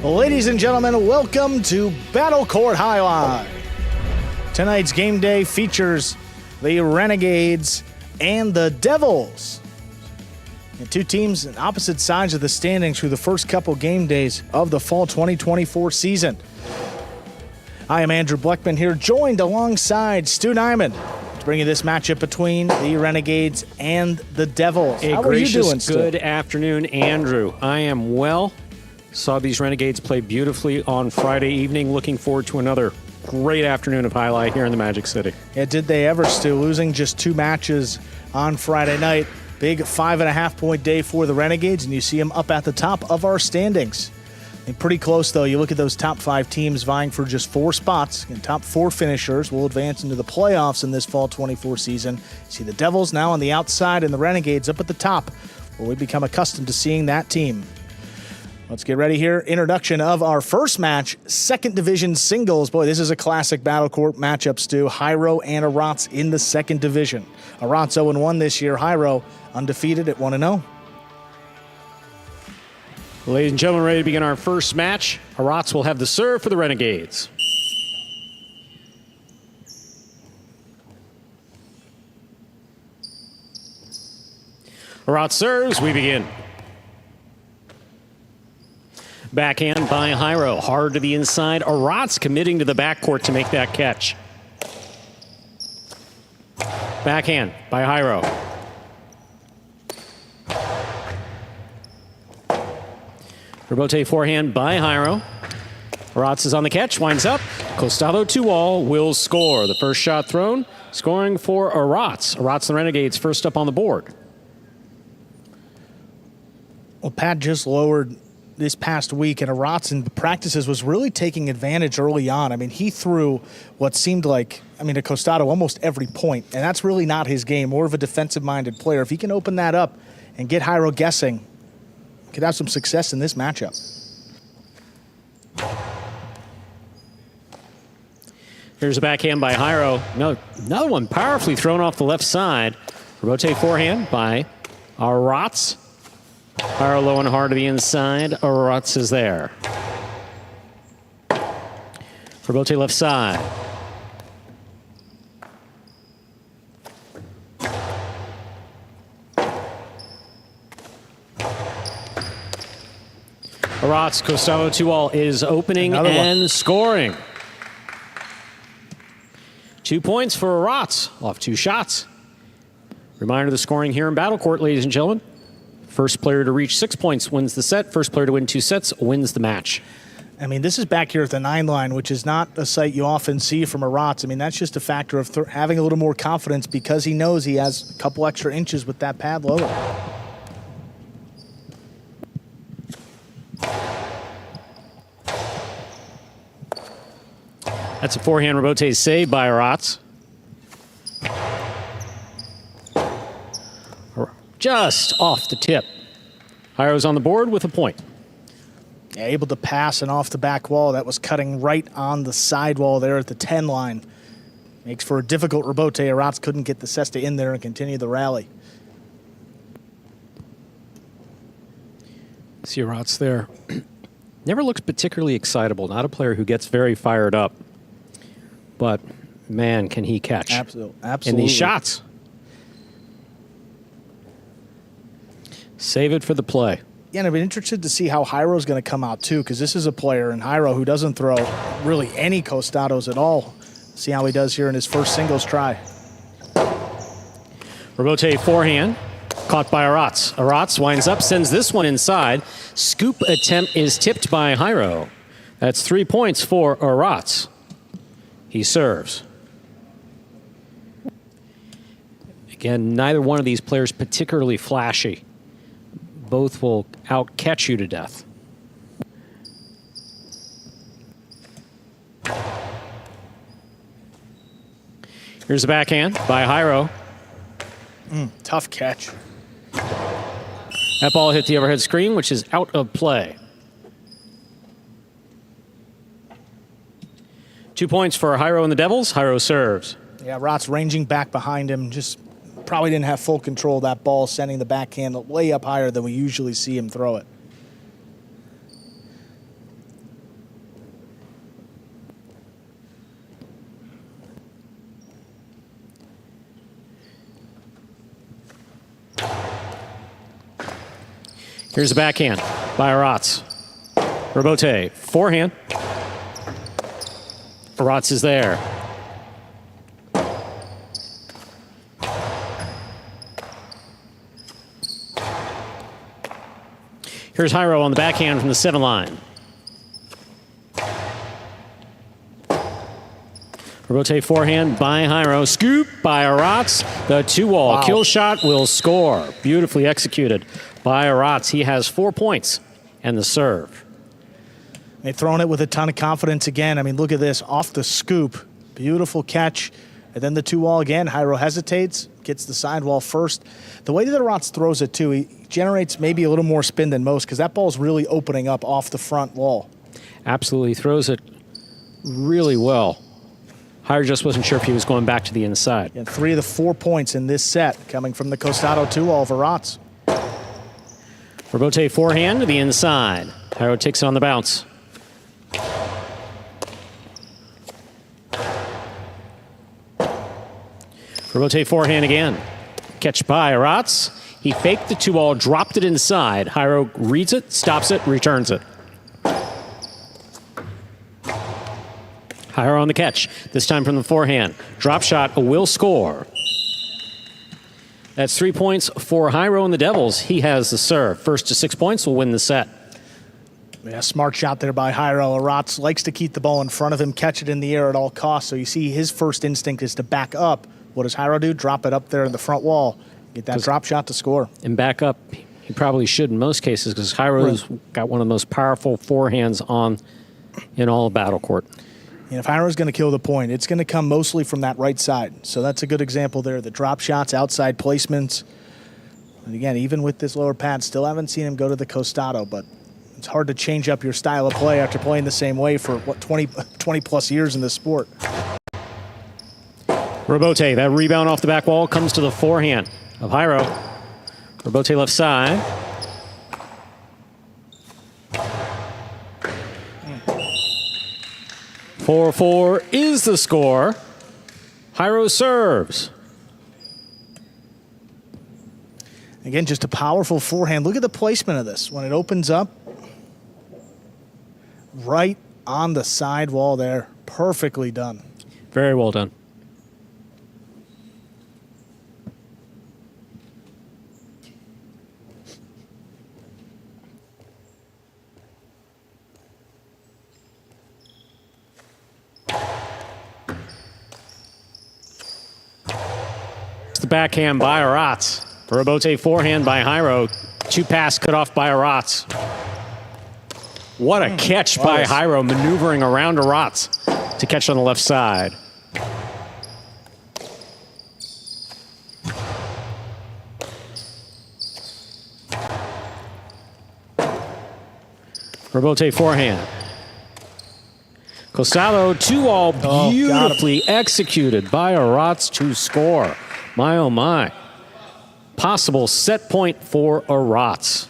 Ladies and gentlemen, welcome to Battle Court Jai-Alai. Tonight's game day features the Renegades and the Devils. And two teams on opposite sides of the standings through the first couple game days of the fall 2024 season. I am Andrew Bleckman here, joined alongside Stu Nyman to bring you this matchup between the Renegades and the Devils. How are you doing, Stu? Good afternoon, Andrew. I am well. Saw these Renegades play beautifully on Friday evening. Looking forward to another great afternoon of highlight here in the Magic City. Yeah, did they ever, Stu? Losing just two matches on Friday night. Big 5.5-point day for the Renegades, and you see them up at the top of our standings. And pretty close, though. You look at those top 5 teams vying for just 4 spots, and top 4 finishers will advance into the playoffs in this fall 24 season. You see the Devils now on the outside and the Renegades up at the top, where we become accustomed to seeing that team. Let's get ready here. Introduction of our first match, second division singles. Boy, this is a classic Battle Court matchup, Stu. Hyro and Arats in the second division. Arats 0-1 this year. Hyro undefeated at 1-0. Ladies and gentlemen, ready to begin our first match. Arats will have the serve for the Renegades. Arats serves, we begin. Backhand by Hyro, hard to the inside. Arats committing to the backcourt to make that catch. Backhand by Hyro. Rebote forehand by Hyro. Arats is on the catch, winds up. Costado 2-all will score. The first shot thrown, scoring for Arats. Arats and the Renegades first up on the board. Well, Pat just lowered this past week, and Arats in practices was really taking advantage early on. I mean, he threw what seemed like, a Costado almost every point, and that's really not his game. More of a defensive-minded player. If he can open that up and get Hyro guessing, could have some success in this matchup. Here's a backhand by Hyro. Another one powerfully thrown off the left side. Rebote forehand by Arats. Hyro low and hard to the inside. Arats is there. Rebote left side. Arats, Costado 2-all is opening and scoring. 2 points for Arats off 2 shots. Reminder of the scoring here in Battle Court, ladies and gentlemen. First player to reach 6 points wins the set. First player to win 2 sets wins the match. This is back here at the 9 line, which is not a sight you often see from Arats. That's just a factor of having a little more confidence because he knows he has a couple extra inches with that pad lower. That's a forehand Rebote save by Arats. Just off the tip. Hyro's on the board with a point. Yeah, able to pass and off the back wall. That was cutting right on the sidewall there at the 10 line. Makes for a difficult Rebote. Arats couldn't get the cesta in there and continue the rally. See Arats there. Never looks particularly excitable. Not a player who gets very fired up. But, man, can he catch. Absolutely. In these shots. Save it for the play. Yeah, and I've been interested to see how Hyro's going to come out, too, because this is a player in Hyro who doesn't throw really any Costados at all. See how he does here in his first singles try. Rebote forehand. Caught by Arats. Arats winds up, sends this one inside. Scoop attempt is tipped by Hyro. That's 3 points for Arats. He serves. Again, neither one of these players particularly flashy. Both will out-catch you to death. Here's the backhand by Hyro. Tough catch. That ball hit the overhead screen, which is out of play. 2 points for Hyro and the Devils. Hyro serves. Yeah, Arats ranging back behind him, just probably didn't have full control of that ball, sending the backhand way up higher than we usually see him throw it. Here's a backhand by Aratz. Robote, forehand. Aratz is there. Here's Jairo on the backhand from the 7 line. Robote forehand by Jairo. Scoop by Aratz. The 2-wall. Wow. Kill shot will score. Beautifully executed by Aratz. He has 4 points and the serve. They've thrown it with a ton of confidence again. I mean, look at this. Off the scoop. Beautiful catch. And then the 2-wall again. Jairo hesitates. Gets the sidewall first. The way that Aratz throws it, too, he generates maybe a little more spin than most because that ball's really opening up off the front wall. Absolutely. Throws it really well. Jairo just wasn't sure if he was going back to the inside. And 3 of the 4 points in this set coming from the Costado 2-wall of Aratz. Robote forehand to the inside. Jairo takes it on the bounce. Robote forehand again. Catch by Aratz. He faked the 2-wall, dropped it inside. Jairo reads it, stops it, returns it. Jairo on the catch, this time from the forehand. Drop shot, will score. That's 3 points for Jairo and the Devils. He has the serve. First to 6 points will win the set. Yeah, smart shot there by Jairo. Aratz likes to keep the ball in front of him, catch it in the air at all costs. So you see his first instinct is to back up. What does Jairo do? Drop it up there in the front wall. Get that drop shot to score. And back up, he probably should in most cases because Jairo's got one of the most powerful forehands on in all of Battle Court. And if Jairo's going to kill the point, it's going to come mostly from that right side. So that's a good example there. The drop shots, outside placements. And again, even with this lower pad, still haven't seen him go to the Costado, but it's hard to change up your style of play after playing the same way for, 20 plus years in this sport. Robote, that rebound off the back wall comes to the forehand of Jairo. Robote left side. Mm. 4-4 is the score. Jairo serves. Again, just a powerful forehand. Look at the placement of this. When it opens up, right on the side wall there. Perfectly done. Very well done. The backhand by Aratz. Robote forehand by Jairo. 2-pass cut off by Aratz. What a catch by Jairo, maneuvering around Aratz to catch on the left side. Robote forehand. Costado 2-all, beautifully executed by Aratz to score. My, oh my. Possible set point for Aratz.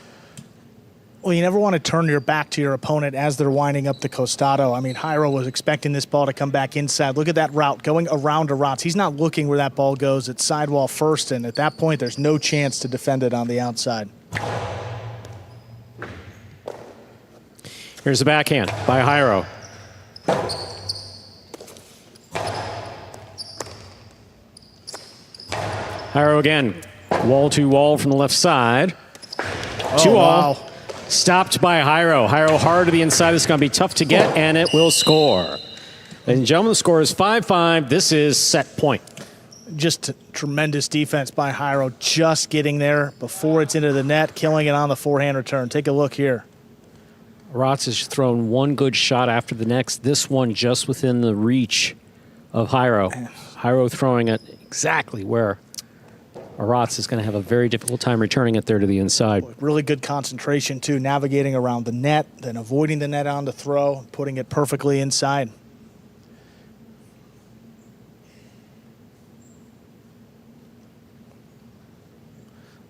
Well, you never want to turn your back to your opponent as they're winding up the Costado. I mean, Jairo was expecting this ball to come back inside. Look at that route going around Aratz. He's not looking where that ball goes. It's sidewall first, and at that point, there's no chance to defend it on the outside. Here's the backhand by Jairo. Jairo again, wall to wall from the left side. 2-all. Wow. Stopped by Jairo. Jairo hard to the inside. This is going to be tough to get, and it will score. Ladies and gentlemen, the score is 5-5. This is set point. Just tremendous defense by Jairo, just getting there before it's into the net, killing it on the forehand return. Take a look here. Aratz has thrown one good shot after the next. This one just within the reach of Jairo. Jairo throwing it exactly where Aratz is going to have a very difficult time returning it there to the inside. Really good concentration, too, navigating around the net, then avoiding the net on the throw, putting it perfectly inside.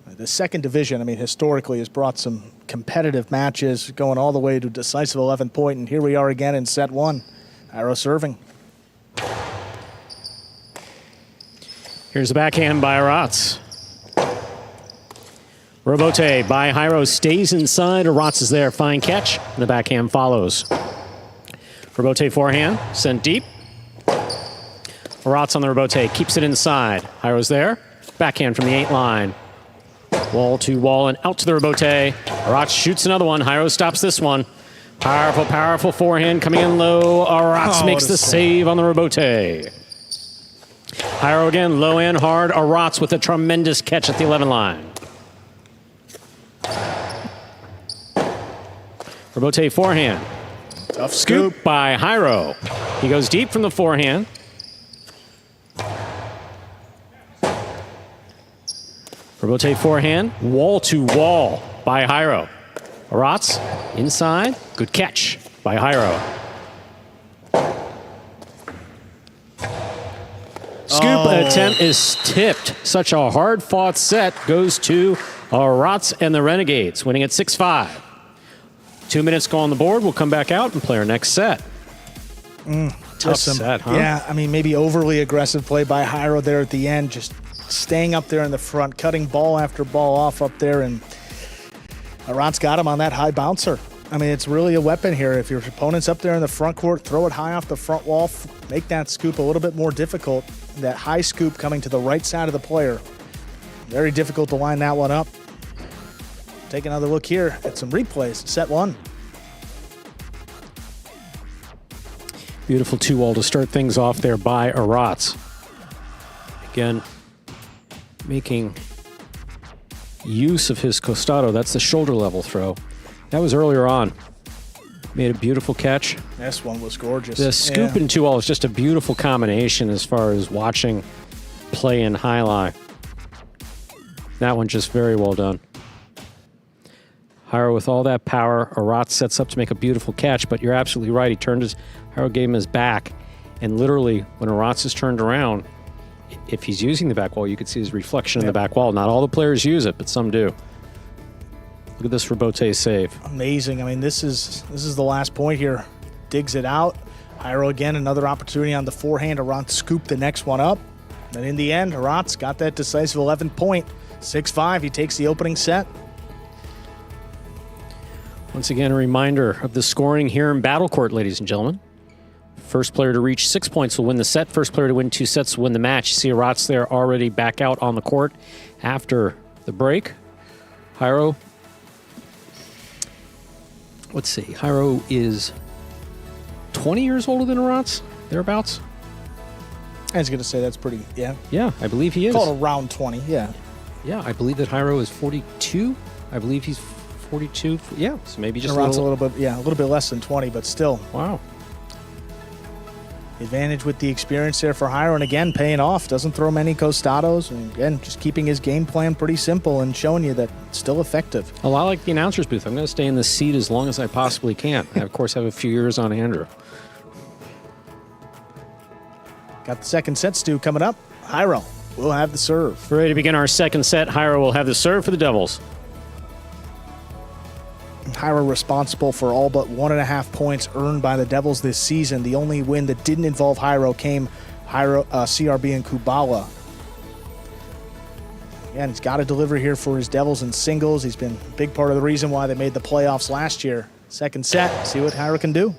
The second division, I mean, historically has brought some competitive matches going all the way to decisive 11th point, and here we are again in set one. Jairo serving. Here's the backhand by Aratz. Robote by Jairo stays inside. Arats is there. Fine catch. And the backhand follows. Robote forehand. Sent deep. Arats on the Robote. Keeps it inside. Jairo's there. Backhand from the 8 line. Wall to wall and out to the Robote. Arats shoots another one. Jairo stops this one. Powerful, powerful forehand coming in low. Arats makes the save on the Robote. Jairo again, low and hard. Arats with a tremendous catch at the 11 line. Robote forehand. Tough scoop by Jairo. He goes deep from the forehand. Robote forehand. Wall to wall by Jairo. Arats inside. Good catch by Jairo. Scoop attempt is tipped. Such a hard-fought set goes to Arats and the Renegades, winning at 6-5. 2 minutes go on the board. We'll come back out and play our next set. Tough set, huh? Yeah, I mean, maybe overly aggressive play by Jairo there at the end, just staying up there in the front, cutting ball after ball off up there, and Arats got him on that high bouncer. I mean, it's really a weapon here. If your opponent's up there in the front court, throw it high off the front wall, make that scoop a little bit more difficult. That high scoop coming to the right side of the player. Very difficult to line that one up. Take another look here at some replays. Set 1. Beautiful 2-wall to start things off there by Arats. Again, making use of his costado. That's the shoulder level throw. That was earlier on. Made a beautiful catch. This one was gorgeous. The scoop and 2-wall is just a beautiful combination as far as watching play in Jai-Alai. That one just very well done. Jairo with all that power. Arats sets up to make a beautiful catch, but you're absolutely right. He turned his, Jairo gave him his back, and literally when Arats is turned around, if he's using the back wall, you could see his reflection in the back wall. Not all the players use it, but some do. Look at this Robote save. Amazing. I mean, this is the last point here. Digs it out. Jairo again, another opportunity on the forehand. Arats scooped the next one up. And in the end, Arats got that decisive 11 point. 6-5, he takes the opening set. Once again, a reminder of the scoring here in Battle Court, ladies and gentlemen. First player to reach 6 points will win the set. First player to win 2 sets will win the match. You see Arats there already back out on the court after the break. Jairo, let's see, Jairo is 20 years older than Arats, thereabouts. I was going to say that's pretty, yeah. Yeah, I believe he is. Call it around 20, yeah. Yeah, I believe that Jairo is 42. I believe he's 42. Yeah, so maybe just a little bit, yeah, a little bit less than 20, but still. Wow. Advantage with the experience there for Jairo, and again, paying off. Doesn't throw many costados, and again, just keeping his game plan pretty simple and showing you that it's still effective. A lot like the announcer's booth. I'm going to stay in this seat as long as I possibly can. I, of course, have a few years on Andrew. Got the second set, Stu, coming up. Jairo will have the serve. Ready to begin our second set. Jairo will have the serve for the Devils. Jairo responsible for all but 1.5 points earned by the Devils this season. The only win that didn't involve Jairo came CRB and Kubala. And he's got to deliver here for his Devils in singles. He's been a big part of the reason why they made the playoffs last year. Second set, see what Jairo can do.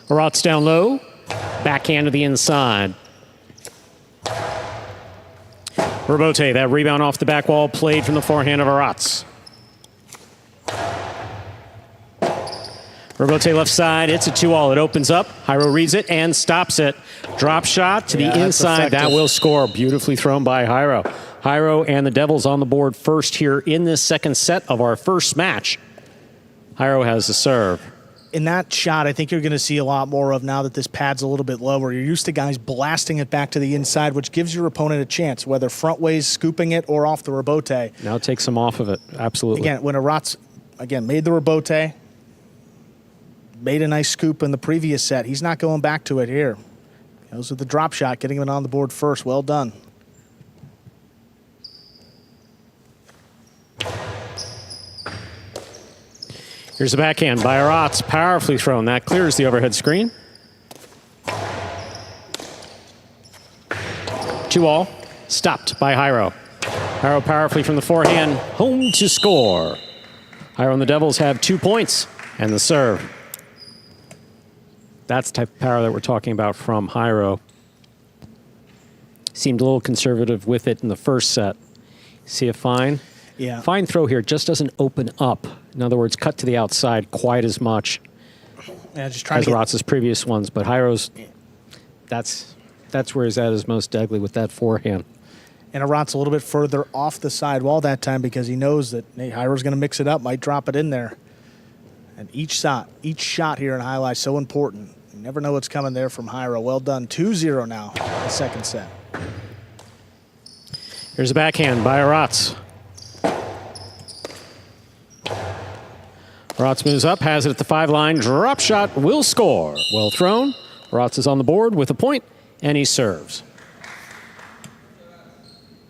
Arats down low, backhand to the inside. Robote, that rebound off the back wall, played from the forehand of Arats. Robote left side, it's a 2-all. It opens up. Jairo reads it and stops it. Drop shot to the inside. That will score. Beautifully thrown by Jairo. Jairo and the Devils on the board first here in this second set of our first match. Jairo has the serve. In that shot, I think you're going to see a lot more of now that this pad's a little bit lower. You're used to guys blasting it back to the inside, which gives your opponent a chance, whether front ways, scooping it, or off the Robote. Now it takes him off of it. Absolutely. Again, when Arats, made the Robote, made a nice scoop in the previous set. He's not going back to it here. Goes with the drop shot, getting him on the board first. Well done. Here's the backhand by Arats. Powerfully thrown. That clears the overhead screen. 2-all. Stopped by Jairo. Hyro powerfully from the forehand, home to score. Hyro and the Devils have 2 points and the serve. That's the type of power that we're talking about from Hyro. Seemed a little conservative with it in the first set. See a fine? Yeah. Fine throw here just doesn't open up. In other words, cut to the outside quite as much Yeah, just trying as to get, Rotz's previous ones. But Hyro's, that's where he's at his most deadly with that forehand. and Arat's a little bit further off the side wall that time because he knows that hey, Hyro's going to mix it up, might drop it in there. And each shot here in Jai-Alai is so important. You never know what's coming there from Hyro. Well done. 2-0 now in the second set. Here's a backhand by Aratz. Aratz moves up, has it at the 5-line. Drop shot, will score. Well thrown. Aratz is on the board with a point, and he serves.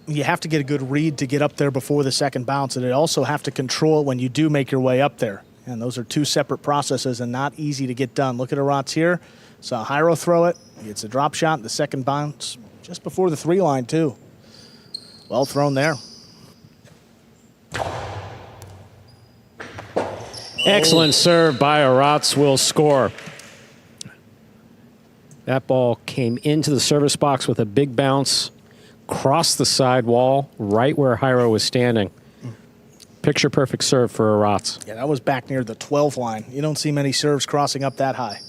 You have to get a good read to get up there before the second bounce, and you also have to control it when you do make your way up there. And those are two separate processes and not easy to get done. Look at Aratz here. Saw Hyro throw it. It's a drop shot, the second bounce just before the 3-line too. Well thrown there. Excellent serve by Aratz, will score. That ball came into the service box with a big bounce, crossed the side wall, right where Hyro was standing. Picture perfect serve for Aratz. Yeah, that was back near the 12 line. You don't see many serves crossing up that high.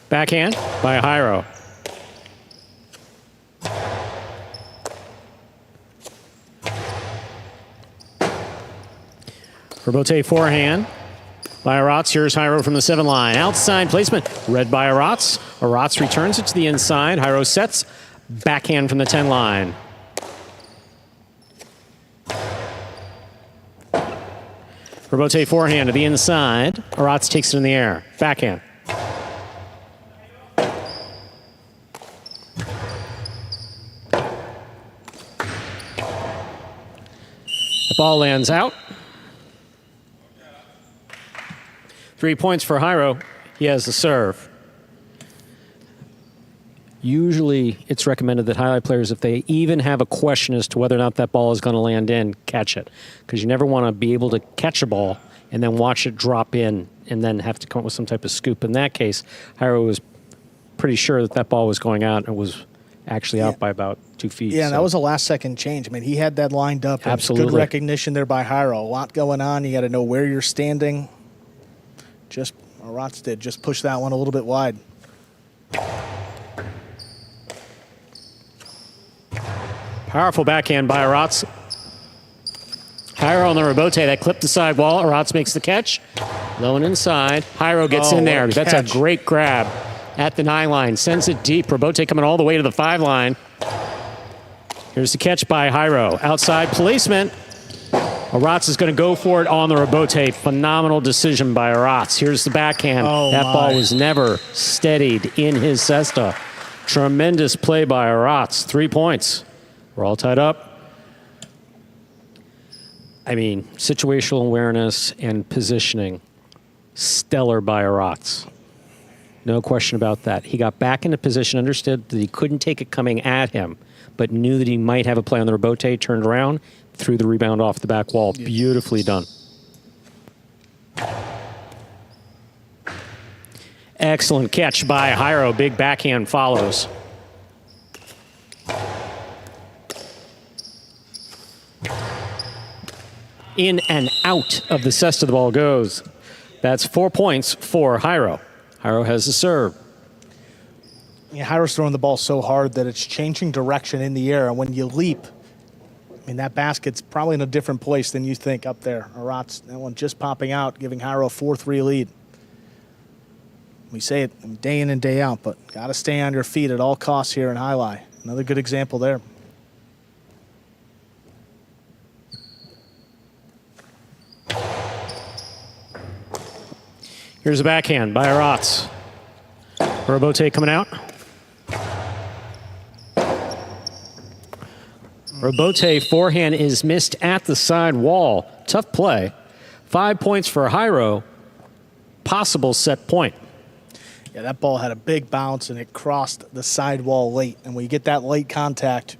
Backhand by Hyro. Rebote forehand by Aratz. Here's Hyro from the 7-line. Outside placement, read by Aratz. Aratz returns it to the inside. Hyro sets. Backhand from the 10-line. Rebote forehand to the inside. Aratz takes it in the air. Backhand. The ball lands out. 3 points for Hyro. He has the serve. Usually it's recommended that highlight players, if they even have a question as to whether or not that ball is going to land in, catch it. Because you never want to be able to catch a ball and then watch it drop in and then have to come up with some type of scoop. In that case, Hyro was pretty sure that that ball was going out and was actually out by about 2 feet. Yeah, so. that was a last-second change. I mean, he had that lined up. Absolutely. Good recognition there by Hyro. A lot going on. You got to know where you're standing. Just Aratz did. Just push that one a little bit wide. Powerful backhand by Aratz. Hyro on the rebote that clipped the side wall. Aratz makes the catch. Low and inside. Hyro gets in there. That's a great grab at the 9-line. Sends it deep. Rebote coming all the way to the 5-line. Here's the catch by Hyro. Outside placement. Aratz is going to go for it on the rebote. Phenomenal decision by Aratz. Here's the backhand. That ball was never steadied in his cesta. Tremendous play by Aratz. 3 points. We're all tied up. I mean, situational awareness and positioning, stellar by Aratz. No question about that. He got back into position, understood that he couldn't take it coming at him, but knew that he might have a play on the rebote, turned around, threw the rebound off the back wall. Beautifully done. Excellent catch by Hyro. Big backhand follows. In and out of the cesta the ball goes. That's 4 points for Hyro. Hyro has the serve. Yeah, Hyro's throwing the ball so hard that it's changing direction in the air. And when you leap, I mean, that basket's probably in a different place than you think up there. Aratz, that one just popping out, giving Hyro a 4-3 lead. We say it day in and day out, but got to stay on your feet at all costs here in Jai-Alai. Another good example there. Here's a backhand by Aratz. Rebote coming out. Rebote forehand is missed at the side wall. Tough play. 5 points for Hyro. Possible set point. Yeah, that ball had a big bounce, and it crossed the sidewall late. And when you get that late contact,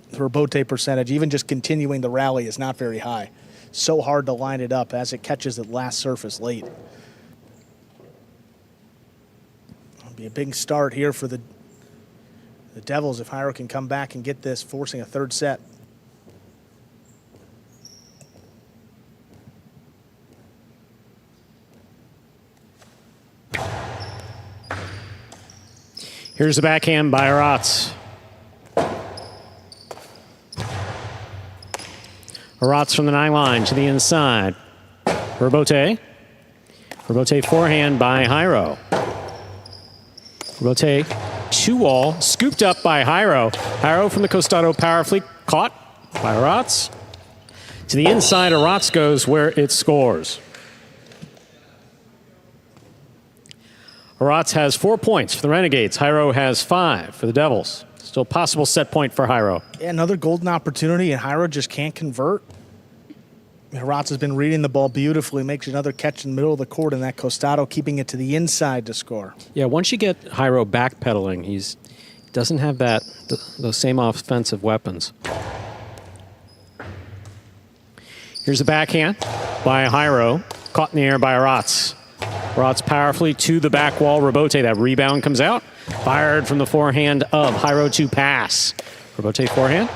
the rebote percentage, even just continuing the rally, is not very high. So hard to line it up as it catches the last surface late. It'll be a big start here for the Devils if Jairo can come back and get this, forcing a third set. Here's the backhand by Aratz. Aratz from the 9 line to the inside. Rebote. Rebote forehand by Jairo. Rebote 2-all, scooped up by Jairo. Jairo from the Costado power fleet, caught by Aratz. To the inside, Aratz goes where it scores. Aratz has 4 points for the Renegades. Jairo has 5 for the Devils. Still possible set point for Jairo. Yeah, another golden opportunity, and Jairo just can't convert. Aratz has been reading the ball beautifully, makes another catch in the middle of the court, and that Costado keeping it to the inside to score. Yeah, once you get Jairo backpedaling, he doesn't have those same offensive weapons. Here's a backhand by Jairo, caught in the air by Aratz. Aratz powerfully to the back wall. Rebote, that rebound comes out. Fired from the forehand of Jairo to pass. Rebote forehand.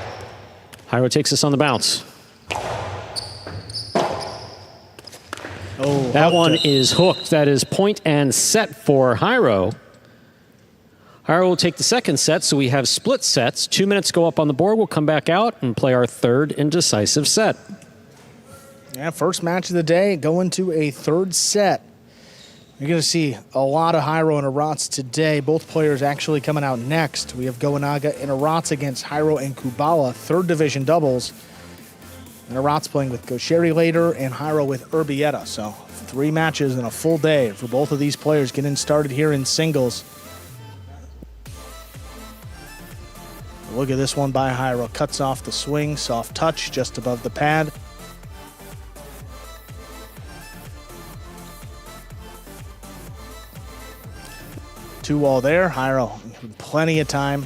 Jairo takes this on the bounce. Oh, that one is hooked. That is point and set for Jairo. Jairo will take the second set, so we have split sets. 2 minutes go up on the board. We'll come back out and play our third and decisive set. Yeah, first match of the day, going to a third set. You're going to see a lot of Jairo and Aratz today. Both players actually coming out next. We have Goenaga and Aratz against Jairo and Kubala, third division doubles. And Aratz playing with Gosheri later and Jairo with Urbieta. So 3 matches in a full day for both of these players getting started here in singles. Look at this one by Jairo. Cuts off the swing, soft touch just above the pad. Two-all there. Jairo, plenty of time.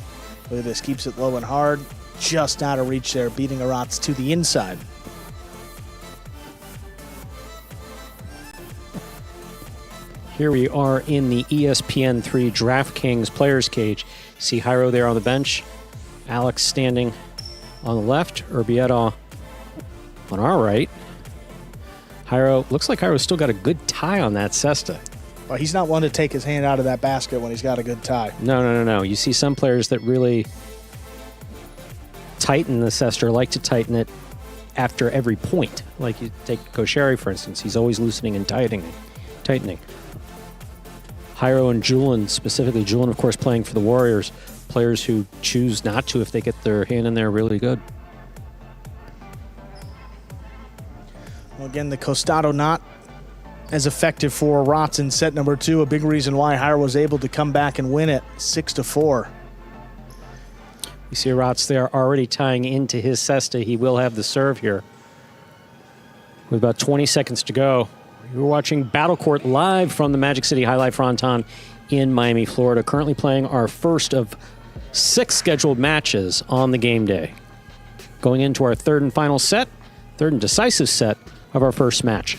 Look at this, keeps it low and hard. Just out of reach there, beating Aratz to the inside. Here we are in the ESPN3 DraftKings players cage. See Jairo there on the bench. Alex standing on the left. Urbieta on our right. Jairo, looks like Jairo's still got a good tie on that cesta. Well, he's not one to take his hand out of that basket when he's got a good tie. No. You see some players that really tighten the cesta, or like to tighten it after every point. Like you take Gosheri, for instance. He's always loosening and tightening. Jairo and Julian, specifically Julian, of course, playing for the Warriors. Players who choose not to if they get their hand in there really good. Well, again, the Costado not as effective for Aratz in set number 2. A big reason why Jairo was able to come back and win it 6-4. You see Aratz there already tying into his cesta. He will have the serve here. With about 20 seconds to go. You're watching Battle Court live from the Magic City League Fronton in Miami, Florida. Currently playing our first of 6 scheduled matches on the game day. Going into our third and final set, third and decisive set of our first match.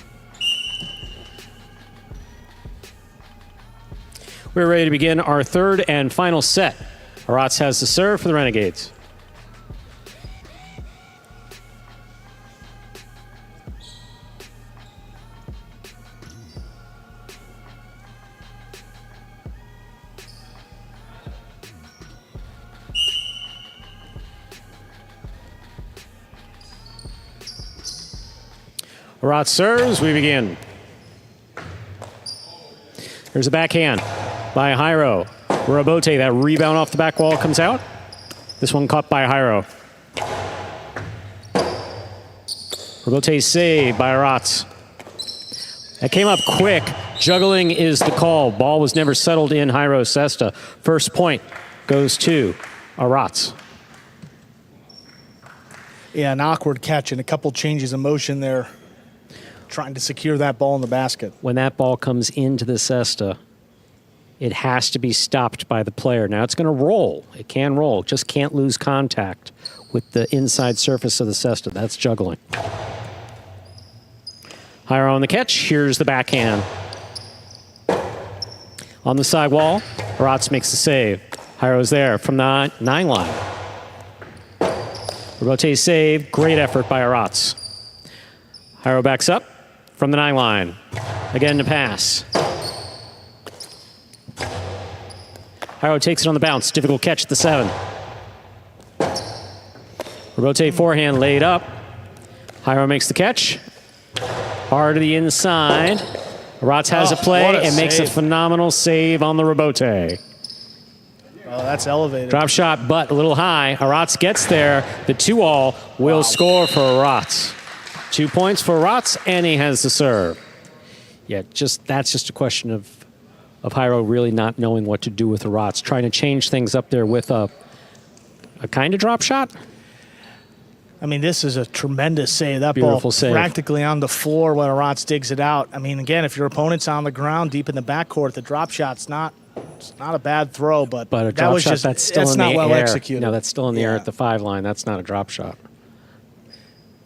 We're ready to begin our third and final set. Aratz has the serve for the Renegades. Aratz serves, we begin. There's a backhand by Jairo. Rebote, that rebound off the back wall comes out. This one caught by Jairo. Rebote save by Aratz. That came up quick. Juggling is the call. Ball was never settled in Jairo's cesta. First point goes to Aratz. Yeah, an awkward catch and a couple changes of motion there, trying to secure that ball in the basket. When that ball comes into the cesta, it has to be stopped by the player. Now it's going to roll. It can roll. Just can't lose contact with the inside surface of the cesta. That's juggling. Jairo on the catch. Here's the backhand. On the side wall, Aratz makes the save. Jairo's there from the 9 line. Robote save. Great effort by Aratz. Jairo backs up from the 9 line. Again to pass. Jairo takes it on the bounce. Difficult catch at the 7. Robote forehand laid up. Jairo makes the catch. Hard to the inside. Aratz has a play and makes a phenomenal save on the Robote. Oh, that's elevated. Drop shot, but a little high. Aratz gets there. The 2-all will score for Aratz. 2 points for Aratz, and he has the serve. Yeah, that's just a question of Jairo really not knowing what to do with Aratz, trying to change things up there with a kind of drop shot. I mean, this is a tremendous save. That Beautiful ball save. Practically on the floor when Aratz digs it out. I mean, again, if your opponent's on the ground deep in the backcourt, the drop shot's not a bad throw, but a that drop was shot just that's still in not the well air. executed. No, that's still in the air at the 5 line. That's not a drop shot.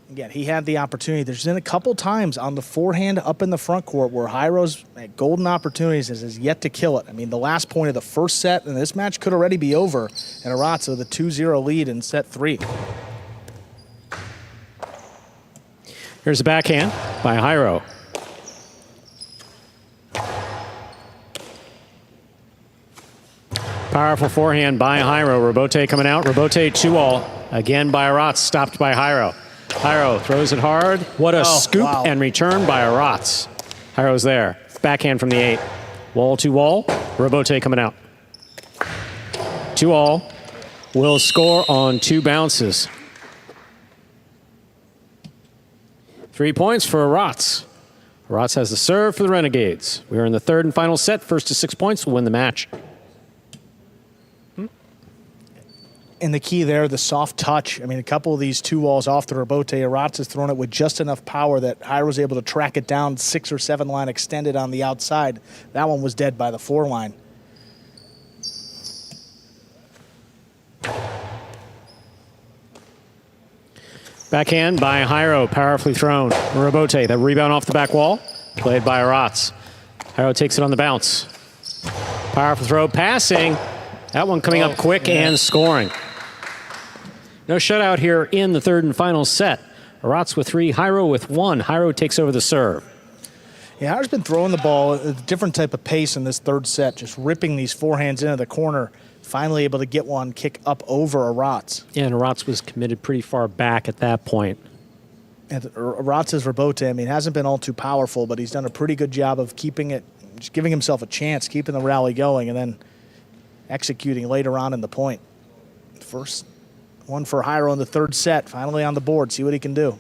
Again, he had the opportunity. There's been a couple times on the forehand up in the front court where Jairo's golden opportunities has yet to kill it. I mean, the last point of the first set in this match could already be over, and Aratz with a 2-0 lead in set 3. Here's a backhand by Jairo. Powerful forehand by Jairo. Robote coming out. Robote 2-all. Again by Aratz. Stopped by Jairo. Jairo throws it hard. What a scoop and return by Aratz. Jairo's there. Backhand from the 8. Wall to wall. Robote coming out. 2-all. Will score on 2 bounces. 3 points for Aratz. Aratz has the serve for the Renegades. We are in the 3rd and final set. First to 6 points will win the match. And the key there, the soft touch. I mean, a couple of these 2-walls off the Robote, Aratz has thrown it with just enough power that Jairo was able to track it down 6 or 7 line extended on the outside. That one was dead by the 4 line. Backhand by Jairo, powerfully thrown. Robote, that rebound off the back wall, played by Aratz. Jairo takes it on the bounce. Powerful throw, passing. That one coming up quick and scoring. No shutout here in the 3rd and final set. Aratz with 3, Jairo with 1. Jairo takes over the serve. Yeah, Jairo's been throwing the ball at a different type of pace in this 3rd set, just ripping these forehands into the corner. Finally able to get one kick up over Aratz. Yeah, and Aratz was committed pretty far back at that point. And Aratz's Robote, I mean, hasn't been all too powerful, but he's done a pretty good job of keeping it, just giving himself a chance, keeping the rally going, and then executing later on in the point. First one for Jairo in the 3rd set, finally on the board. See what he can do.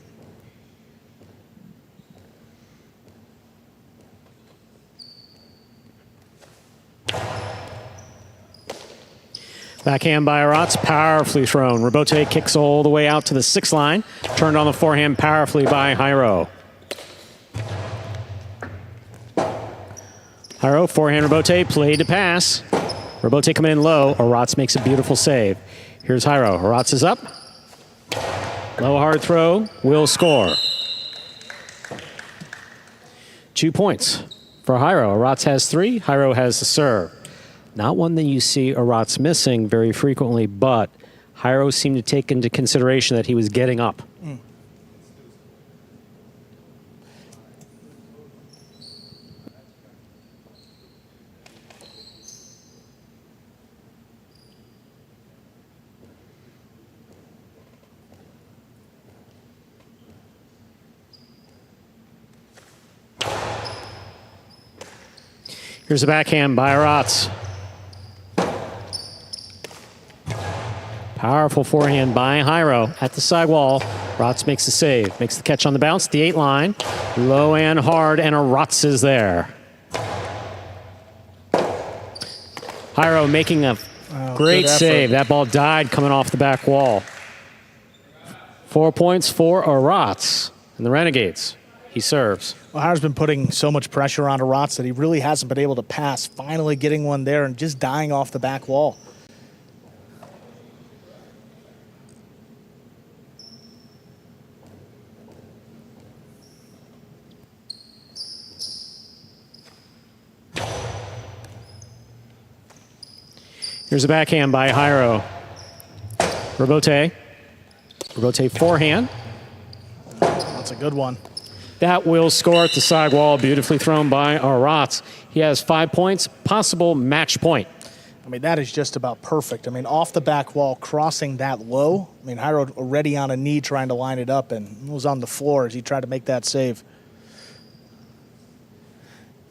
Backhand by Aratz, powerfully thrown. Robote kicks all the way out to the 6 line. Turned on the forehand powerfully by Jairo. Jairo, forehand Robote, played to pass. Robote coming in low. Aratz makes a beautiful save. Here's Jairo. Aratz is up. Low hard throw, will score. 2 points for Jairo. Aratz has 3. Jairo has the serve. Not one that you see Aratz missing very frequently, but Jairo seemed to take into consideration that he was getting up. Here's a backhand by Aratz. Powerful forehand by Jairo at the sidewall. Aratz makes the save, makes the catch on the bounce, the 8 line. Low and hard, and Aratz is there. Jairo making a great save. That ball died coming off the back wall. 4 points for Aratz and the Renegades. He serves. Well, Hairo's been putting so much pressure on Arats that he really hasn't been able to pass. Finally getting one there and just dying off the back wall. Here's a backhand by Jairo. Rebote. Rebote forehand. That's a good one. That will score at the side wall. Beautifully thrown by Arats. He has 5 points, possible match point. I mean, that is just about perfect. I mean, off the back wall, crossing that low. I mean, Jairo already on a knee trying to line it up and was on the floor as he tried to make that save.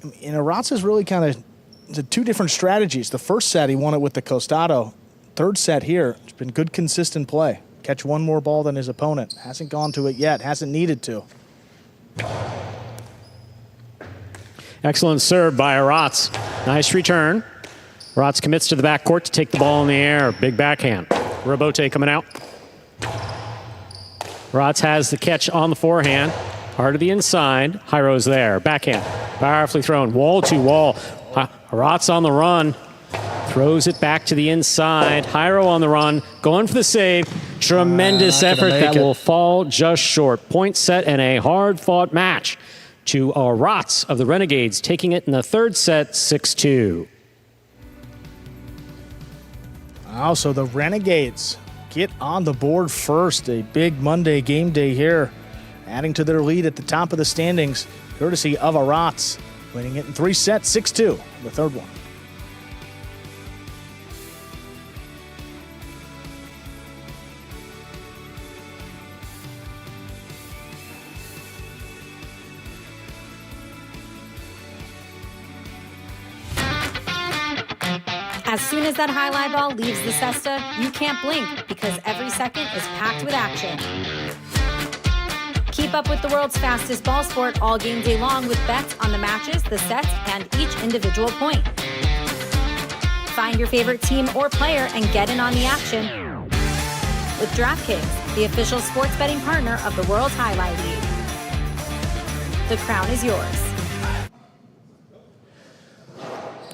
And Arats is really kind of two different strategies. The first set, he won it with the costado. Third set here, it's been good, consistent play. Catch one more ball than his opponent. Hasn't gone to it yet, hasn't needed to. Excellent serve by Arats. Nice return. Arats commits to the backcourt to take the ball in the air. Big backhand. Rebote coming out. Arats has the catch on the forehand. Hard to the inside. Jairo's there. Backhand. Powerfully thrown. Wall to wall. Arats on the run. Throws it back to the inside. Jairo on the run. Going for the save. Tremendous effort that will fall just short. Point set and a hard-fought match to Arats of the Renegades, taking it in the third set, 6-2. Also, the Renegades get on the board first. A big Monday game day here, adding to their lead at the top of the standings, courtesy of Arats, winning it in 3 sets, 6-2, the third one. As soon as that highlight ball leaves the cesta, you can't blink because every second is packed with action. Keep up with the world's fastest ball sport all game day long with bets on the matches, the sets, and each individual point. Find your favorite team or player and get in on the action with DraftKings, the official sports betting partner of the World Jai-Alai League. The crown is yours.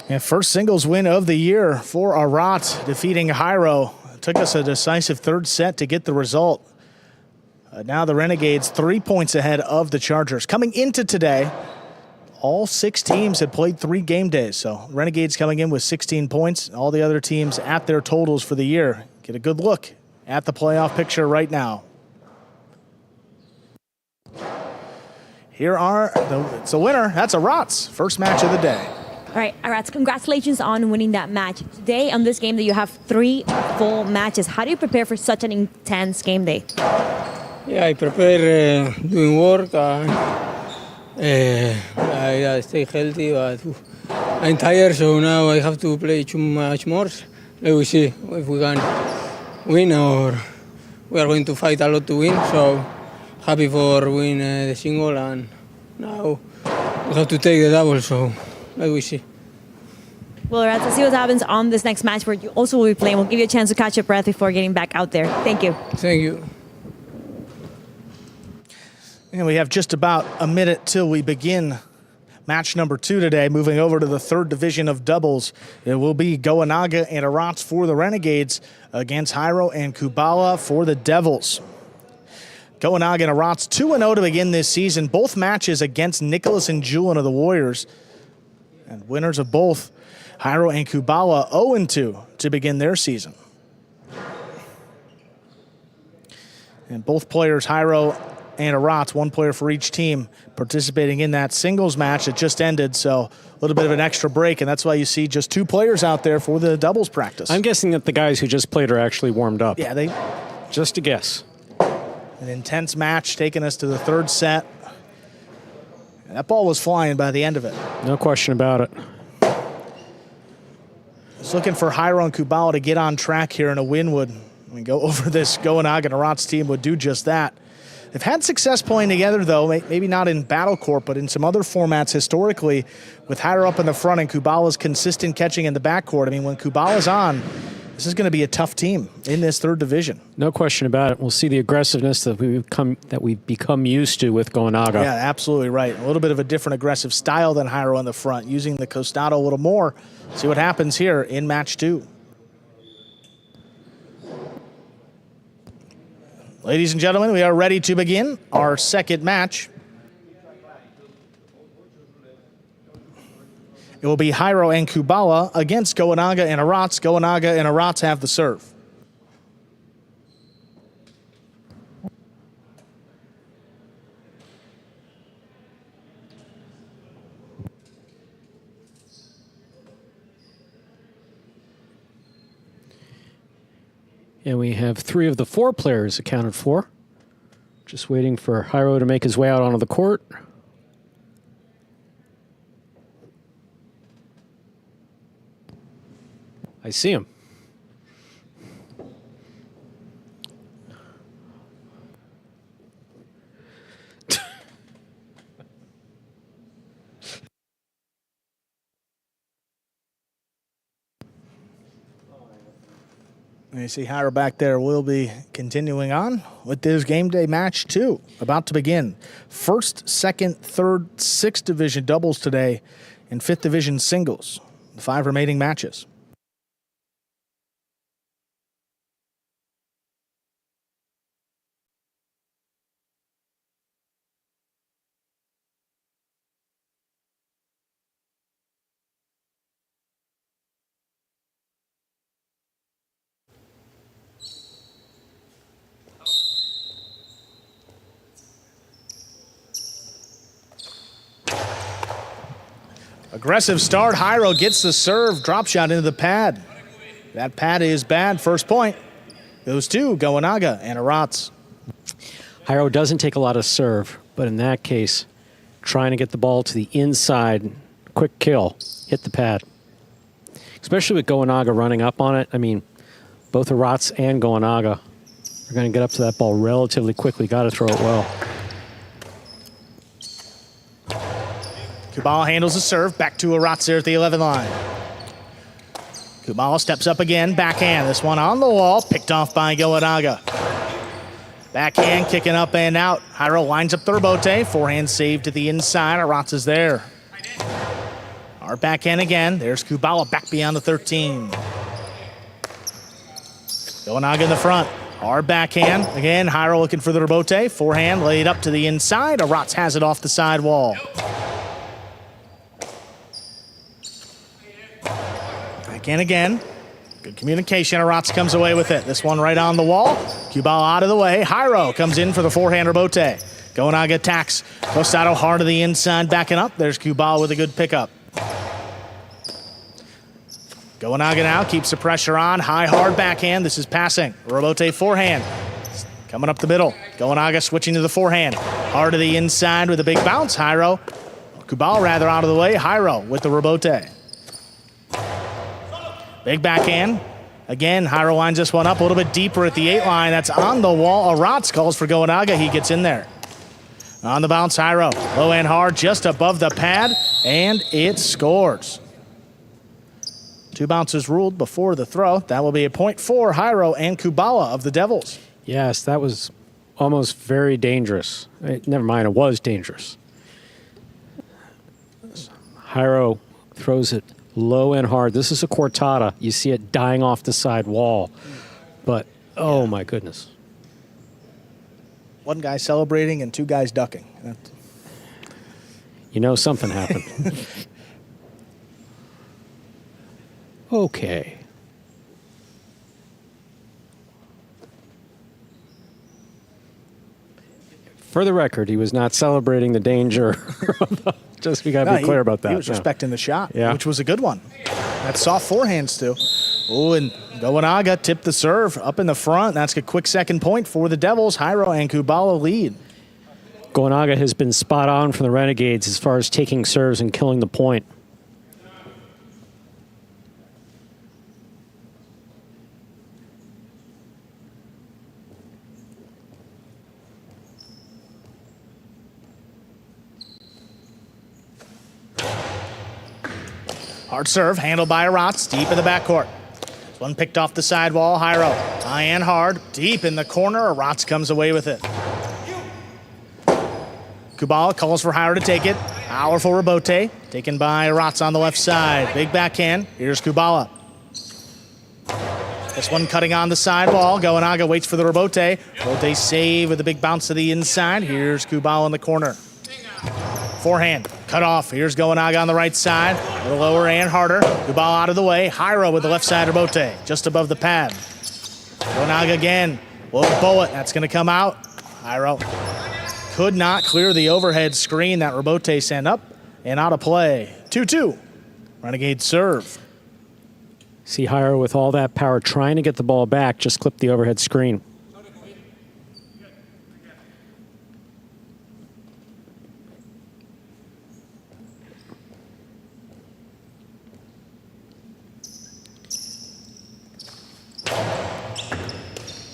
And first singles win of the year for Arats, defeating Jairo. It took us a decisive third set to get the result. Now the Renegades 3 points ahead of the Chargers. Coming into today, all 6 teams had played 3 game days. So Renegades coming in with 16 points. All the other teams at their totals for the year. Get a good look at the playoff picture right now. Here are it's the winner. That's Arats. First match of the day. All right, Arats, congratulations on winning that match. Today on this game day, you have 3 full matches. How do you prepare for such an intense game day? Yeah, I prepare doing work. I stay healthy, but I'm tired, so now I have to play too much more. Let us see if we can win or we are going to fight a lot to win. So happy for win the single, and now we have to take the double. So let us see. Well, Arats, let's see what happens on this next match where you also will be playing. We'll give you a chance to catch your breath before getting back out there. Thank you. Thank you. And we have just about a minute till we begin match number 2 today. Moving over to the third division of doubles, it will be Goanaga and Arats for the Renegades against Jairo and Kubala for the Devils. Goanaga and Arats 2-0 to begin this season. Both matches against Nicholas and Julian of the Warriors. And winners of both, Jairo and Kubala, 0-2 to begin their season. And both players, Jairo and Arats, 1 player for each team, participating in that singles match that just ended. So a little bit of an extra break, and that's why you see just 2 players out there for the doubles practice. I'm guessing that the guys who just played are actually warmed up. Yeah, Just a guess. An intense match taking us to the third set. That ball was flying by the end of it. No question about it. Just looking for Jairo and Kubala to get on track here, and a win would go over this Goanaga and Arats team would do just that. They've had success playing together, though, maybe not in Battle Court, but in some other formats historically, with Jairo up in the front and Kubala's consistent catching in the backcourt. I mean, when Kubala's on, This is going to be a tough team in this third division. No question about it. We'll see the aggressiveness that we've become used to with Goanaga. Yeah, absolutely right. A little bit of a different aggressive style than Jairo on the front, using the costado a little more. See what happens here in match 2. Ladies and gentlemen, we are ready to begin our second match. It will be Jairo and Kubala against Goanaga and Arats. Goanaga and Arats have the serve. And we have 3 of the 4 players accounted for. Just waiting for Jairo to make his way out onto the court. I see him. You see Jairo back there. We'll be continuing on with this game day match 2 about to begin. First, second, third, 6th division doubles today and 5th division singles. The 5 remaining matches. Aggressive start. Jairo gets the serve. Drop shot into the pad. That pad is bad. First point goes to Goanaga and Arats. Jairo doesn't take a lot of serve, but in that case, trying to get the ball to the inside, quick kill, hit the pad. Especially with Goanaga running up on it. I mean, both Arats and Goanaga are going to get up to that ball relatively quickly. Got to throw it well. Kubala handles the serve. Back to Arats there at the 11 line. Kubala steps up again. Backhand. This one on the wall. Picked off by Goanaga. Backhand kicking up and out. Jairo lines up the rebote. Forehand save to the inside. Arats is there. Our backhand again. There's Kubala back beyond the 13. Goanaga in the front. Hard backhand. Again, Jairo looking for the rebote. Forehand laid up to the inside. Arats has it off the side wall. Backhand again. Good communication. Arats comes away with it. This one right on the wall. Kubala out of the way. Jairo comes in for the forehand rebote. Goanaga attacks. Costado hard to the inside, backing up. There's Kubala with a good pickup. Goanaga now keeps the pressure on. High, hard backhand. This is passing. Rebote forehand. Coming up the middle. Goanaga switching to the forehand. Hard to the inside with a big bounce. Kubala rather out of the way. Jairo with the rebote. Big backhand. Again, Jairo winds this one up a little bit deeper at the 8 line. That's on the wall. Arats calls for Goanaga. He gets in there. On the bounce, Jairo. Low and hard, just above the pad, and it scores. 2 bounces ruled before the throw. That will be a point for Jairo and Kubala of the Devils. Yes, that was almost very dangerous. Never mind, it was dangerous. Jairo throws it low and hard. This is a cortada. You see it dying off the side wall. But, oh my goodness. 1 guy celebrating and 2 guys ducking. You know something happened. Okay. For the record, he was not celebrating the danger. Just we got to be clear about that. He was respecting the shot, yeah, which was a good one. That soft forehands too. Oh, and Goanaga tipped the serve up in the front. That's a quick second point for the Devils. Jairo and Kubala lead. Goanaga has been spot on for the Renegades as far as taking serves and killing the point. Hard serve, handled by Arats, deep in the backcourt. One picked off the sidewall. Jairo, high and hard, deep in the corner. Arats comes away with it. Kubala calls for Jairo to take it. Powerful rebote, taken by Arats on the left side. Big backhand. Here's Kubala. This one cutting on the sidewall. Goenaga waits for the rebote. Rebote save with a big bounce to the inside. Here's Kubala in the corner. Forehand, cut off. Here's Goenaga on the right side. A little lower and harder. Kubala out of the way. Jairo with the left side rebote, just above the pad. Goenaga again. Low bullet, that's going to come out. Jairo could not clear the overhead screen. That rebote sent up and out of play. 2-2. Renegades serve. See Jairo with all that power trying to get the ball back, just clipped the overhead screen.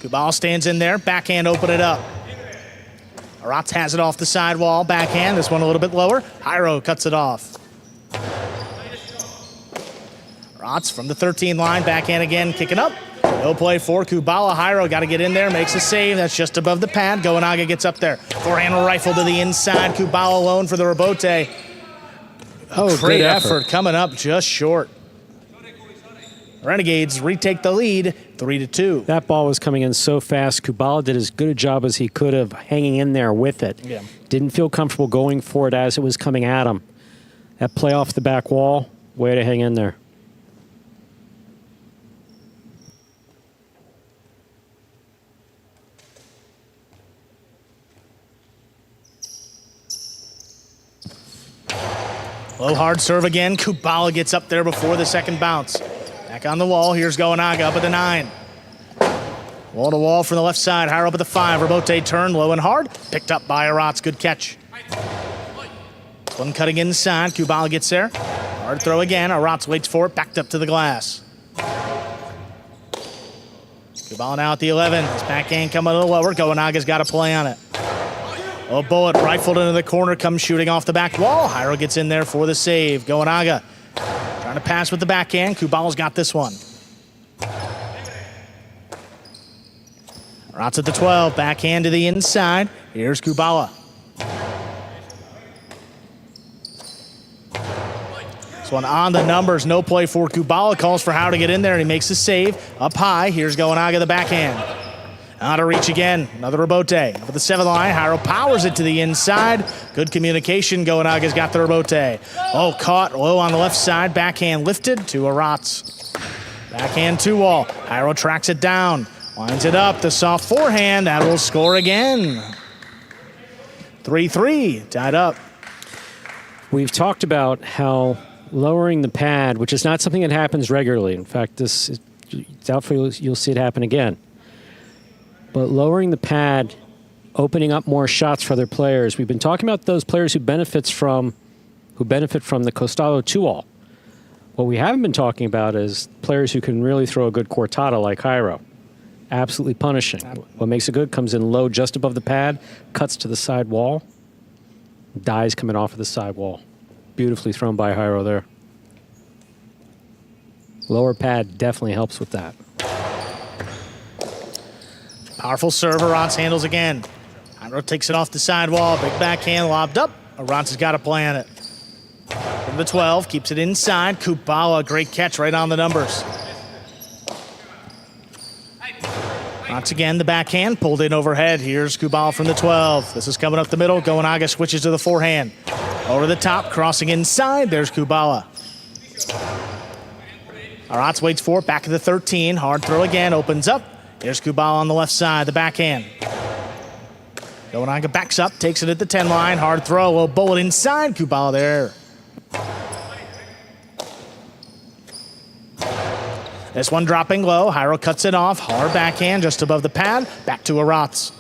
Kubala stands in there, backhand open it up. Arats has it off the sidewall, backhand, this one a little bit lower. Jairo cuts it off. Arats from the 13 line, backhand again, kicking up. No play for Kubala. Jairo got to get in there, makes a save, that's just above the pad. Goenaga gets up there. Forehand rifle to the inside, Kubala alone for the rebote. Oh, great effort coming up just short. Renegades retake the lead, 3-2. That ball was coming in so fast. Kubala did as good a job as he could have hanging in there with it. Yeah. Didn't feel comfortable going for it as it was coming at him. That play off the back wall, way to hang in there. Low hard serve again. Kubala gets up there before the second bounce. Back on the wall. Here's Goenaga up at the 9. Wall to wall from the left side. Jairo up at the 5. Rebote turn low and hard. Picked up by Arats. Good catch. One cutting inside. Kubala gets there. Hard throw again. Arats waits for it. Backed up to the glass. Kubala now at the 11. His backhand coming a little lower. Goenaga's got a play on it. Oh, bullet rifled into the corner. Comes shooting off the back wall. Jairo gets in there for the save. Goenaga trying to pass with the backhand. Kubala's got this one. Arats at the 12. Backhand to the inside. Here's Kubala. This one on the numbers. No play for Kubala. Calls for Jairo to get in there, and he makes the save. Up high. Here's Goenaga, the backhand. Out of reach again. Another rebote. Up at the 7th line. Jairo powers it to the inside. Good communication. Goenaga's got the rebote. Oh, caught low on the left side. Backhand lifted to Arats. Backhand 2-wall. Jairo tracks it down. Winds it up. The soft forehand. That will score again. 3-3. Tied up. We've talked about how lowering the pad, which is not something that happens regularly. In fact, this is doubtful you'll see it happen again. But lowering the pad, opening up more shots for other players. We've been talking about those players who benefit from the Costado 2-wall. What we haven't been talking about is players who can really throw a good cortada like Jairo. Absolutely punishing. What makes it good comes in low just above the pad, cuts to the side wall, dies coming off of the side wall. Beautifully thrown by Jairo there. Lower pad definitely helps with that. Powerful serve. Arats handles again. Jairo takes it off the sidewall. Big backhand lobbed up. Arats has got a play on it. From the 12, keeps it inside. Kubala, great catch right on the numbers. Arats again, the backhand, pulled in overhead. Here's Kubala from the 12. This is coming up the middle. Goenaga switches to the forehand. Over the top, crossing inside. There's Kubala. Arats waits for it, back to the 13. Hard throw again, opens up. Here's Kubala on the left side, the backhand. Goenaga backs up, takes it at the 10 line. Hard throw, little bullet inside. Kubala there. This one dropping low. Jairo cuts it off. Hard backhand just above the pad. Back to Arats.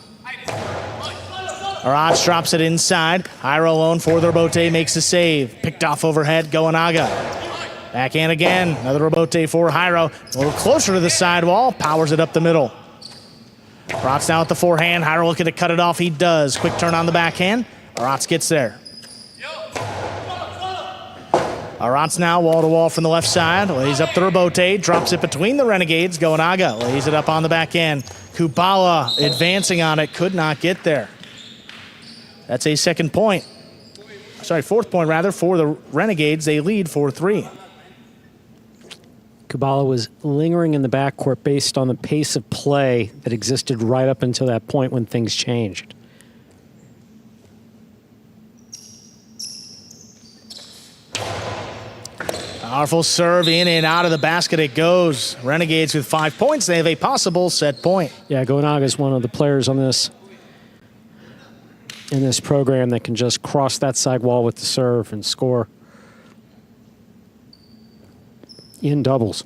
Arats drops it inside. Jairo alone for the rebote, makes the save. Picked off overhead, Goenaga. Backhand again, another rebote for Jairo. A little closer to the sidewall, powers it up the middle. Arats now at the forehand. Jairo looking to cut it off, he does. Quick turn on the backhand. Arats gets there. Arats now wall-to-wall from the left side. Lays up the Rebote, drops it between the Renegades. Goenaga lays it up on the back end. Kubala advancing on it, could not get there. That's a second point. Sorry, fourth point rather for the Renegades. They lead 4-3. Kubala was lingering in the backcourt based on the pace of play that existed right up until that point when things changed. Powerful serve in and out of the basket it goes. Renegades with 5 points. They have a possible set point. Yeah, Goenaga is one of the players on this in this program that can just cross that side wall with the serve and score in doubles.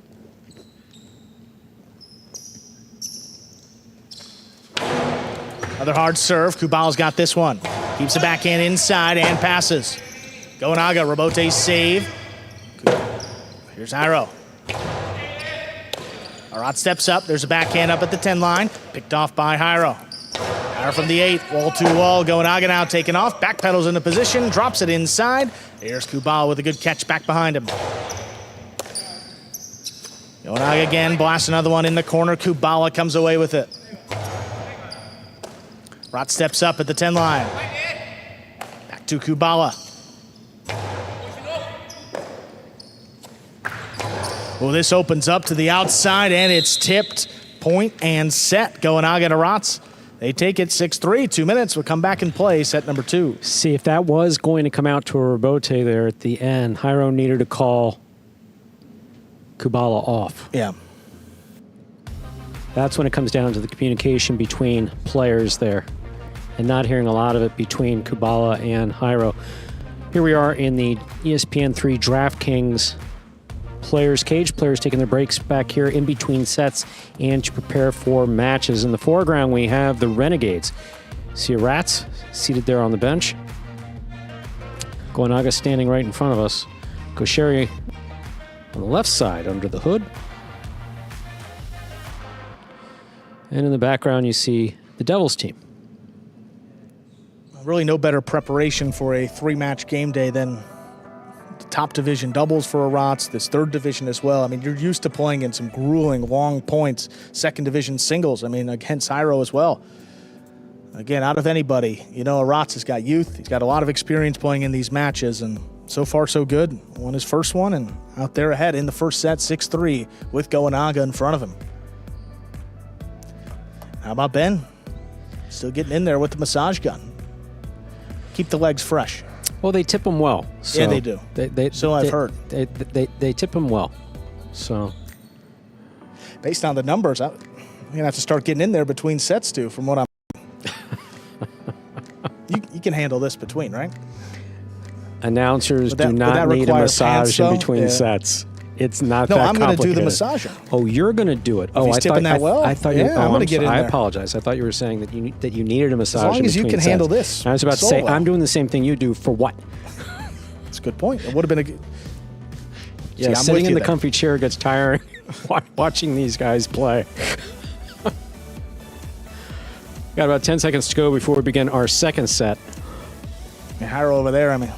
Another hard serve. Kubala's got this one. Keeps the backhand inside and passes. Goenaga, Rebote save. Here's Jairo. Arat steps up. There's a backhand up at the 10 line. Picked off by Jairo. Jairo from the 8. Wall-to-wall. Goenaga now taken off. Backpedals into position. Drops it inside. Here's Kubala with a good catch back behind him. Goenaga again. Blasts another one in the corner. Kubala comes away with it. Arat steps up at the 10 line. Back to Kubala. Well, this opens up to the outside, and it's tipped. Point and set. Goenaga to Rats. They take it 6-3. 2 minutes. We'll come back and play set number 2. See, if that was going to come out to a Rebote there at the end, Jairo needed to call Kubala off. Yeah. That's when it comes down to the communication between players there, and not hearing a lot of it between Kubala and Jairo. Here we are in the ESPN3 DraftKings Players Cage. Players taking their breaks back here in between sets and to prepare for matches. In the foreground, we have the Renegades. See Rats seated there on the bench. Goenaga standing right in front of us. Kosheri on the left side under the hood. And in the background, you see the Devils team. Really no better preparation for a 3-match game day than the top division doubles for Arats, this third division as well. I mean, you're used to playing in some grueling long points, second division singles. I mean, against Jairo as well. Again, out of anybody, you know, Arats has got youth. He's got a lot of experience playing in these matches, and so far so good. Won his first one and out there ahead in the first set, 6-3 with Goenaga in front of him. How about Ben? Still getting in there with the massage gun. Keep the legs fresh. Well, they tip them well. So yeah, they do. So I've heard. They tip them well. So, based on the numbers, I'm gonna have to start getting in there between sets too. From what I'm, you can handle this between, right? Announcers do not need a massage in between sets. It's not that complicated. No, I'm going to do the massaging. Oh, you're going to do it. Oh, he's tipping that well? I thought I'm going to get in there. I apologize. I thought you were saying that you needed a massage. As long as you can handle this. I was about to say, I'm doing the same thing you do for what? That's a good point. It would have been a good. Yeah, sitting in the comfy chair gets tiring. Watching these guys play. Got about 10 seconds to go before we begin our second set. Jairo over there, I mean,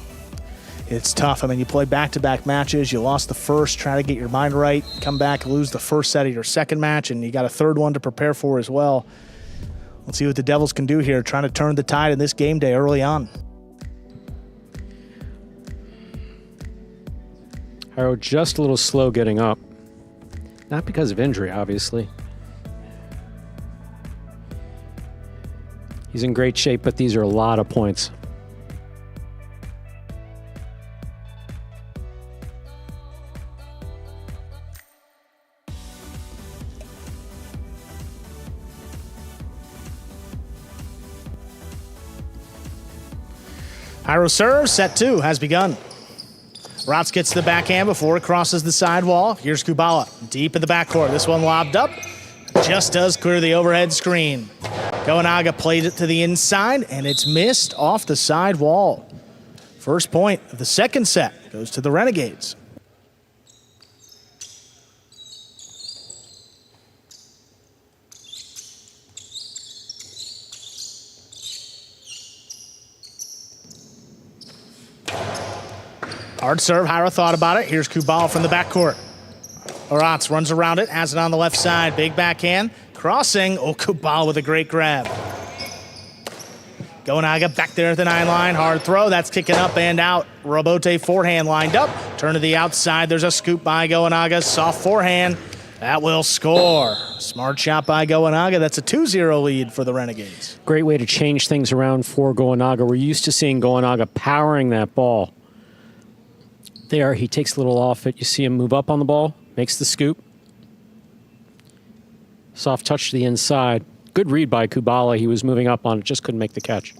it's tough. I mean, you play back-to-back matches. You lost the first, try to get your mind right, come back, lose the first set of your second match, and you got a third one to prepare for as well. Let's see what the Devils can do here, trying to turn the tide in this game day early on. Jairo just a little slow getting up. Not because of injury, obviously. He's in great shape, but these are a lot of points. Jairo serves, set 2 has begun. Rats gets the backhand before it crosses the sidewall. Here's Kubala, deep in the backcourt. This one lobbed up, just does clear the overhead screen. Goenaga played it to the inside, and it's missed off the side wall. First point of the second set goes to the Renegades. Hard serve. Hyra thought about it. Here's Kubala from the backcourt. Arats runs around it, has it on the left side. Big backhand. Crossing. Oh, Kubala with a great grab. Gonaga back there at the 9 line. Hard throw. That's kicking up and out. Robote forehand lined up. Turn to the outside. There's a scoop by Gonaga. Soft forehand. That will score. Smart shot by Gonaga. That's a 2-0 lead for the Renegades. Great way to change things around for Gonaga. We're used to seeing Gonaga powering that ball. There, he takes a little off it. You see him move up on the ball, makes the scoop. Soft touch to the inside. Good read by Kubala. He was moving up on it, just couldn't make the catch.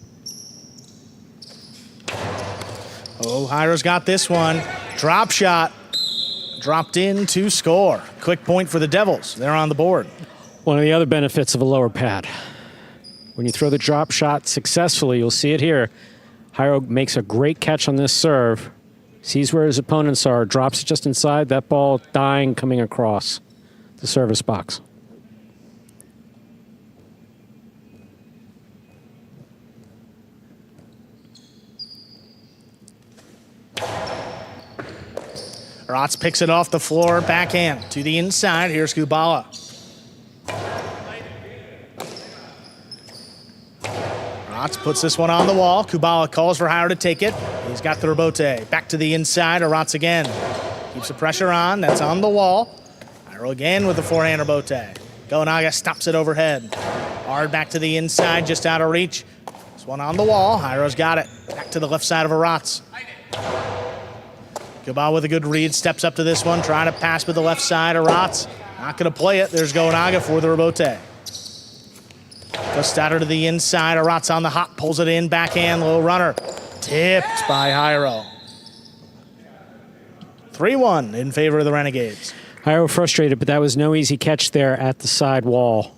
Oh, Hyra's got this one. Drop shot. Dropped in to score. Quick point for the Devils. They're on the board. One of the other benefits of a lower pad. When you throw the drop shot successfully, you'll see it here. Hyro makes a great catch on this serve. Sees where his opponents are, drops it just inside. That ball dying coming across the service box. Rotz picks it off the floor, backhand to the inside. Here's Kubala. Rotz puts this one on the wall. Kubala calls for Hyro to take it. He's got the rebote. Back to the inside. Rotz again. Keeps the pressure on. That's on the wall. Hyro again with the forehand rebote. Gonaga stops it overhead. Hard back to the inside, just out of reach. This one on the wall. Hyro's got it. Back to the left side of Rotz. Kubala with a good read, steps up to this one, trying to pass with the left side. Arats not going to play it. There's Gonaga for the rebote. Costato to the inside. Arats on the hop, pulls it in, backhand, low runner. Tipped by Hyro. 3-1 in favor of the Renegades. Hyro frustrated, but that was no easy catch there at the side wall.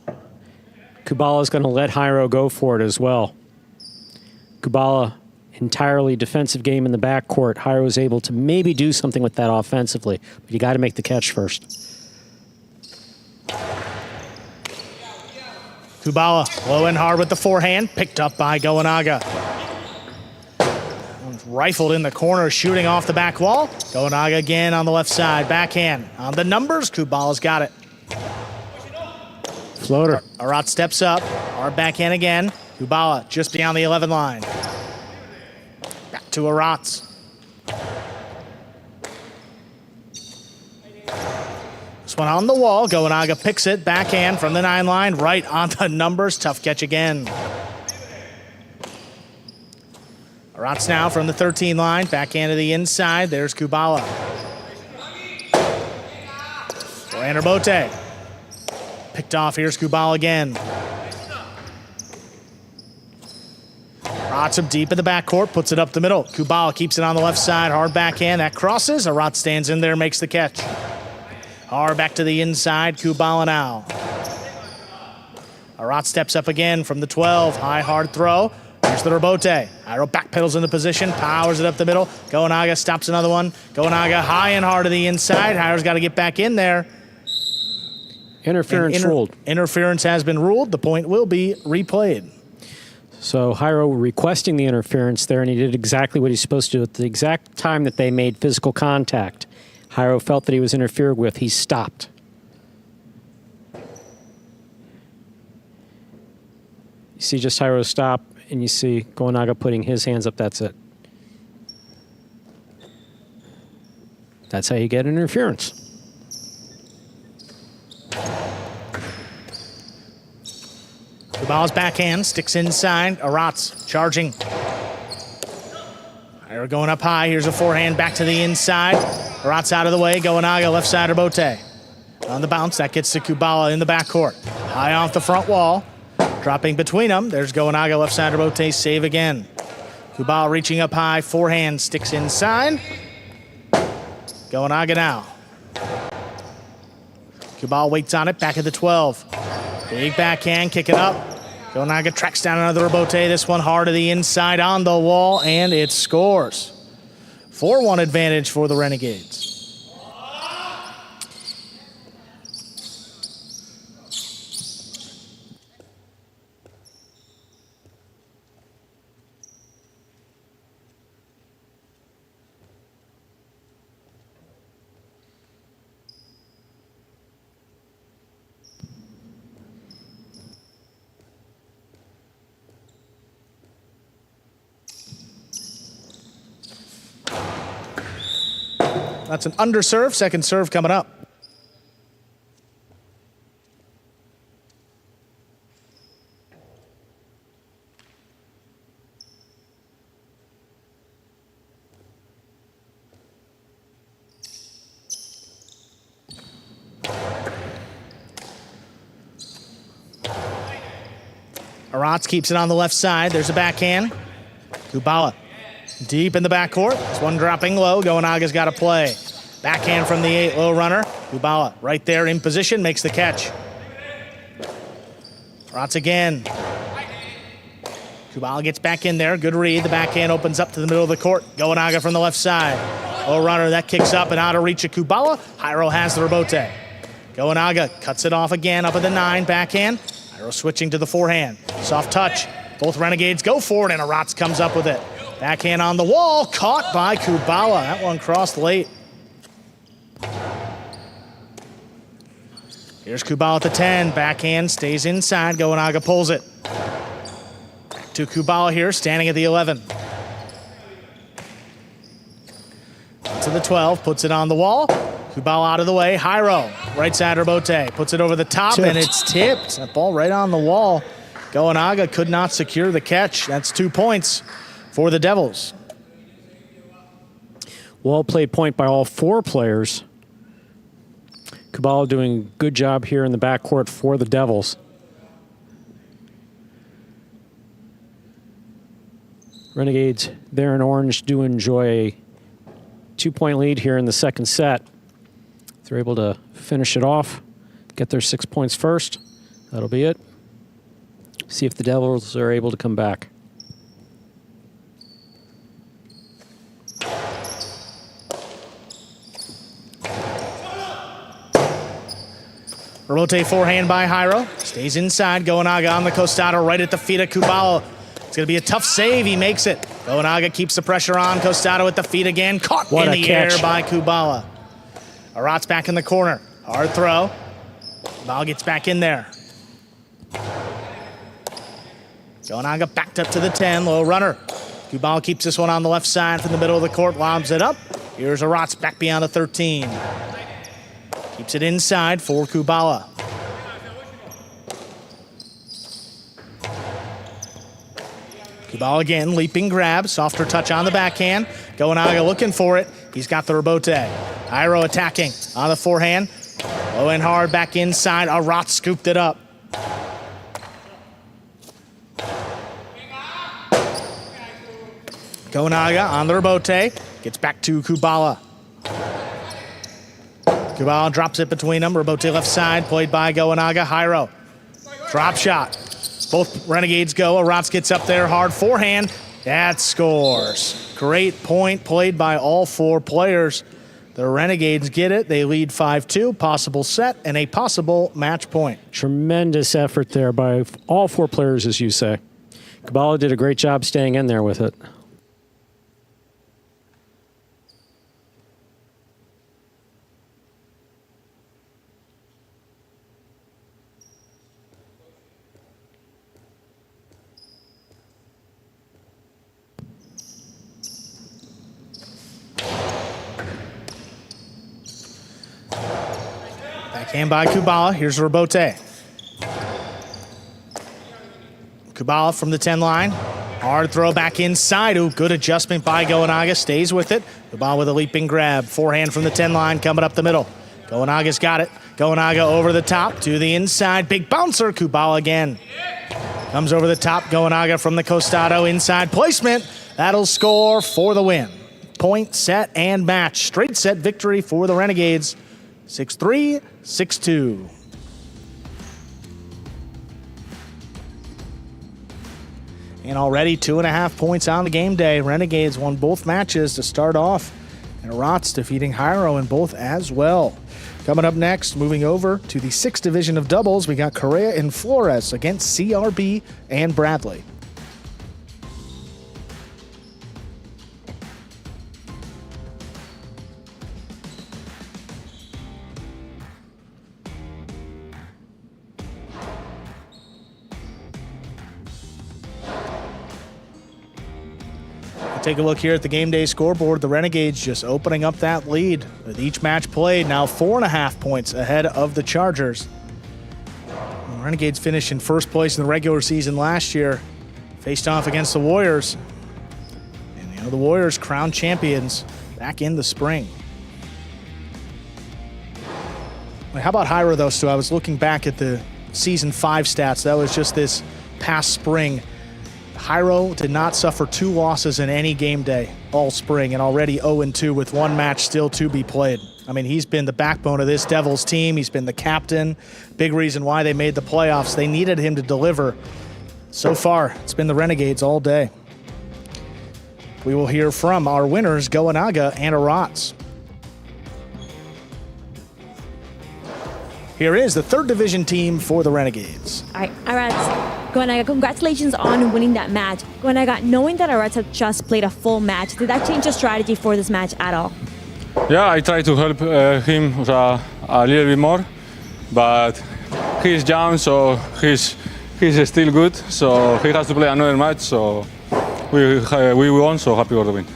Kubala's going to let Hyro go for it as well. Kubala, entirely defensive game in the backcourt. Hyro was able to maybe do something with that offensively, but you got to make the catch first. Kubala low and hard with the forehand, picked up by Gonaga. Rifled in the corner, shooting off the back wall. Gonaga again on the left side, backhand. On the numbers, Kubala's got it. Floater. Arat steps up, hard backhand again. Kubala just beyond the 11 line. Back to Arats. This one on the wall. Gonaga picks it. Backhand from the 9 line. Right on the numbers. Tough catch again. Arats now from the 13 line. Backhand to the inside. There's Kubala. Forehand Bote. Picked off. Here's Kubala again. Arats up deep in the backcourt. Puts it up the middle. Kubala keeps it on the left side. Hard backhand. That crosses. Arats stands in there. Makes the catch. Hard back to the inside. Kubala now. Arats steps up again from the 12. High hard throw. Here's the rebote. Hyro backpedals into position. Powers it up the middle. Gonaga stops another one. Gonaga high and hard to the inside. Hyro's got to get back in there. Interference ruled. Interference has been ruled. The point will be replayed. So Hyro requesting the interference there, and he did exactly what he's supposed to do at the exact time that they made physical contact. Hyro felt that he was interfered with. He stopped. You see just Hyro stop, and you see Gonaga putting his hands up. That's it. That's how you get interference. Kubala's backhand sticks inside. Arats charging. Hyro going up high. Here's a forehand back to the inside. Arats out of the way. Gonaga left side of Bote. On the bounce, that gets to Kubala in the backcourt. High off the front wall. Dropping between them. There's Gonaga left side of Bote. Save again. Kubala reaching up high. Forehand sticks inside. Gonaga now. Kubala waits on it. Back at the 12. Big backhand. Kick it up. Gonaga tracks down another rebote. This one hard to the inside on the wall, and it scores. 4-1 advantage for the Renegades. That's an underserve. Second serve coming up. Arats keeps it on the left side. There's a backhand. Kubala deep in the backcourt. This one dropping low. Goenaga's got to play. Backhand from the 8, low runner. Kubala right there in position, makes the catch. Arats again. Kubala gets back in there. Good read. The backhand opens up to the middle of the court. Goenaga from the left side. Low runner, that kicks up and out of reach of Kubala. Jairo has the rebote. Goenaga cuts it off again up at the 9, backhand. Jairo switching to the forehand. Soft touch. Both Renegades go for it, and Arats comes up with it. Backhand on the wall, caught by Kubala. That one crossed late. Here's Kubala at the 10. Backhand stays inside. Goenaga pulls it. Back to Kubala here, standing at the 11. To the 12, puts it on the wall. Kubala out of the way. Jairo, right side rebote, puts it over the top, and it's tipped. That ball right on the wall. Goenaga could not secure the catch. That's 2 points for the Devils. Well played point by all 4 players. Kubala doing a good job here in the backcourt for the Devils. Renegades there in orange do enjoy a 2-point lead here in the second set. If they're able to finish it off, get their 6 points first, that'll be it. See if the Devils are able to come back. Rebote forehand by Jairo. Stays inside. Goenaga on the costado right at the feet of Kubala. It's going to be a tough save. He makes it. Goenaga keeps the pressure on. Costado at the feet again. Caught in the air by Kubala. Arats back in the corner. Hard throw. Kubala gets back in there. Goenaga backed up to the 10. Low runner. Kubala keeps this one on the left side from the middle of the court. Lobs it up. Here's Arats back beyond the 13. Keeps it inside for Kubala. Kubala again, leaping grab, softer touch on the backhand. Goenaga looking for it. He's got the rebote. Jairo attacking on the forehand. Low and hard back inside. Arats scooped it up. Goenaga on the rebote. Gets back to Kubala. Kubala drops it between them. Rebote left side, played by Goenaga. Jairo. Drop shot. Both Renegades go. Arats gets up there, hard forehand. That scores. Great point played by all 4 players. The Renegades get it. They lead 5-2. Possible set and a possible match point. Tremendous effort there by all 4 players, as you say. Kubala did a great job staying in there with it. Backhand by Kubala. Here's Rebote. Kubala from the 10 line. Hard throw back inside. Ooh, good adjustment by Goenaga. Stays with it. Kubala with a leaping grab. Forehand from the 10 line coming up the middle. Goenaga's got it. Goenaga over the top to the inside. Big bouncer. Kubala again. Comes over the top. Goenaga from the costado. Inside placement. That'll score for the win. Point, set, and match. Straight set victory for the Renegades. 6-3, 6-2. And already 2.5 points on the game day. Renegades won both matches to start off. And Arats defeating Jairo in both as well. Coming up next, moving over to the 6th division of doubles, we got Correa and Flores against CRB and Bradley. Take a look here at the game day scoreboard. The Renegades just opening up that lead with each match played. Now 4.5 points ahead of the Chargers. The Renegades finished in first place in the regular season last year. Faced off against the Warriors. And the Warriors crowned champions back in the spring. How about Hyro, though, Stu? I was looking back at the Season 5 stats. That was just this past spring. Hyro did not suffer 2 losses in any game day all spring, and already 0-2 with 1 match still to be played. I mean, he's been the backbone of this Devils team. He's been the captain. Big reason why they made the playoffs. They needed him to deliver. So far, it's been the Renegades all day. We will hear from our winners, Goanaga and Arats. Here is the 3rd division team for the Renegades. All right, Arats, Goanaga, congratulations on winning that match. Goanaga, knowing that Arats had just played a full match, did that change your strategy for this match at all? Yeah, I try to help him a little bit more, but he's young, so he's still good. So he has to play another match. So we won. So happy for the win.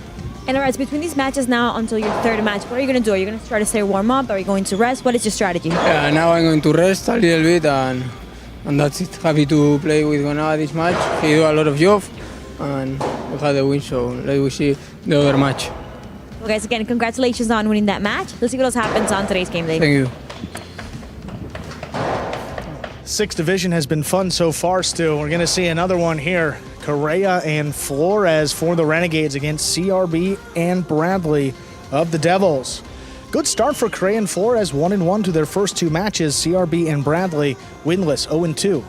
And Arats, between these matches now until your 3rd match, what are you going to do? Are you going to try to stay warm up? Are you going to rest? What is your strategy? Yeah, now I'm going to rest a little bit and that's it. Happy to play with Gonaga this match. He do a lot of job and we had the win, so let's see the other match. Well, guys, again, congratulations on winning that match. Let's see what else happens on today's game day. Thank you. 6th division has been fun so far, Stu. We're going to see another one here. Correa and Flores for the Renegades against CRB and Bradley of the Devils. Good start for Correa and Flores, 1-1 to their first 2 matches. CRB and Bradley winless, 0-2.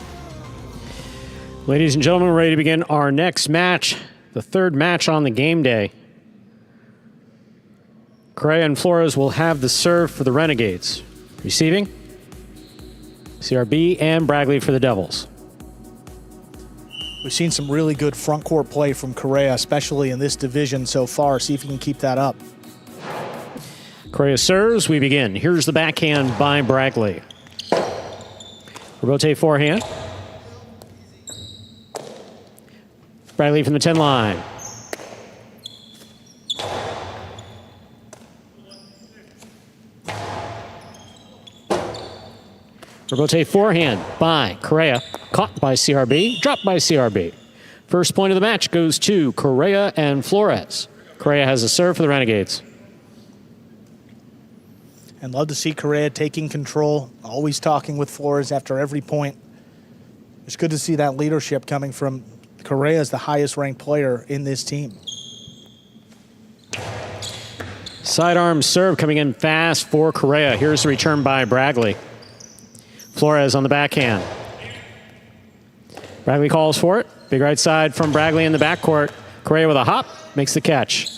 Ladies and gentlemen, we're ready to begin our next match, the 3rd match on the game day. Correa and Flores will have the serve for the Renegades. Receiving, CRB and Bradley for the Devils. We've seen some really good front court play from Correa, especially in this division so far. See if he can keep that up. Correa serves, we begin. Here's the backhand by Bradley. Rotate forehand. Bradley from the 10 line. Rotate forehand by Correa. Caught by CRB, dropped by CRB. First point of the match goes to Correa and Flores. Correa has a serve for the Renegades. And love to see Correa taking control, always talking with Flores after every point. It's good to see that leadership coming from Correa as the highest ranked player in this team. Sidearm serve coming in fast for Correa. Here's the return by Bradley. Flores on the backhand. Bradley calls for it. Big right side from Bradley in the backcourt. Correa with a hop, makes the catch.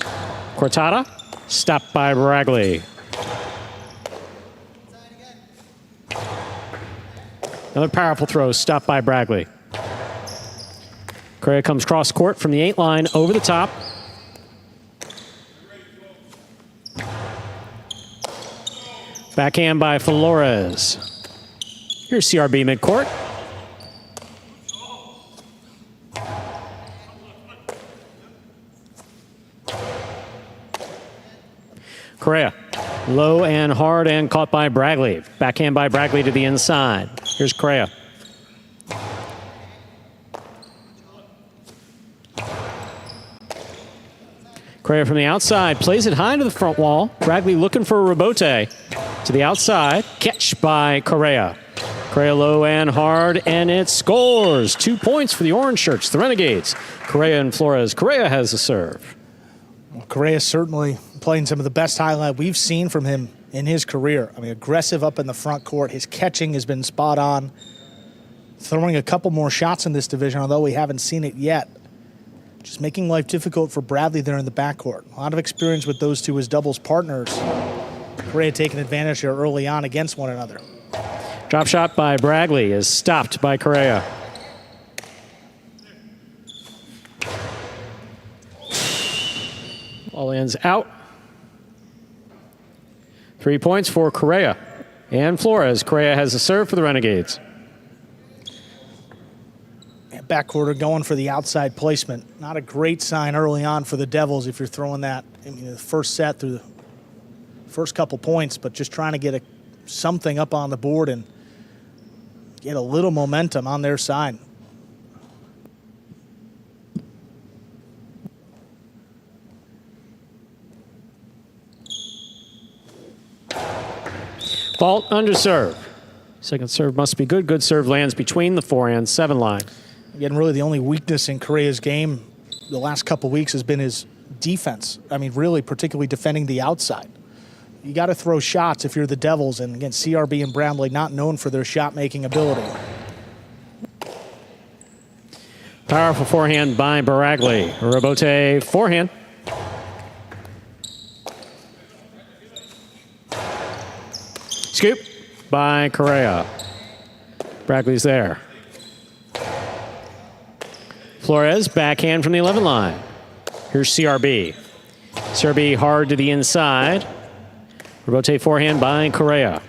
Cortada, stopped by Bradley. Another powerful throw, stopped by Bradley. Correa comes cross court from the 8 line, over the top. Backhand by Flores. Here's CRB midcourt. Correa, low and hard and caught by Bradley. Backhand by Bradley to the inside. Here's Correa. Correa from the outside, plays it high to the front wall. Bradley looking for a rebote to the outside. Catch by Correa. Correa low and hard, and it scores. 2 points for the orange shirts, the Renegades. Correa and Flores. Correa has the serve. Well, Correa certainly playing some of the best highlight we've seen from him in his career. I mean, aggressive up in the front court. His catching has been spot on. Throwing a couple more shots in this division, although we haven't seen it yet. Just making life difficult for Bradley there in the backcourt. A lot of experience with those two as doubles partners. Correa taking advantage here early on against one another. Drop shot by Bradley is stopped by Correa. All ends out. 3 points for Correa and Flores. Correa has a serve for the Renegades. backcourt are going for the outside placement. Not a great sign early on for the Devils if you're throwing that in the first set through the first couple points, but just trying to get something up on the board and get a little momentum on their side. Fault under serve. Second serve must be good. Good serve lands between the forehand 7 line. Again, really the only weakness in Correa's game the last couple weeks has been his defense. I mean, really, particularly defending the outside. You got to throw shots if you're the Devils, and again, CRB and Bramley not known for their shot-making ability. Powerful forehand by Baragli. Robote forehand. Scoop by Correa. Bragley's there. Flores, backhand from the 11 line. Here's CRB. CRB hard to the inside. Robote forehand by Correa.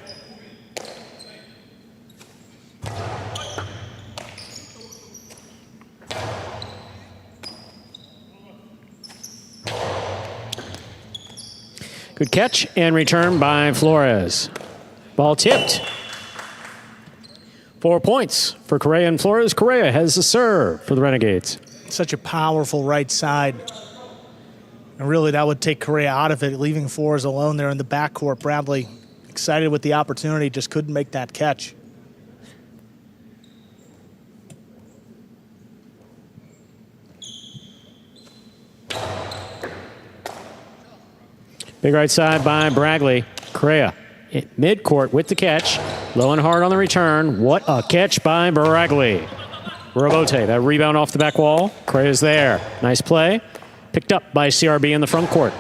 Good catch and return by Flores. Ball tipped. 4 points for Correa and Flores. Correa has the serve for the Renegades. Such a powerful right side. And really, that would take Correa out of it, leaving Flores alone there in the backcourt. Bradley excited with the opportunity, just couldn't make that catch. Big right side by Bragley. Correa at midcourt with the catch. Low and hard on the return. What a catch by Baragli. Robote, that rebound off the back wall. Correa's there. Nice play. Picked up by CRB in the front court.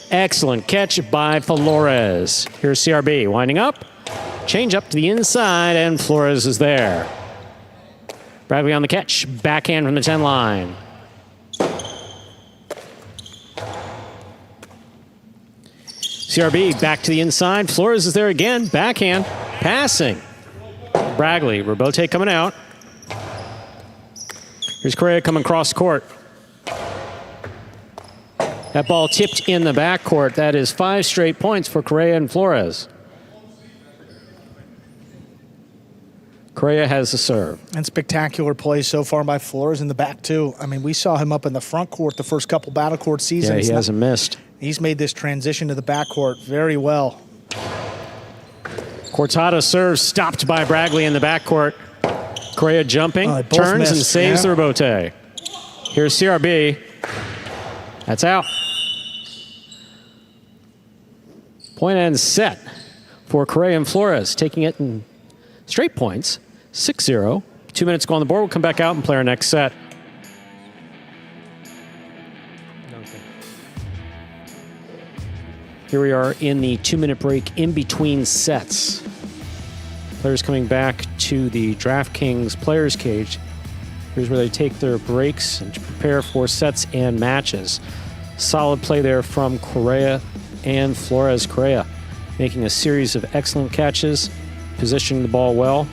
Excellent catch by Flores. Here's CRB winding up. Change up to the inside, and Flores is there. Bragley on the catch. Backhand from the 10 line. CRB back to the inside. Flores is there again. Backhand. Passing. Bragley. Robote coming out. Here's Correa coming across court. That ball tipped in the backcourt. That is 5 straight points for Correa and Flores. Correa has the serve. And spectacular plays so far by Flores in the back, too. I mean, we saw him up in the front court the first couple battle court seasons. Yeah, he hasn't missed. He's made this transition to the backcourt very well. Cortada serves stopped by Bragley in the backcourt. Correa jumping, turns and saves the Robote. Here's CRB. That's out. Point and set for Correa and Flores, taking it in straight points, 6-0. 2 minutes go on the board. We'll come back out and play our next set. Here we are in the 2-minute break in between sets. Players coming back to the DraftKings players cage. Here's where they take their breaks and prepare for sets and matches. Solid play there from Correa and Flores. Correa making a series of excellent catches, positioning the ball well.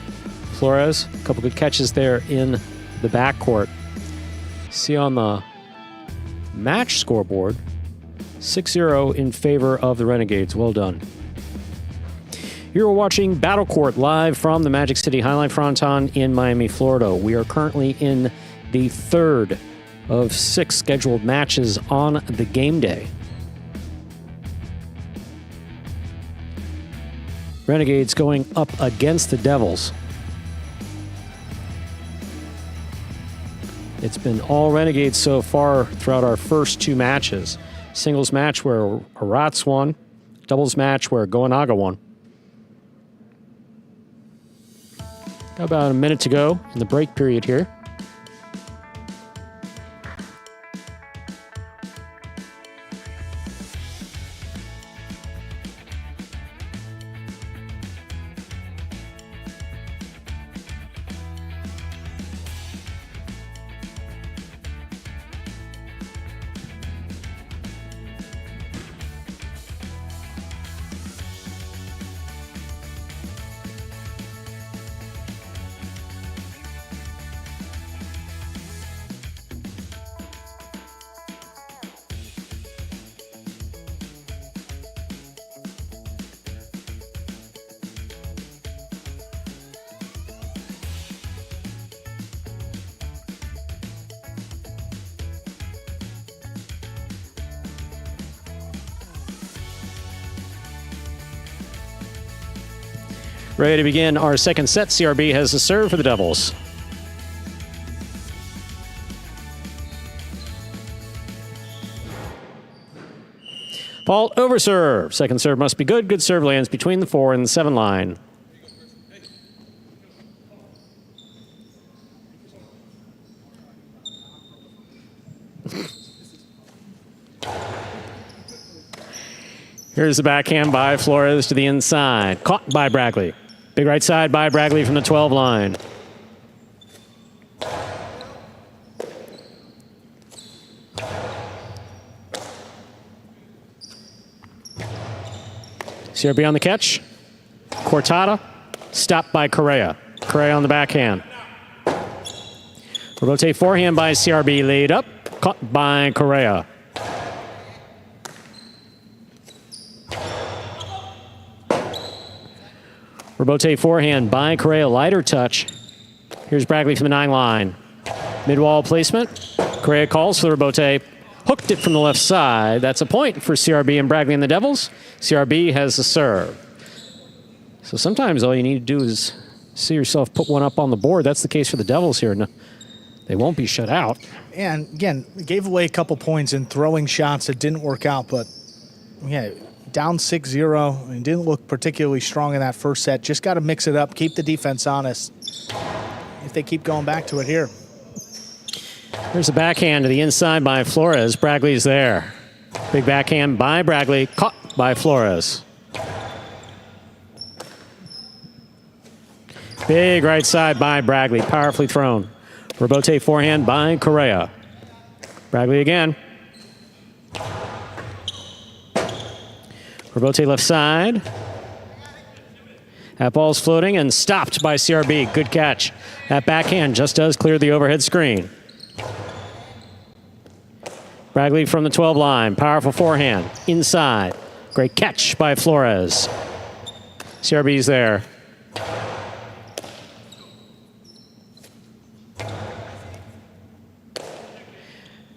Flores, a couple good catches there in the backcourt. See on the match scoreboard, 6-0 in favor of the Renegades. Well done. You're watching Battle Court live from the Magic City Fronton in Miami, Florida. We are currently in the 3rd of 6 scheduled matches on the game day. Renegades going up against the Devils. It's been all Renegades so far throughout our first 2 matches. Singles match where Arats won, doubles match where Goenaga won. Got about a minute to go in the break period here. Ready to begin our second set. CRB has the serve for the Devils. Fault over serve. Second serve must be good. Good serve lands between the 4 and the 7 line. Here's the backhand by Flores to the inside. Caught by Bragley. Big right side by Bragley from the 12 line. CRB on the catch. Cortada. Stopped by Correa. Correa on the backhand. Rebote forehand by CRB. Laid up. Caught by Correa. Rebote forehand by Correa, lighter touch. Here's Bragley from the 9 line. Mid-wall placement. Correa calls for the rebote. Hooked it from the left side. That's a point for CRB and Bragley and the Devils. CRB has the serve. So sometimes all you need to do is see yourself put one up on the board. That's the case for the Devils here. No, they won't be shut out. And again, gave away a couple points in throwing shots that didn't work out, but yeah, down 6-0 and didn't look particularly strong in that first set. Just got to mix it up, keep the defense honest if they keep going back to it here. Here's a backhand to the inside by Flores. Bragley's there. Big backhand by Bragley, caught by Flores. Big right side by Bragley, powerfully thrown. Rebote forehand by Correa. Bragley again. Rebote left side. That ball's floating and stopped by CRB. Good catch. That backhand just does clear the overhead screen. Bragley from the 12 line. Powerful forehand. Inside. Great catch by Flores. CRB's there.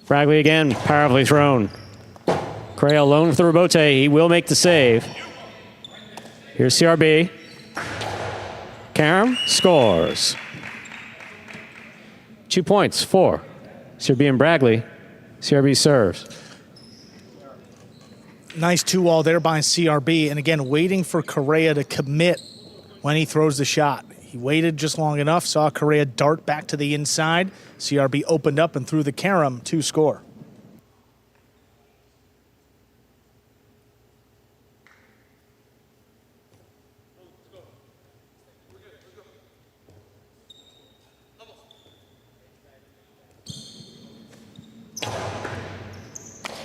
Bragley again. Powerfully thrown. Correa alone with the rebote. He will make the save. Here's CRB. Karam scores. 2 points for CRB and Bragley. CRB serves. Nice 2-all there by CRB. And again, waiting for Correa to commit when he throws the shot. He waited just long enough, saw Correa dart back to the inside. CRB opened up and threw the carom to score.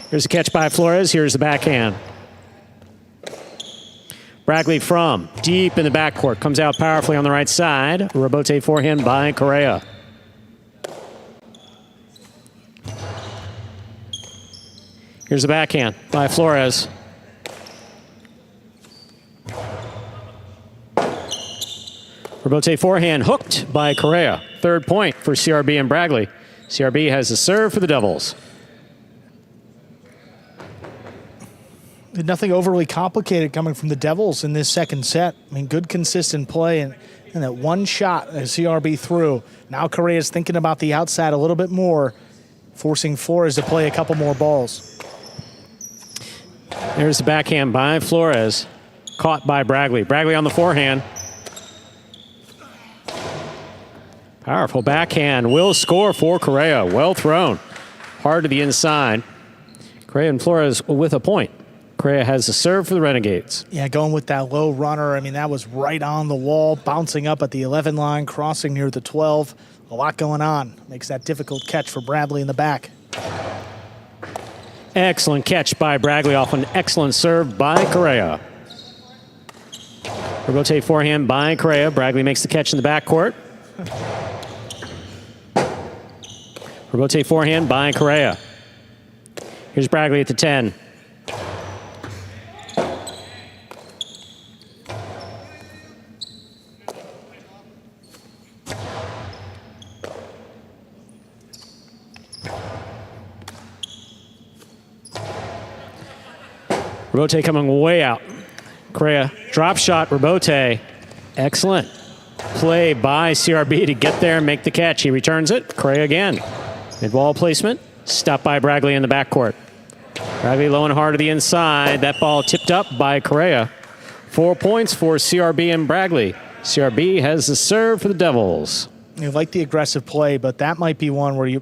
Here's a catch by Flores. Here's the backhand. Bragley from deep in the backcourt. Comes out powerfully on the right side. Rebote forehand by Correa. Here's the backhand by Flores. Rebote forehand hooked by Correa. 3rd point for CRB and Bragley. CRB has the serve for the Devils. Nothing overly complicated coming from the Devils in this second set. I mean, good consistent play and that one shot as CRB threw. Now Correa's thinking about the outside a little bit more, forcing Flores to play a couple more balls. There's the backhand by Flores, caught by Bragley. Bragley on the forehand. Powerful backhand will score for Correa. Well thrown. Hard to the inside. Correa and Flores with a point. Correa has the serve for the Renegades. Yeah, going with that low runner. I mean, that was right on the wall, bouncing up at the 11 line, crossing near the 12. A lot going on. Makes that difficult catch for Bragley in the back. Excellent catch by Bragley off an excellent serve by Correa. Rebote forehand by Correa. Bragley makes the catch in the backcourt. Rebote forehand by Correa. Here's Bragley at the 10. Rebote coming way out. Correa, drop shot, Rebote. Excellent play by CRB to get there and make the catch. He returns it. Correa again. Mid-ball placement. Stopped by Bragley in the backcourt. Bragley low and hard to the inside. That ball tipped up by Correa. 4 points for CRB and Bragley. CRB has the serve for the Devils. You like the aggressive play, but that might be one where you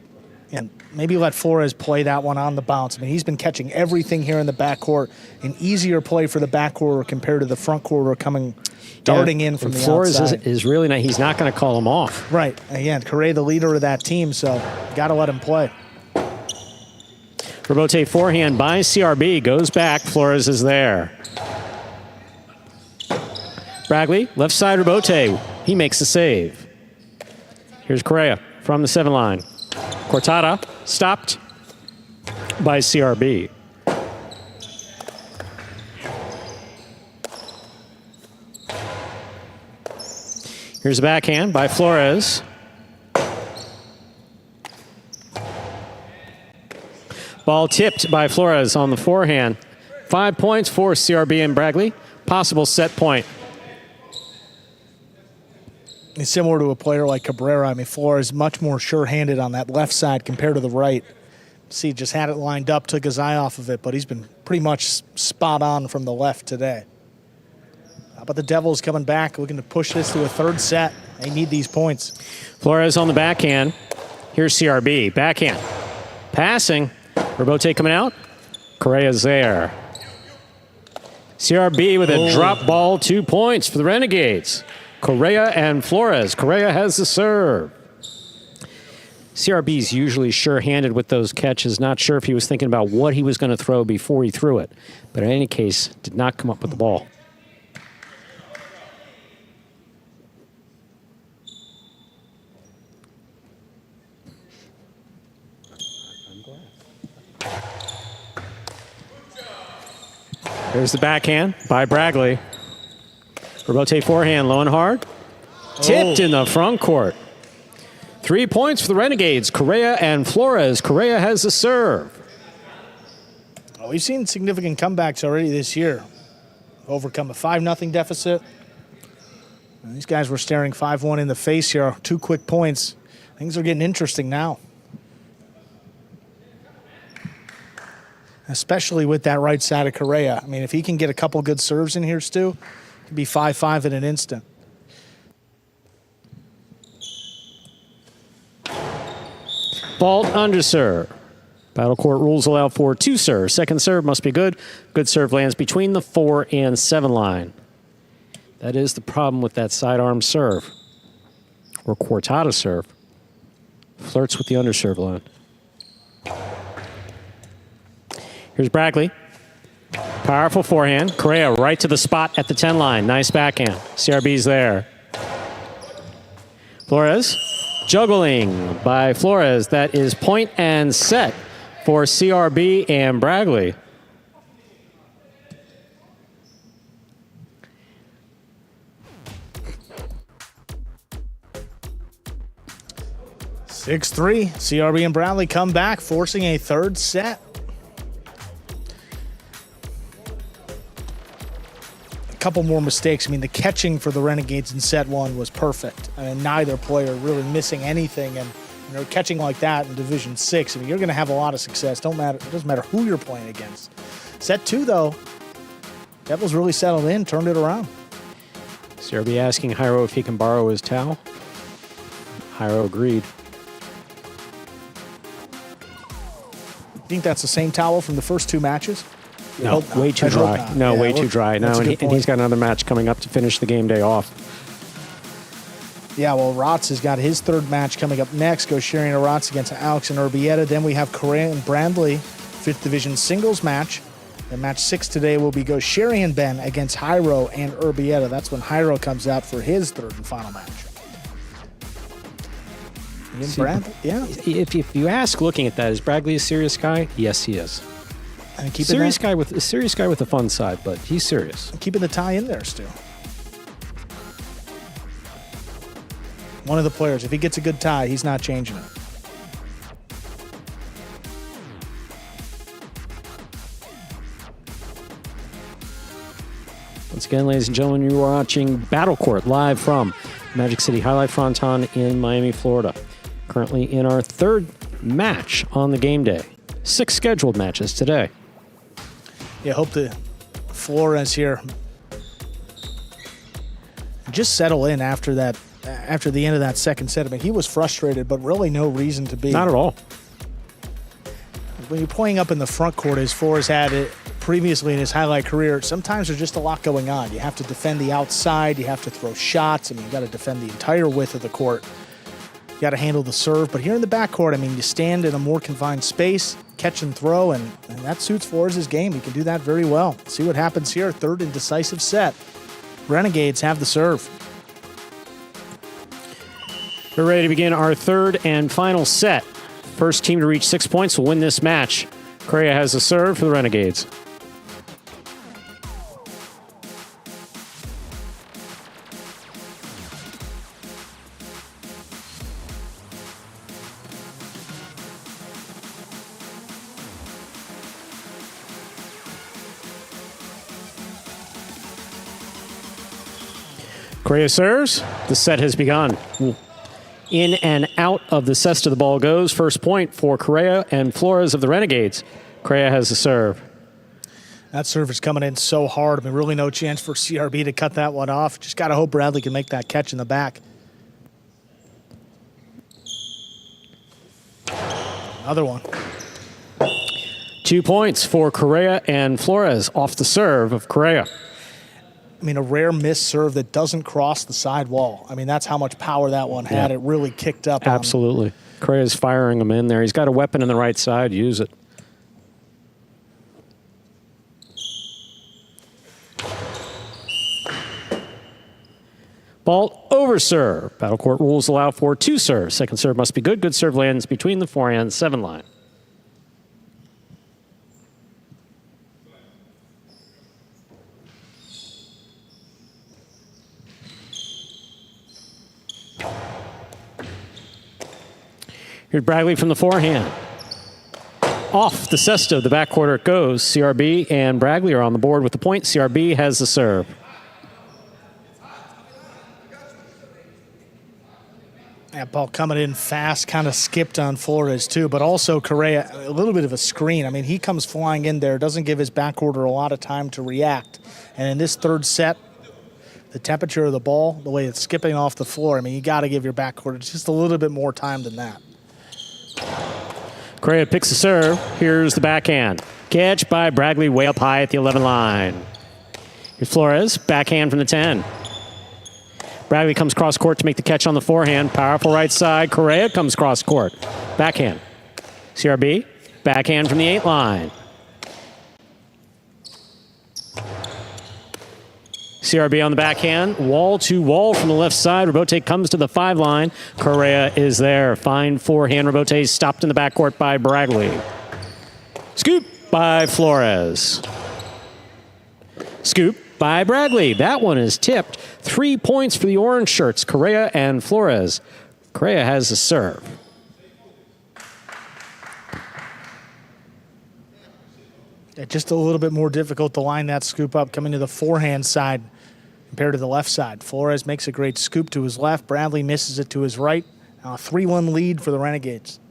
maybe let Flores play that one on the bounce. I mean, he's been catching everything here in the backcourt. An easier play for the backcourt compared to the front quarter coming darting in from the Flores outside. is really not. He's not going to call him off. Right. Again, Correa, the leader of that team, so got to let him play. Rebote forehand by CRB. Goes back. Flores is there. Bragley, left side Rebote. He makes the save. Here's Correa from the 7 line. Cortada stopped by CRB. Here's a backhand by Flores. Ball tipped by Flores on the forehand. 5 points for CRB and Bragley. Possible set point. It's similar to a player like Cabrera. I mean, Flores much more sure-handed on that left side compared to the right. See, just had it lined up, took his eye off of it, but he's been pretty much spot on from the left today. How about the Devils coming back, looking to push this to a third set? They need these points. Flores on the backhand. Here's CRB. Backhand. Passing. Rebote coming out. Correa's there. CRB with a drop ball. 2 points for the Renegades. Correa and Flores. Correa has the serve. CRB's usually sure-handed with those catches. Not sure if he was thinking about what he was going to throw before he threw it. But in any case, did not come up with the ball. There's the backhand by Bragley. Rebote forehand, low and hard. Tipped in the front court. 3 points for the Renegades. Correa and Flores. Correa has the serve. Well, we've seen significant comebacks already this year. Overcome a 5-0 deficit. And these guys were staring 5-1 in the face here. 2 quick points. Things are getting interesting now. Especially with that right side of Correa. I mean, if he can get a couple good serves in here, Stu, it could be 5-5 in an instant. Fault under serve. Battle court rules allow for 2 serves. Second serve must be good. Good serve lands between the 4 and 7 line. That is the problem with that sidearm serve. Or Cortada serve. Flirts with the underserve line. Here's Bragley. Powerful forehand. Correa right to the spot at the 10 line. Nice backhand. CRB's there. Flores. Juggling by Flores. That is point and set for CRB and Bragley. (6-3). CRB and Bradley come back, forcing a third set. Couple more mistakes. I mean, the catching for the Renegades in set 1 was perfect. I mean, neither player really missing anything, and catching like that in Division 6, I mean, you're going to have a lot of success. It doesn't matter who you're playing against. Set 2, though, Devils really settled in, turned it around. CRB asking Jairo if he can borrow his towel. Jairo agreed. You think that's the same towel from the first 2 matches? No, way too dry. No, way too dry. No, and he's got another match coming up to finish the game day off. Yeah, well, Rotz has got his 3rd match coming up next. Goes Sharian and Rotz against Alex and Urbieta. Then we have Correa and Brandley, 5th Division singles match. And match 6 today will be Goes Sharian Ben against Jairo and Urbieta. That's when Jairo comes out for his 3rd and final match. See, Brandley, yeah. If you ask, looking at that, is Bragley a serious guy? Yes, he is. And Serious guy with a fun side, but he's serious. Keeping the tie in there, Stu. One of the players, if he gets a good tie, he's not changing it. Once again, ladies and gentlemen, you are watching Battle Court live from Magic City Jai-Alai Fronton in Miami, Florida. Currently in our third match on the game day. 6 scheduled matches today. Yeah, hope the Flores here just settle in after that. After the end of that second set. I mean, he was frustrated, but really no reason to be. Not at all. When you're playing up in the front court, as Flores had it previously in his highlight career, sometimes there's just a lot going on. You have to defend the outside. You have to throw shots. I mean, you got to defend the entire width of the court. You got to handle the serve. But here in the backcourt, I mean, you stand in a more confined space, catch and throw, and that suits Flores' game. He can do that very well. See what happens here. Third and decisive set. Renegades have the serve. We're ready to begin our third and final set. First team to reach 6 points will win this match. Correa has the serve for the Renegades. Correa serves. The set has begun. In and out of the cesta the ball goes. First point for Correa and Flores of the Renegades. Correa has the serve. That serve is coming in so hard. I mean, really no chance for CRB to cut that one off. Just got to hope Bradley can make that catch in the back. Another one. 2 points for Correa and Flores off the serve of Correa. I mean, a rare missed serve that doesn't cross the side wall. I mean, that's how much power that one had. Yeah. It really kicked up. Absolutely. Correa's firing him in there. He's got a weapon on the right side. Use it. Ball over serve. Battle court rules allow for 2 serves. Second serve must be good. Good serve lands between the forehand 7 line. Here's Bradley from the forehand. Off the cesta, the backcourt it goes. CRB and Bradley are on the board with the point. CRB has the serve. That ball coming in fast, kind of skipped on Flores too, but also Correa, a little bit of a screen. I mean, he comes flying in there, doesn't give his backorder a lot of time to react. And in this third set, the temperature of the ball, the way it's skipping off the floor, I mean, you got to give your backcourt just a little bit more time than that. Correa picks the serve. Here's the backhand. Catch by Bradley way up high at the 11 line. Here's Flores, backhand from the 10. Bradley comes cross court to make the catch on the forehand. Powerful right side. Correa comes cross court. Backhand. CRB, backhand from the 8 line. CRB on the backhand, wall to wall from the left side. Robote comes to the 5 line. Correa is there. Fine forehand. Robote stopped in the backcourt by Bradley. Scoop by Flores. Scoop by Bradley. That one is tipped. 3 points for the orange shirts, Correa and Flores. Correa has the serve. Just a little bit more difficult to line that scoop up coming to the forehand side compared to the left side. Flores makes a great scoop to his left. Bradley misses it to his right. Now a 3-1 lead for the Renegades.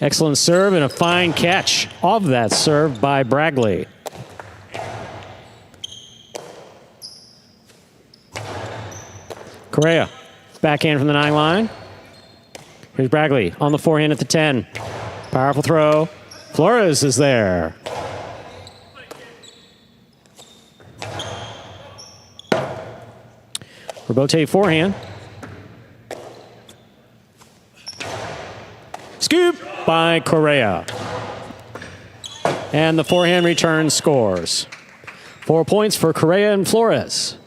Excellent serve and a fine catch of that serve by Bradley. Correa, backhand from the 9 line. Here's Bradley on the forehand at the 10. Powerful throw. Flores is there. Robote forehand. Scoop by Correa. And the forehand return scores. 4 points for Correa and Flores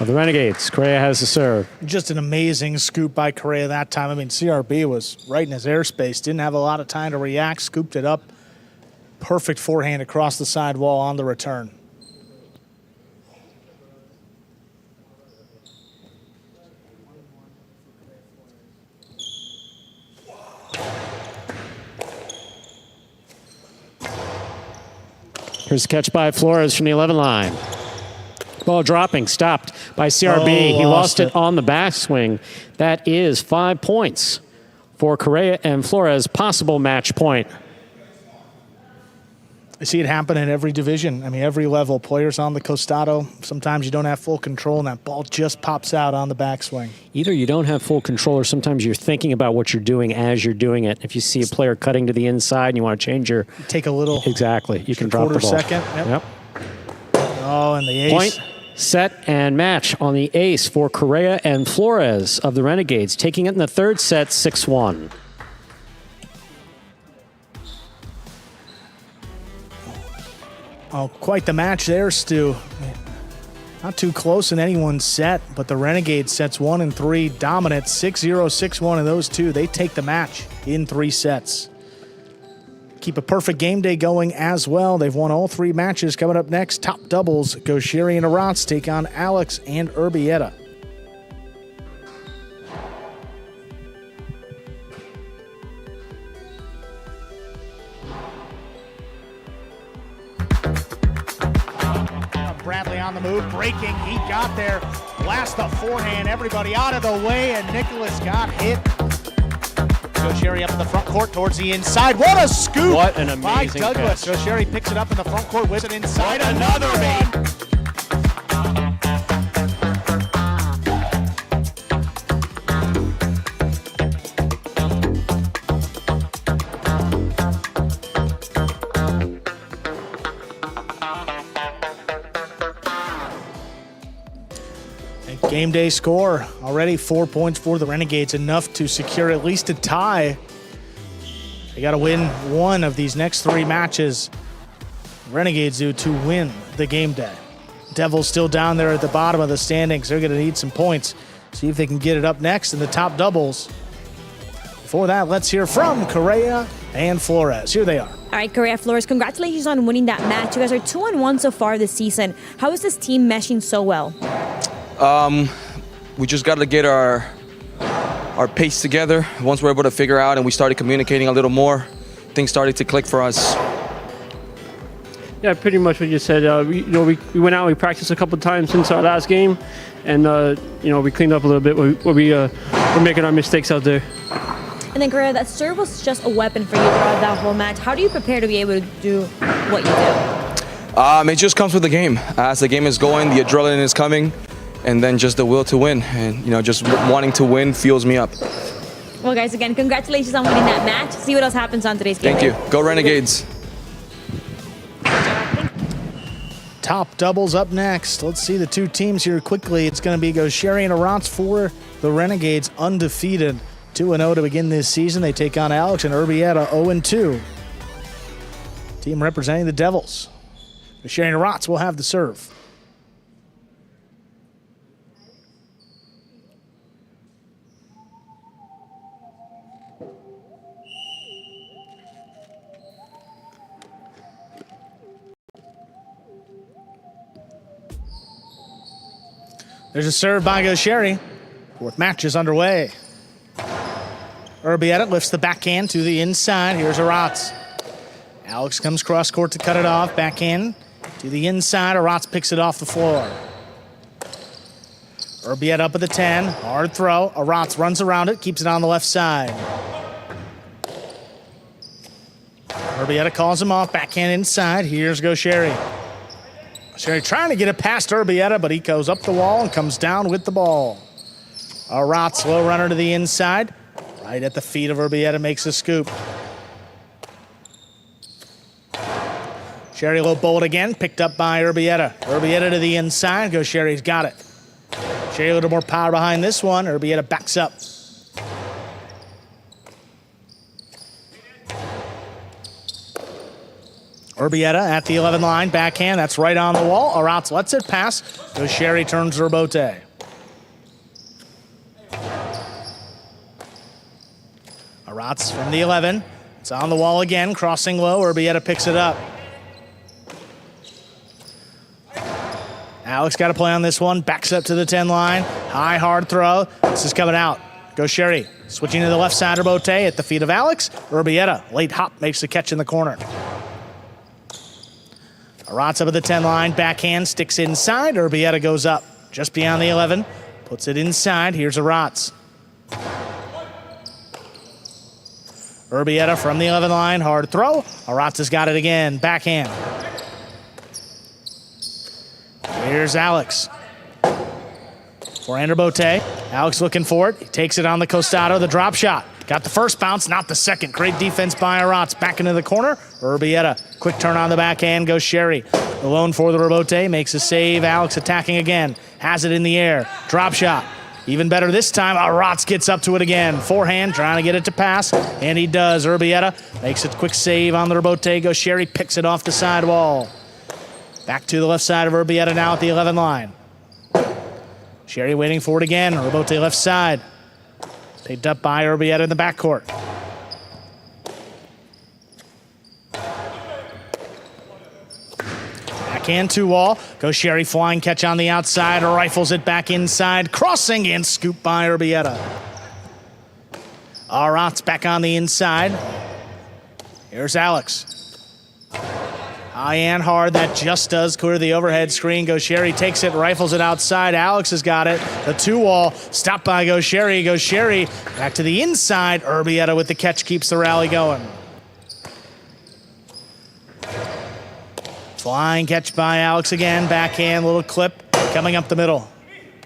of the Renegades. Correa has the serve. Just an amazing scoop by Correa that time. I mean, CRB was right in his airspace. Didn't have a lot of time to react. Scooped it up. Perfect forehand across the sidewall on the return. Here's the catch by Flores from the 11 line. Ball dropping, stopped by CRB. He lost it on the backswing. That is 5 points for Correa and Flores. Possible match point. I see it happen in every division. I mean, every level. Players on the costado. Sometimes you don't have full control, and that ball just pops out on the backswing. Either you don't have full control, or sometimes you're thinking about what you're doing as you're doing it. If you see a player cutting to the inside and you want to change your... Take a little... Exactly. You can drop the ball. Quarter second. Yep. Oh, and the ace. Point, set, and match on the ace for Correa and Flores of the Renegades, taking it in the third set, 6-1. Oh, quite the match there, Stu. Not too close in anyone's set, but the Renegades sets 1 and 3 dominant, 6-0, 6-1 in those two. They take the match in 3 sets. Keep a perfect game day going as well. They've won all 3 matches. Coming up next, top doubles. Gaucheri and Arats take on Alex and Urbieta. Bradley on the move, breaking. He got there. Blast the forehand. Everybody out of the way, and Nicholas got hit. Gaucheri up in the front court towards the inside. What a scoop! What an amazing by Douglas. catch. Gaucheri picks it up in the front court, whips it inside. Another one. Game day score already 4 points for the Renegades, enough to secure at least a tie. They got to win one of these next 3 matches. Renegades do to win the game day. Devils still down there at the bottom of the standings. They're going to need some points. See if they can get it up next in the top doubles. Before that, let's hear from Correa and Flores. Here they are. All right, Correa, Flores, congratulations on winning that match. You guys are 2-1 so far this season. How is this team meshing so well? We just got to get our pace together. Once we're able to figure out and we started communicating a little more, things started to click for us. Yeah, pretty much what you said. We went out, we practiced a couple times since our last game, and we cleaned up a little bit where we were making our mistakes out there. And then, Correa, that serve was just a weapon for you throughout that whole match. How do you prepare to be able to do what you do? It just comes with the game. As the game is going, the adrenaline is coming, and then just the will to win. And, just wanting to win fuels me up. Well, guys, again, congratulations on winning that match. See what else happens on today's game. Thank you. Go Renegades. Top doubles up next. Let's see the 2 teams here quickly. It's going to be Gaucheri and Arats for the Renegades, undefeated, 2-0 to begin this season. They take on Alex and Urbieta, 0-2. Team representing the Devils. Gaucheri and Arats will have the serve. There's a serve by Gaucheri. 4th match is underway. Urbieta lifts the backhand to the inside. Here's Arats. Alex comes cross court to cut it off. Backhand to the inside. Arats picks it off the floor. Urbieta up at the 10. Hard throw. Arats runs around it, keeps it on the left side. Urbieta calls him off. Backhand inside. Here's Gaucheri. Gaucheri trying to get it past Urbieta, but he goes up the wall and comes down with the ball. Arats, low runner to the inside. Right at the feet of Urbieta, makes a scoop. Gaucheri low bullet again, picked up by Urbieta. Urbieta to the inside. Gaucheri's got it. Gaucheri a little more power behind this one. Urbieta backs up. Urbieta at the 11 line, backhand, that's right on the wall. Arats lets it pass. Gaucheri turns Robote. Arats from the 11. It's on the wall again, crossing low. Urbieta picks it up. Alex got to play on this one. Backs up to the 10 line. High, hard throw. This is coming out. Gaucheri switching to the left side. Robote at the feet of Alex. Urbieta, late hop, makes the catch in the corner. Arats up at the 10 line, backhand, sticks inside. Urbieta goes up just beyond the 11, puts it inside. Here's Arats. Urbieta from the 11 line, hard throw. Arats has got it again, backhand. Here's Alex. Forehand Bote. Alex looking for it. He takes it on the costado, the drop shot. Got the first bounce, not the second. Great defense by Arats. Back into the corner. Urbieta. Quick turn on the backhand. Goes Sherry. Alone for the Rebote. Makes a save. Alex attacking again. Has it in the air. Drop shot. Even better this time. Arats gets up to it again. Forehand, trying to get it to pass. And he does. Urbieta makes a quick save on the Rebote. Goes Sherry. Picks it off the side wall. Back to the left side of Urbieta now at the 11 line. Sherry waiting for it again. Rebote left side. Picked up by Urbieta in the backcourt. Backhand 2-wall. Goes Sherry, flying catch on the outside. Rifles it back inside. Crossing and scoop by Urbieta. Arats back on the inside. Here's Alex. High and hard, that just does clear the overhead screen. Goes Sherry, takes it, rifles it outside. Alex has got it. The 2-wall, stopped by Goes Sherry. Goes Sherry, back to the inside. Urbieta with the catch keeps the rally going. Flying catch by Alex again. Backhand, little clip, coming up the middle.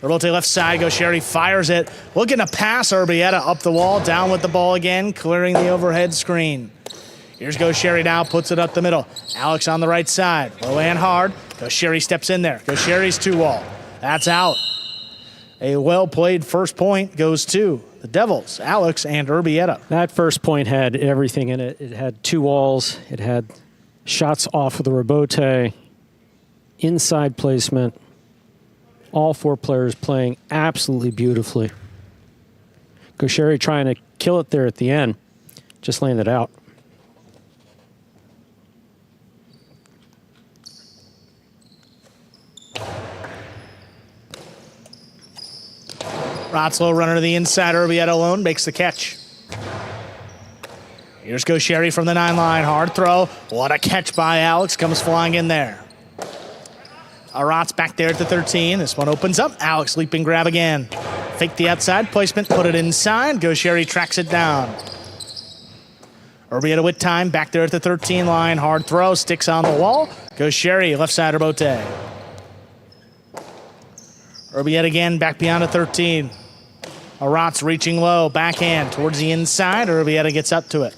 Rebote left side, Goes Sherry, fires it. Looking to pass Urbieta up the wall, down with the ball again, clearing the overhead screen. Here's Goes Sherry now, puts it up the middle. Alex on the right side, low and hard. Goes Sherry steps in there. Goes Sherry's 2-wall. That's out. A well-played first point goes to the Devils, Alex and Urbieta. That first point had everything in it. It had 2 walls. It had shots off of the Rebote, inside placement. All 4 players playing absolutely beautifully. Goes Sherry trying to kill it there at the end, just laying it out. Rotslow runner to the inside. Urbieta alone makes the catch. Here's Goes Sherry from the 9 line. Hard throw. What a catch by Alex. Comes flying in there. Arats back there at the 13. This one opens up. Alex leaping grab again. Fake the outside placement. Put it inside. Goes Sherry tracks it down. Urbieta with time. Back there at the 13 line. Hard throw. Sticks on the wall. Goes Sherry. Left side Rebote. Urbieta again, back beyond the 13. Arats reaching low, backhand towards the inside. Urbieta gets up to it.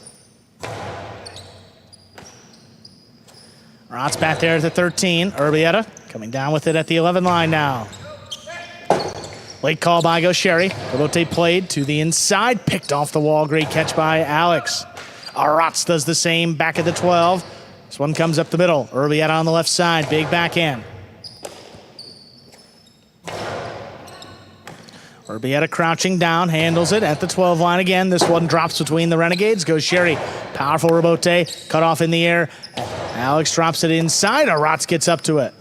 Arats back there at the 13. Urbieta coming down with it at the 11 line now. Late call by Goes Sherry. Rebote played to the inside, picked off the wall. Great catch by Alex. Arats does the same back at the 12. This one comes up the middle. Urbieta on the left side, big backhand. Urbieta crouching down, handles it at the 12 line again. This one drops between the Renegades. Goes Sherry. Powerful Rebote. Cut off in the air. Alex drops it inside. Arats gets up to it.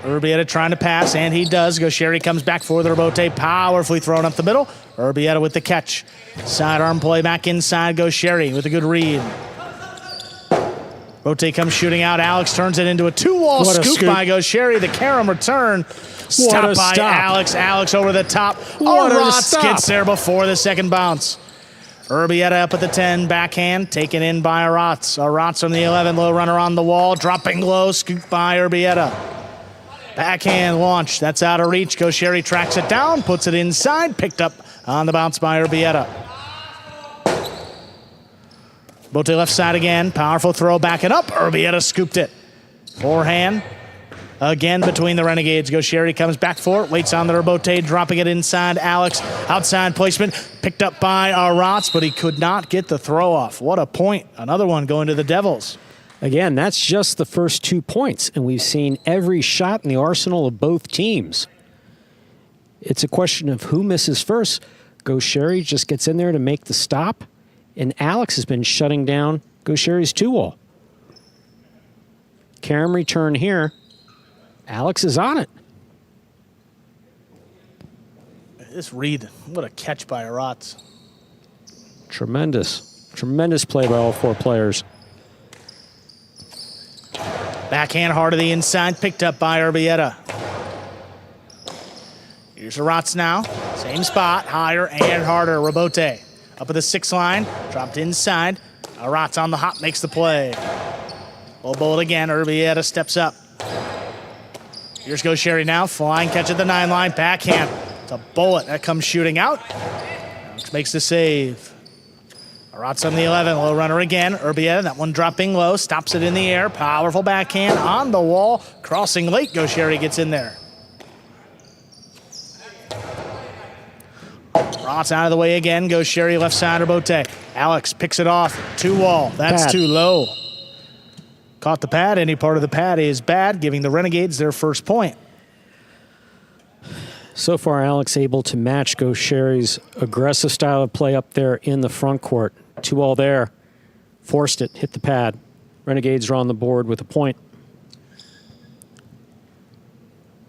Urbieta trying to pass, and he does. Goes Sherry comes back for the Rebote. Powerfully thrown up the middle. Urbieta with the catch. Sidearm play back inside. Goes Sherry with a good read. Rebote comes shooting out. Alex turns it into a 2-wall scoop by Goes Sherry. The carom return. Stop by Alex. Alex over the top. Arats gets there before the second bounce. Urbieta up at the 10. Backhand taken in by Arats. Arats from the 11. Low runner on the wall. Dropping low. Scoop by Urbieta. Backhand launch. That's out of reach. Goes Sherry tracks it down. Puts it inside. Picked up on the bounce by Urbieta. Bote left side again. Powerful throw backing up. Urbieta scooped it. Forehand. Again between the Renegades. Goes Sherry comes back for it. Waits on the Rebote. Dropping it inside. Alex. Outside placement. Picked up by Arats, but he could not get the throw off. What a point. Another one going to the Devils. Again, that's just the first 2 points, and we've seen every shot in the arsenal of both teams. It's a question of who misses first. Goes Sherry just gets in there to make the stop. And Alex has been shutting down Goes Sherry's 2-wall. Carom return here. Alex is on it. This read, what a catch by Arats. Tremendous. Tremendous play by all 4 players. Backhand hard to the inside, picked up by Urbieta. Here's Arats now. Same spot, higher and harder. Rebote up at the 6 line, dropped inside. Arats on the hop, makes the play. Low bullet again, Urbieta steps up. Here's Gaucheri now, flying catch at the 9 line, backhand. It's a bullet that comes shooting out. Alex makes the save. Arats on the 11, low runner again. Urbieta, that one dropping low, stops it in the air. Powerful backhand on the wall, crossing late. Gaucheri gets in there. Arats out of the way again. Gaucheri left side, Rebote. Alex picks it off. 2-wall. That's Pad. too low. Caught the pad. Any part of the pad is bad, giving the Renegades their first point. So far, Alex able to match Gaucheri's aggressive style of play up there in the front court. 2-all there. Forced it, hit the pad. Renegades are on the board with a point.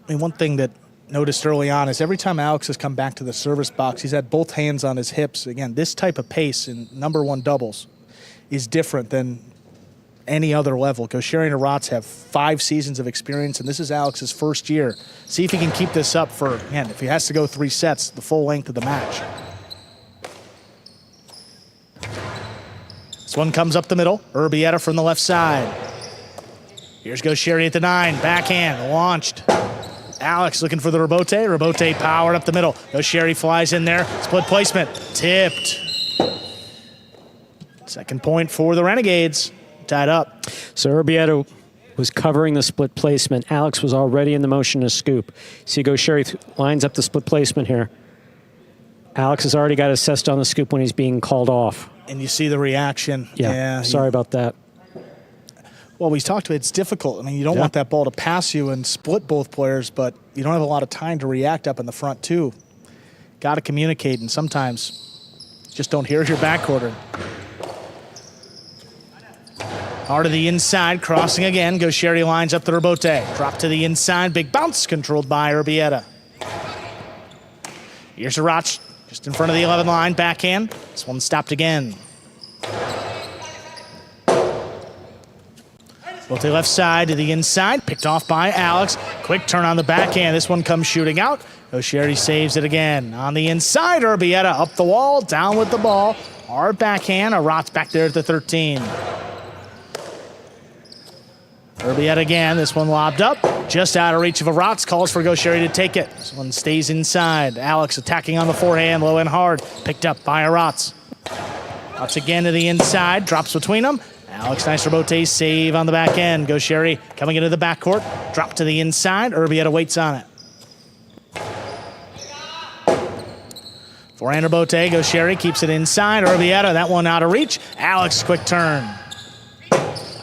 I mean, one thing that noticed early on is every time Alex has come back to the service box, he's had both hands on his hips. Again, this type of pace in #1 doubles is different than any other level. Gaucheri and Arats have 5 seasons of experience, and this is Alex's first year. See if he can keep this up for, man, if he has to go 3 sets, the full length of the match. This one comes up the middle. Urbieta from the left side. Here's Gaucheri at the 9, backhand, launched. Alex looking for the Rebote. Rebote powered up the middle. Gaucheri flies in there. Split placement. Tipped. Second point for the Renegades. Tied up. So Urbieta was covering the split placement. Alex was already in the motion to scoop. See, Gaucheri lines up the split placement here. Alex has already got assessed on the scoop when he's being called off. And you see the reaction. Yeah, sorry about that. Well, we talked about it's difficult. I mean, you don't want that ball to pass you and split both players, but you don't have a lot of time to react up in the front, too. Got to communicate, and sometimes just don't hear your backcourt. Hard to the inside, crossing again. Gaucheri lines up the Rebote. Drop to the inside, big bounce, controlled by Urbieta. Here's Arats, just in front of the 11 line, backhand. This one stopped again. Rebote left side to the inside, picked off by Alex. Quick turn on the backhand. This one comes shooting out. Gaucheri saves it again. On the inside, Urbieta up the wall, down with the ball. Hard backhand, Arats back there at the 13. Urbieta again, this one lobbed up, just out of reach of Arats, calls for Gaucheri to take it. This one stays inside. Alex attacking on the forehand, low and hard, picked up by Arats. Arats again to the inside, drops between them. Alex, nice Rebote save on the back end. Gaucheri coming into the backcourt, drop to the inside. Urbieta waits on it. Forehand Rebote, Gaucheri keeps it inside. Urbieta, that one out of reach. Alex, quick turn.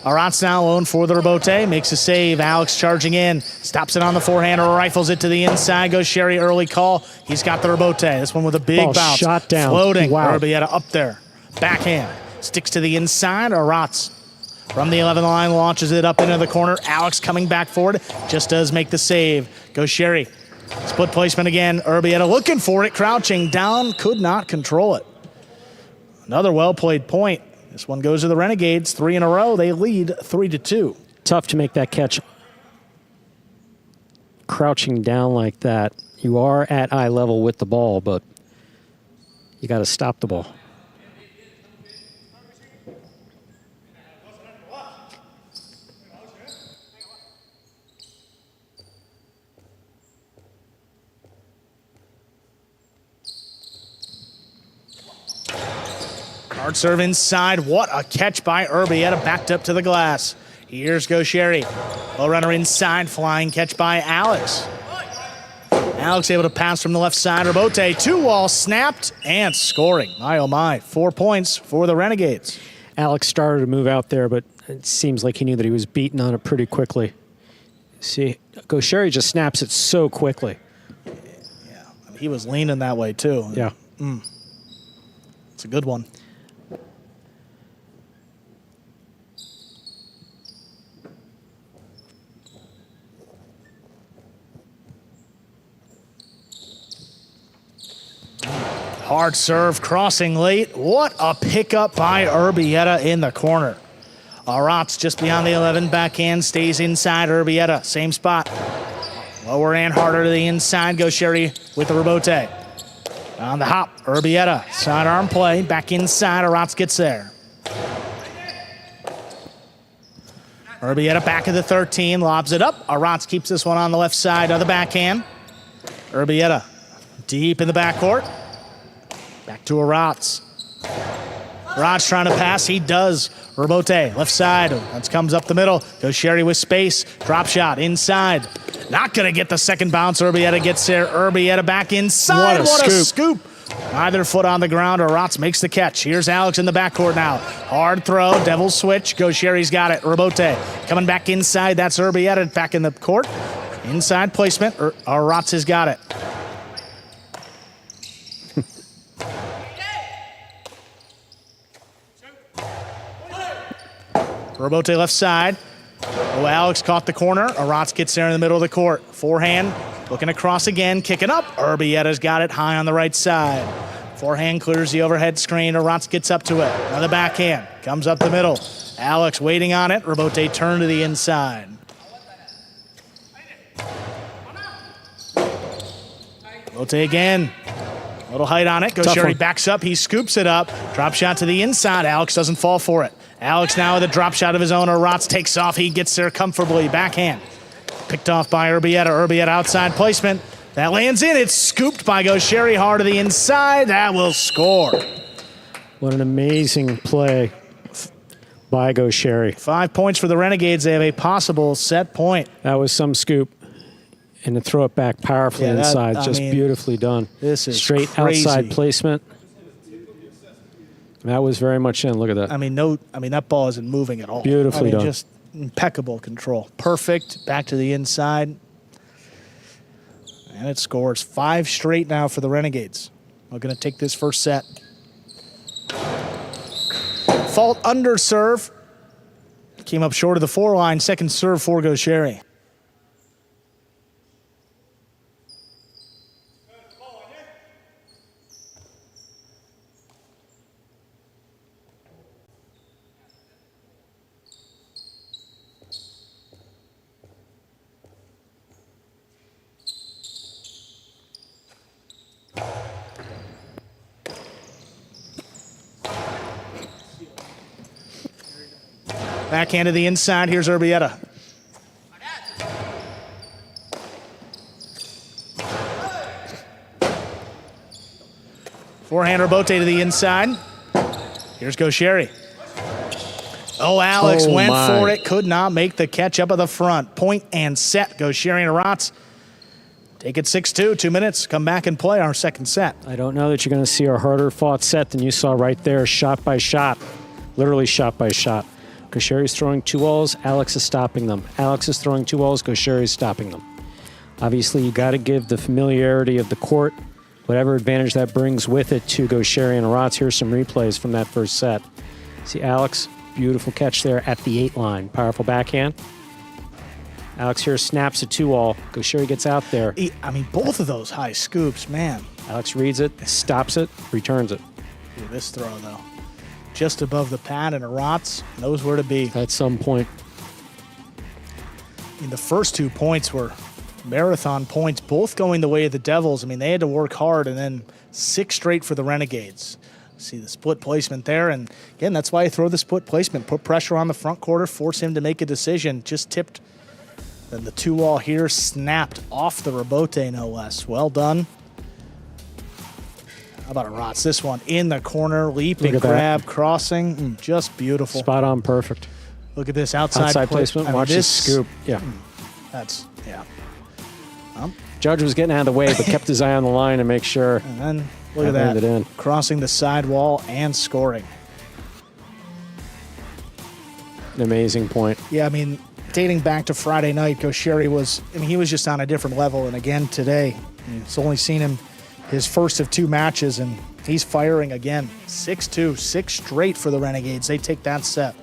Arats now alone for the Rebote, makes a save. Alex charging in, stops it on the forehand, rifles it to the inside. Gaucheri early call. He's got the Rebote. This one with a big bounce. Shot down. Floating. Wow. Urbieta up there. Backhand. Sticks to the inside. Arats from the 11 line launches it up into the corner. Alex coming back forward. Just does make the save. Gaucheri. Split placement again. Urbieta looking for it. Crouching down. Could not control it. Another well-played point. This one goes to the Renegades. 3 in a row. They lead 3-2. Tough to make that catch crouching down like that. You are at eye level with the ball, but you got to stop the ball. Hard serve inside. What a catch by Urbieta, backed up to the glass. Here's Gaucheri. Low runner inside, flying catch by Alex. Alex able to pass from the left side. Rebote, 2-wall, snapped, and scoring. My, oh my, 4 points for the Renegades. Alex started to move out there, but it seems like he knew that he was beaten on it pretty quickly. See, Gaucheri just snaps it so quickly. Yeah, he was leaning that way too. Yeah. It's a good one. Hard serve, crossing late. What a pickup by Urbieta in the corner. Arats just beyond the 11. Backhand stays inside. Urbieta, same spot. Lower and harder to the inside. Goes Sherry with the rebote. On the hop, Urbieta, sidearm play. Back inside, Arats gets there. Urbieta back at the 13, lobs it up. Arats keeps this one on the left side of the backhand. Urbieta deep in the backcourt. Back to Arats. Arats trying to pass, he does. Rebote, left side, that comes up the middle. Goes Sherry with space, drop shot inside. Not gonna get the second bounce, Urbieta gets there. Urbieta back inside, what a scoop. Either foot on the ground, Arats makes the catch. Here's Alex in the backcourt now. Hard throw, Devils switch, Goes Sherry's got it. Rebote coming back inside, that's Urbieta back in the court. Inside placement, Arats has got it. Rebote left side. Oh, Alex caught the corner. Arats gets there in the middle of the court. Forehand, looking across again, kicking up. Urbieta's got it high on the right side. Forehand clears the overhead screen. Arats gets up to it. Another backhand, comes up the middle. Alex waiting on it. Rebote turn to the inside. Rebote again. A little height on it. Goes Sherry, backs up. He scoops it up. Drop shot to the inside. Alex doesn't fall for it. Alex now with a drop shot of his own. Arats takes off. He gets there comfortably. Backhand. Picked off by Urbieta. Urbieta outside placement. That lands in. It's scooped by Goes Sherry hard to the inside. That will score. What an amazing play by Goes Sherry. 5 points for the Renegades. They have a possible set point. That was some scoop. And to throw it back powerfully inside. Just beautifully done. This is straight crazy. Outside placement. That was very much in. Look at that. That ball isn't moving at all. Beautifully done. Just impeccable control. Perfect. Back to the inside. And it scores 5 straight now for the Renegades. We're going to take this first set. Fault under serve. Came up short of the 4 line. Second serve for Goes Sherry. Backhand to the inside. Here's Urbieta. Forehand Rebote to the inside. Here's Goes Sherry. Oh, Alex went for it. Could not make the catch up at the front. Point and set. Goes Sherry and Arats. Take it 6-2. 2 minutes. Come back and play our second set. I don't know that you're going to see a harder fought set than you saw right there, shot by shot. Literally shot by shot. Goes Sherry's throwing 2 walls, Alex is stopping them. Alex is throwing 2 walls, Goes Sherry's stopping them. Obviously, you got to give the familiarity of the court, whatever advantage that brings with it to Goes Sherry and Arats. Here's some replays from that first set. See Alex, beautiful catch there at the 8 line. Powerful backhand. Alex here snaps a 2-all. Goes Sherry gets out there. Both of those high scoops, man. Alex reads it, stops it, returns it. This throw, though. Just above the pad, and Arats knows where to be. At some point. The first 2 points were marathon points, both going the way of the Devils. They had to work hard, and then 6 straight for the Renegades. See the split placement there, and again, that's why you throw the split placement. Put pressure on the front quarter, force him to make a decision. Just tipped. Then the 2-wall here snapped off the Rebote, no less. Well done. How about Arats? This one in the corner, leaping, grab, crossing. Just beautiful. Spot on, perfect. Look at this outside placement. Watch this scoop. Yeah. Judge was getting out of the way, but kept his eye on the line to make sure. And then look at that. Crossing the side wall and scoring. An amazing point. Yeah, dating back to Friday night, Goes Sherry was, he was just on a different level. And again today, it's only seen him his first of 2 matches, and he's firing again. 6-2, 6 straight for the Renegades. They take that set.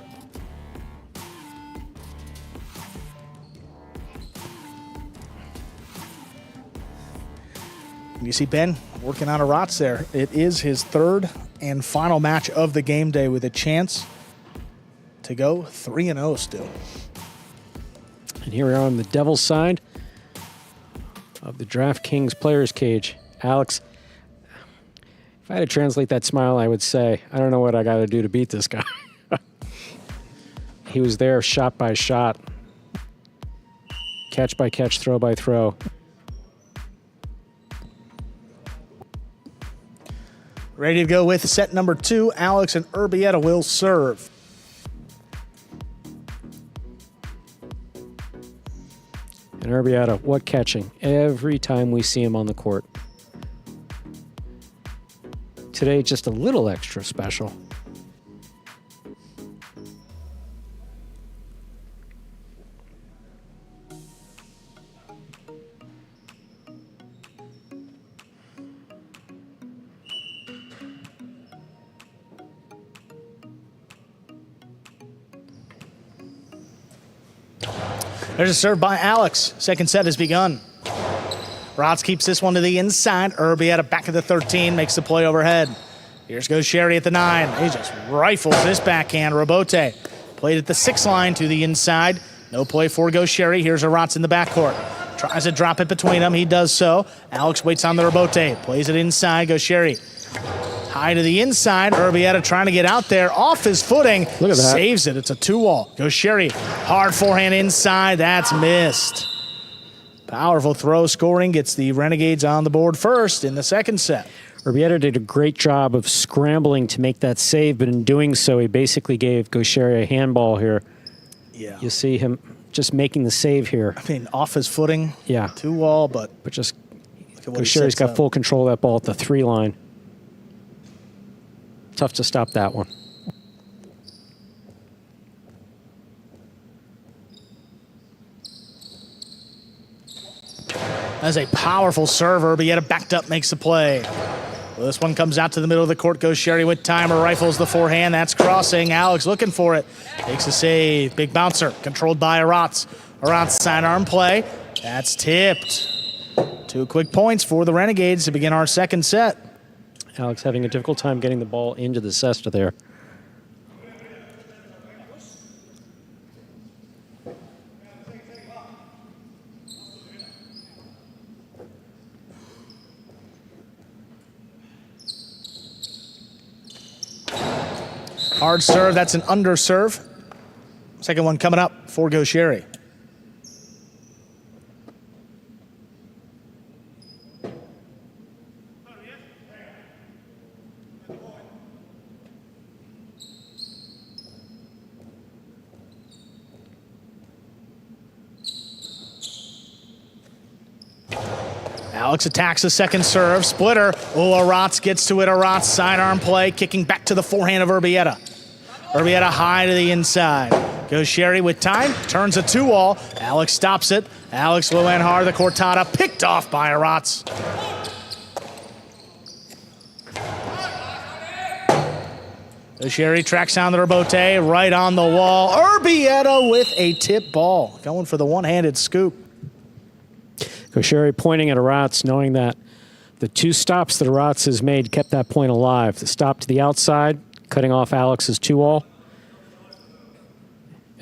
You see Ben working on Arats there. It is his 3rd and final match of the game day with a chance to go 3-0 still. And here we are on the Devils side of the DraftKings players cage. Alex, if I had to translate that smile, I would say, I don't know what I got to do to beat this guy. He was there shot by shot, catch by catch, throw by throw. Ready to go with set number 2. Alex and Urbieta will serve. And Urbieta, what catching every time we see him on the court. Today, just a little extra special. There's a serve by Alex. Second set has begun. Rotz keeps this one to the inside. Urbieta back at the 13, makes the play overhead. Here's goes Sherry at the 9. He just rifles this backhand. Robote played at the 6 line to the inside. No play for goes Sherry. Here's a Rotz in the backcourt. Tries to drop it between them. He does so. Alex waits on the Robote. Plays it inside. Goes Sherry. High to the inside. Urbieta trying to get out there. Off his footing. Look at that. Saves it. It's a 2-wall. Goes Sherry. Hard forehand inside. That's missed. Powerful throw scoring. Gets the Renegades on the board first in the second set. Urbieta did a great job of scrambling to make that save, but in doing so, he basically gave Gaucheri a handball here. Yeah. You see him just making the save here. I mean, off his footing. Yeah. 2-wall, but just look at what he Gaucheri's sets got up. full control of that ball at the 3 line. Tough to stop that one. That's a powerful serve. Urbieta backed up, makes the play. Well, this one comes out to the middle of the court. Goes Sherry with timer, rifles the forehand. That's crossing. Alex looking for it. Makes a save. Big bouncer, controlled by Aratz. Aratz sidearm play. That's tipped. 2 quick points for the Renegades to begin our second set. Alex having a difficult time getting the ball into the cesta there. Hard serve, that's an under serve. Second one coming up for Gaucheri. Alex attacks the second serve. Splitter. Oh, Aratz gets to it. Aratz sidearm play, kicking back to the forehand of Urbieta. Urbieta high to the inside. Goes Sherry with time. Turns a 2-wall. Alex stops it. Alex low and hard. The cortada picked off by Aratz. Sherry tracks down the Robote. Right on the wall. Urbieta with a tip ball. Going for the one-handed scoop. Gaucheri pointing at Aratz, knowing that the 2 stops that Aratz has made kept that point alive. The stop to the outside, cutting off Alex's 2-wall.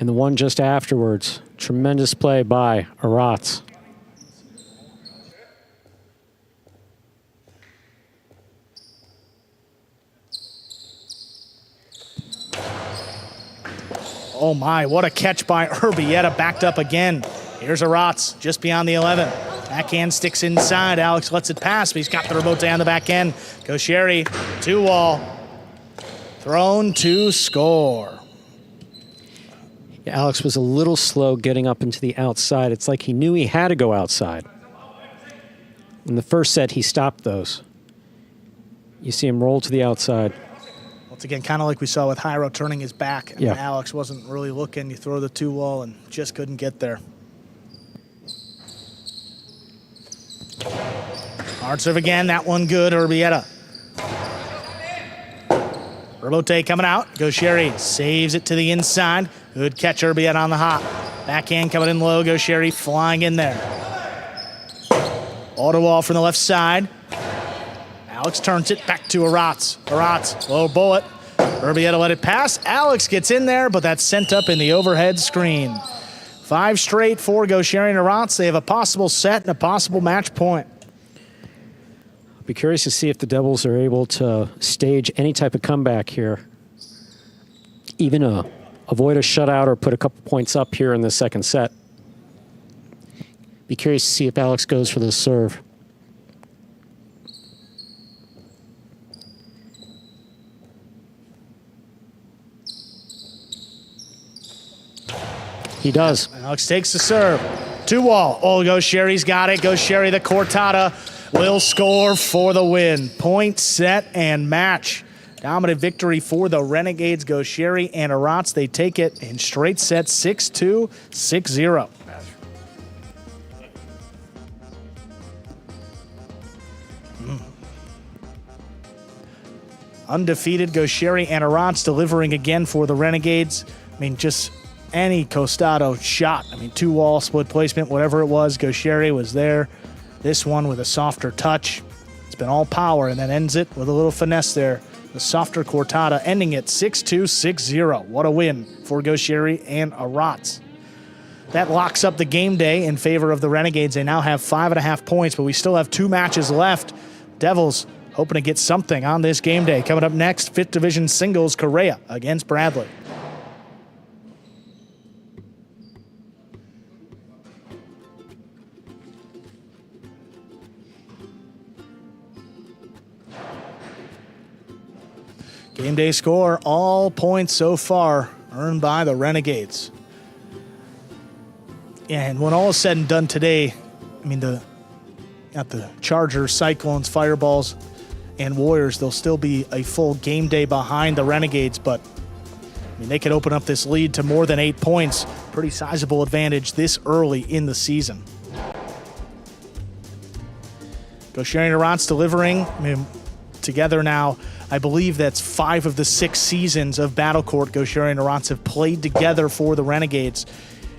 And the one just afterwards, tremendous play by Aratz. Oh my, what a catch by Urbieta, backed up again. Here's Aratz, just beyond the 11. Backhand sticks inside. Alex lets it pass, but he's got the Robote on the back end. Gaucheri, 2-wall. Thrown to score. Yeah, Alex was a little slow getting up into the outside. It's like he knew he had to go outside. In the first set, he stopped those. You see him roll to the outside. Once again, kind of like we saw with Jairo turning his back. Yeah. And Alex wasn't really looking. You throw the 2-wall and just couldn't get there. Hard serve again. That one good. Urbieta. Robote coming out. Gaucheri saves it to the inside. Good catch, Urbieta on the hop. Backhand coming in low. Gaucheri flying in there. Auto wall from the left side. Alex turns it back to Aratz. Aratz, low bullet. Urbieta let it pass. Alex gets in there, but that's sent up in the overhead screen. 5 straight for Gaucheri and Arats. They have a possible set and a possible match point. Be curious to see if the Devils are able to stage any type of comeback here. Even avoid a shutout or put a couple points up here in the second set. Be curious to see if Alex goes for the serve. He does. Alex takes the serve. 2-wall. Oh, Gaucheri's got it. Gaucheri, the cortada, will score for the win. Point, set, and match. Dominant victory for the Renegades. Gaucheri and Arats, they take it in straight sets, 6-2, 6-0. Undefeated Gaucheri and Arats delivering again for the Renegades. I mean, just any costado shot. I mean, 2-wall, split placement, whatever it was, Gaucheri was there. This one with a softer touch. It's been all power, and then ends it with a little finesse there. The softer cortada, ending it 6-2, 6-0. What a win for Gaucheri and Arats. That locks up the game day in favor of the Renegades. They now have 5.5 points, but we still have 2 matches left. Devils hoping to get something on this game day. Coming up next, 5th Division singles, Correa against Bradley. Game day score, all points so far earned by the Renegades. And when all is said and done today, I mean, got the Chargers, Cyclones, Fireballs, and Warriors, they'll still be a full game day behind the Renegades, but I mean, they could open up this lead to more than 8 points. Pretty sizable advantage this early in the season. Gaucheri and Arats delivering, I mean, together now. I believe that's 5 of the 6 seasons of Battle Court Gaucheri and Arats have played together for the Renegades.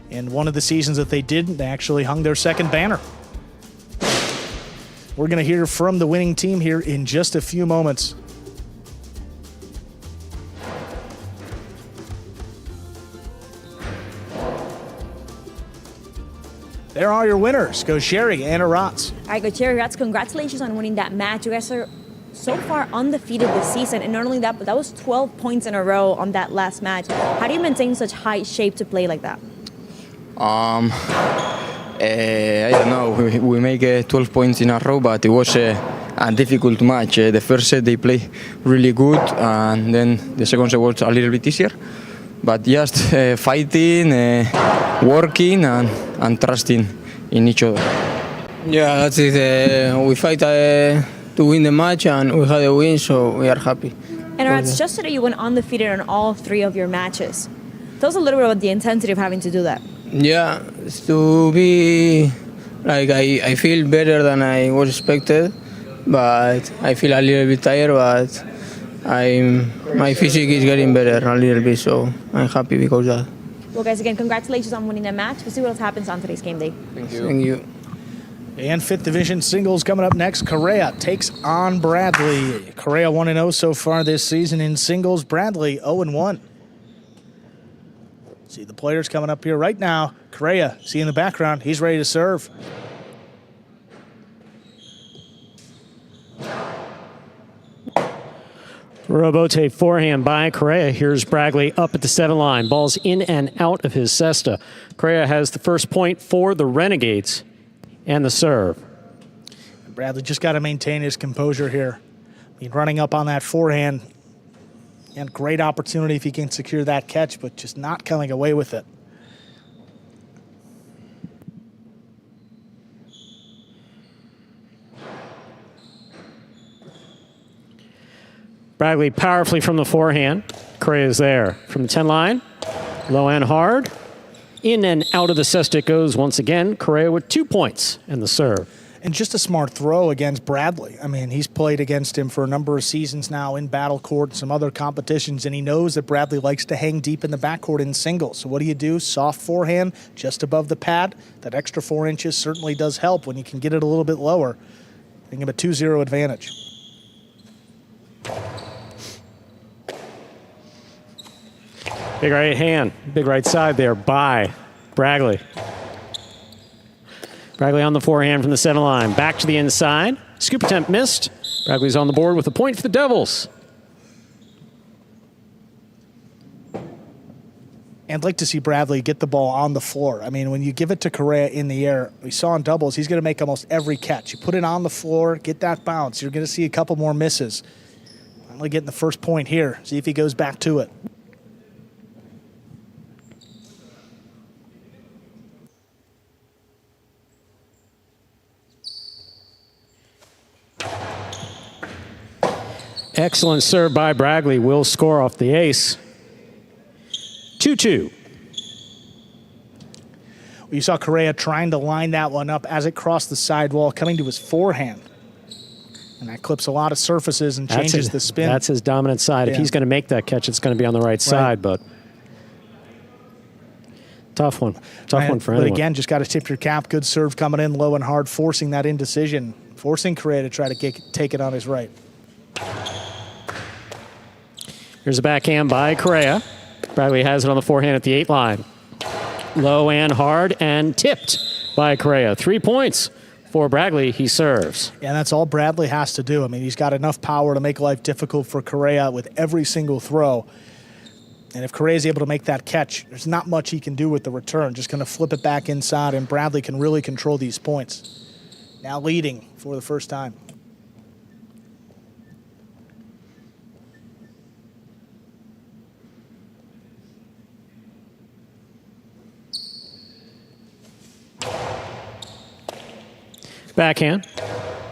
And one of the seasons that they didn't, they actually hung their second banner. We're going to hear from the winning team here in just a few moments. There are your winners, Gaucheri and Arats. All right, Gaucheri, Arats, congratulations on winning that match. You guys are so far undefeated this season, and not only that, but that was 12 points in a row on that last match. How do you maintain such high shape to play like that? I don't know. We make 12 points in a row, but it was a difficult match. The first set they play really good, and then the second set was a little bit easier. But just fighting, working, and trusting in each other. Yeah, that's it. We fight to win the match, and we had a win, so we are happy. And Arats, just today you went undefeated on all 3 of your matches. Tell us a little bit about the intensity of having to do that. Yeah, it's to be like I feel better than I was expected, but I feel a little bit tired. But my physique is getting better a little bit, so I'm happy because of that. Well, guys, again, congratulations on winning that match. We'll see what else happens on today's game day. Thank you. Thank you. And 5th Division singles coming up next. Correa takes on Bradley. Correa 1-0 so far this season in singles. Bradley 0-1. See the players coming up here right now. Correa, see in the background, he's ready to serve. Robote forehand by Correa. Here's Bradley up at the 7 line. Ball's in and out of his cesta. Correa has the first point for the Renegades and the serve. Bradley just got to maintain his composure here. I mean, running up on that forehand, and great opportunity if he can secure that catch, but just not coming away with it. Bradley powerfully from the forehand. Correa is there from the 10 line. Low and hard. In and out of the cesta it goes once again. Correa with 2 points and the serve. And just a smart throw against Bradley. I mean, he's played against him for a number of seasons now in Battle Court and some other competitions, and he knows that Bradley likes to hang deep in the backcourt in singles. So what do? Soft forehand just above the pad. That extra 4 inches certainly does help when you can get it a little bit lower. Giving him a 2-0 advantage. Big right hand, big right side there by Bragley. Bragley on the forehand from the center line. Back to the inside. Scoop attempt missed. Bragley's on the board with a point for the Devils. And I'd like to see Bradley get the ball on the floor. I mean, when you give it to Correa in the air, we saw in doubles, he's going to make almost every catch. You put it on the floor, get that bounce. You're going to see a couple more misses. Finally getting the first point here. See if he goes back to it. Excellent serve by Bragley. Will score off the ace. 2-2. You saw Correa trying to line that one up as it crossed the sidewall, coming to his forehand. And that clips a lot of surfaces and changes the spin. That's his dominant side. Yeah. If he's going to make that catch, it's going to be on the right side, but tough one. Tough one for anyone. But again, just got to tip your cap. Good serve coming in low and hard, forcing that indecision, forcing Correa to try to take it on his right. Here's a backhand by Correa. Bragley has it on the forehand at the 8 line. Low and hard and tipped by Correa. 3 points for Bragley. He serves. Yeah, that's all Bradley has to do. I mean, he's got enough power to make life difficult for Correa with every single throw. And if Correa's able to make that catch, there's not much he can do with the return. Just going to flip it back inside, and Bradley can really control these points. Now leading for the first time. Backhand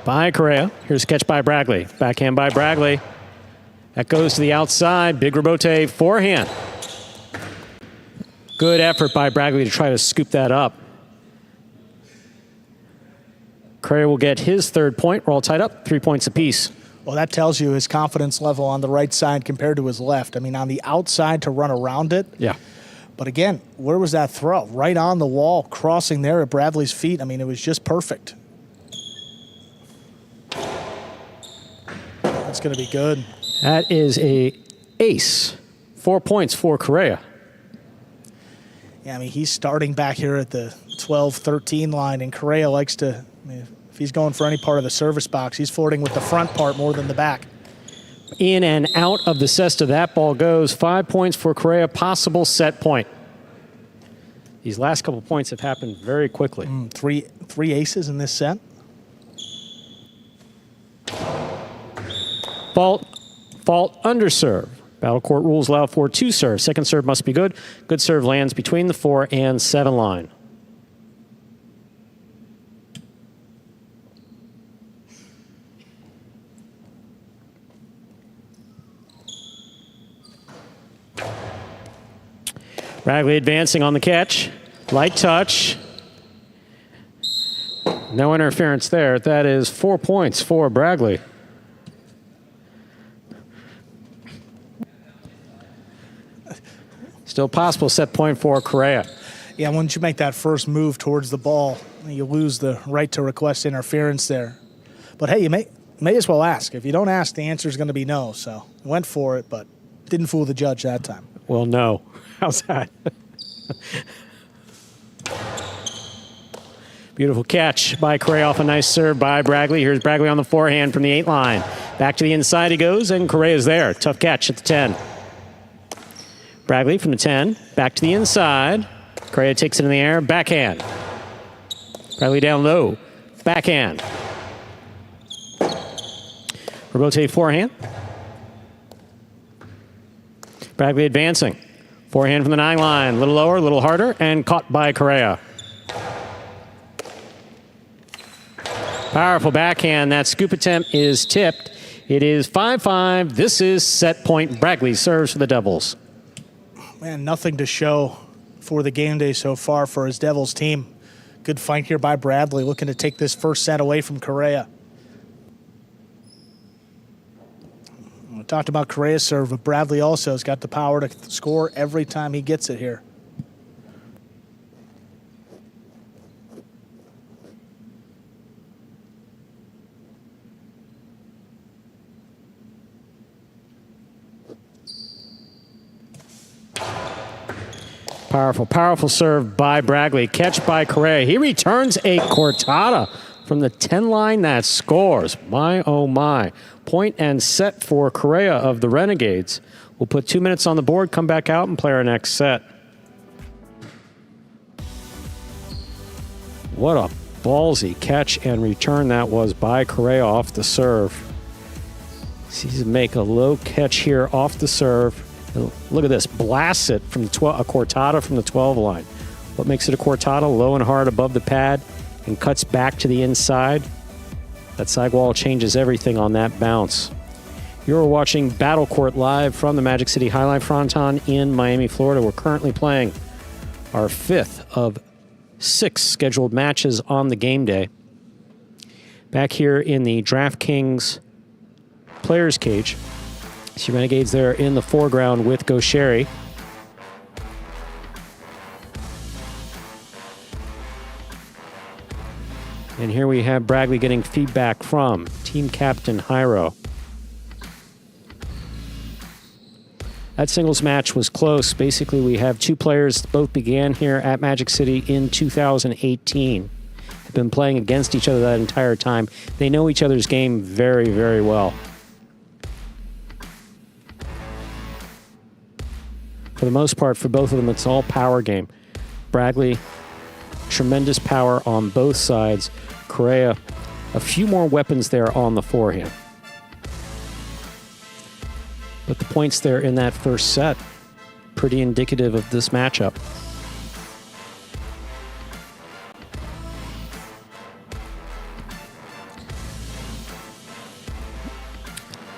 by Correa. Here's a catch by Bragley. Backhand by Bragley. That goes to the outside. Big rebote forehand. Good effort by Bragley to try to scoop that up. Correa will get his 3rd point. We're all tied up, 3 points apiece. Well, that tells you his confidence level on the right side compared to his left. I mean, on the outside to run around it. Yeah. But again, where was that throw? Right on the wall, crossing there at Bradley's feet. I mean, it was just perfect. That's going to be good. That is a ace. 4 points for Correa. Yeah, I mean, he's starting back here at the 12-13 line, and Correa likes to, I mean, if he's going for any part of the service box, he's flirting with the front part more than the back. In and out of the cesta, that ball goes. 5 points for Correa, possible set point. These last couple points have happened very quickly. Three aces in this set. Fault underserve. Battle court rules allow for 2 serves. Second serve must be good. Good serve lands between the 4 and 7 line. Bragley advancing on the catch. Light touch. No interference there. That is 4 points for Bragley. Still possible set point for Correa. Yeah, once you make that first move towards the ball, you lose the right to request interference there. But hey, you may as well ask. If you don't ask, the answer is going to be no. So went for it, but didn't fool the judge that time. Well, no. How's that? Beautiful catch by Correa off a nice serve by Bragley. Here's Bragley on the forehand from the 8 line. Back to the inside he goes, and Correa's there. Tough catch at the 10. Bragley from the 10, back to the inside. Correa takes it in the air, backhand. Bragley down low, backhand. Rebote forehand. Bragley advancing. Forehand from the 9 line, a little lower, a little harder, and caught by Correa. Powerful backhand. That scoop attempt is tipped. It is 5-5. This is set point. Bragley serves for the Devils. Man, nothing to show for the game day so far for his Devils team. Good fight here by Bradley, looking to take this first set away from Correa. We talked about Correa's serve, but Bradley also has got the power to score every time he gets it here. Powerful, powerful serve by Bradley. Catch by Correa. He returns a cortada from the 10 line that scores. My, oh my. Point and set for Correa of the Renegades. We'll put 2 minutes on the board, come back out, and play our next set. What a ballsy catch and return that was by Correa off the serve. Sees him make a low catch here off the serve. Look at this, blasts it from the a cortada from the 12 line. What makes it a cortada? Low and hard above the pad and cuts back to the inside. That sidewall changes everything on that bounce. You're watching Battle Court live from the Magic City Jai-Alai Fronton in Miami, Florida. We're currently playing our 5th of 6 scheduled matches on the game day. Back here in the DraftKings Players Cage. See Renegades there in the foreground with Gaucheri. And here we have Bradley getting feedback from team captain Jairo. That singles match was close. Basically, we have 2 players that both began here at Magic City in 2018. Have been playing against each other that entire time. They know each other's game very, very well. For the most part, for both of them, it's all power game. Bradley, tremendous power on both sides. Correa, a few more weapons there on the forehand. But the points there in that first set, pretty indicative of this matchup.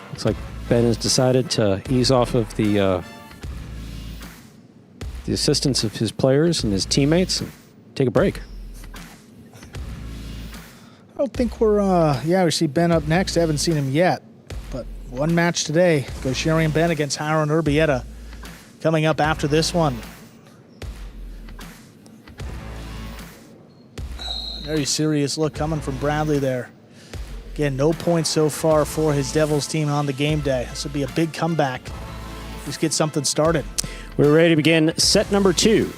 Looks like Ben has decided to ease off of the assistance of his players and his teammates and take a break. I don't think we're, we see Ben up next. I haven't seen him yet, but one match today. Gaucheri and Ben against Jairo and Urbieta coming up after this one. Very serious look coming from Bradley there. Again, no points so far for his Devils team on the game day. This would be a big comeback. Let's get something started. We're ready to begin set number 2.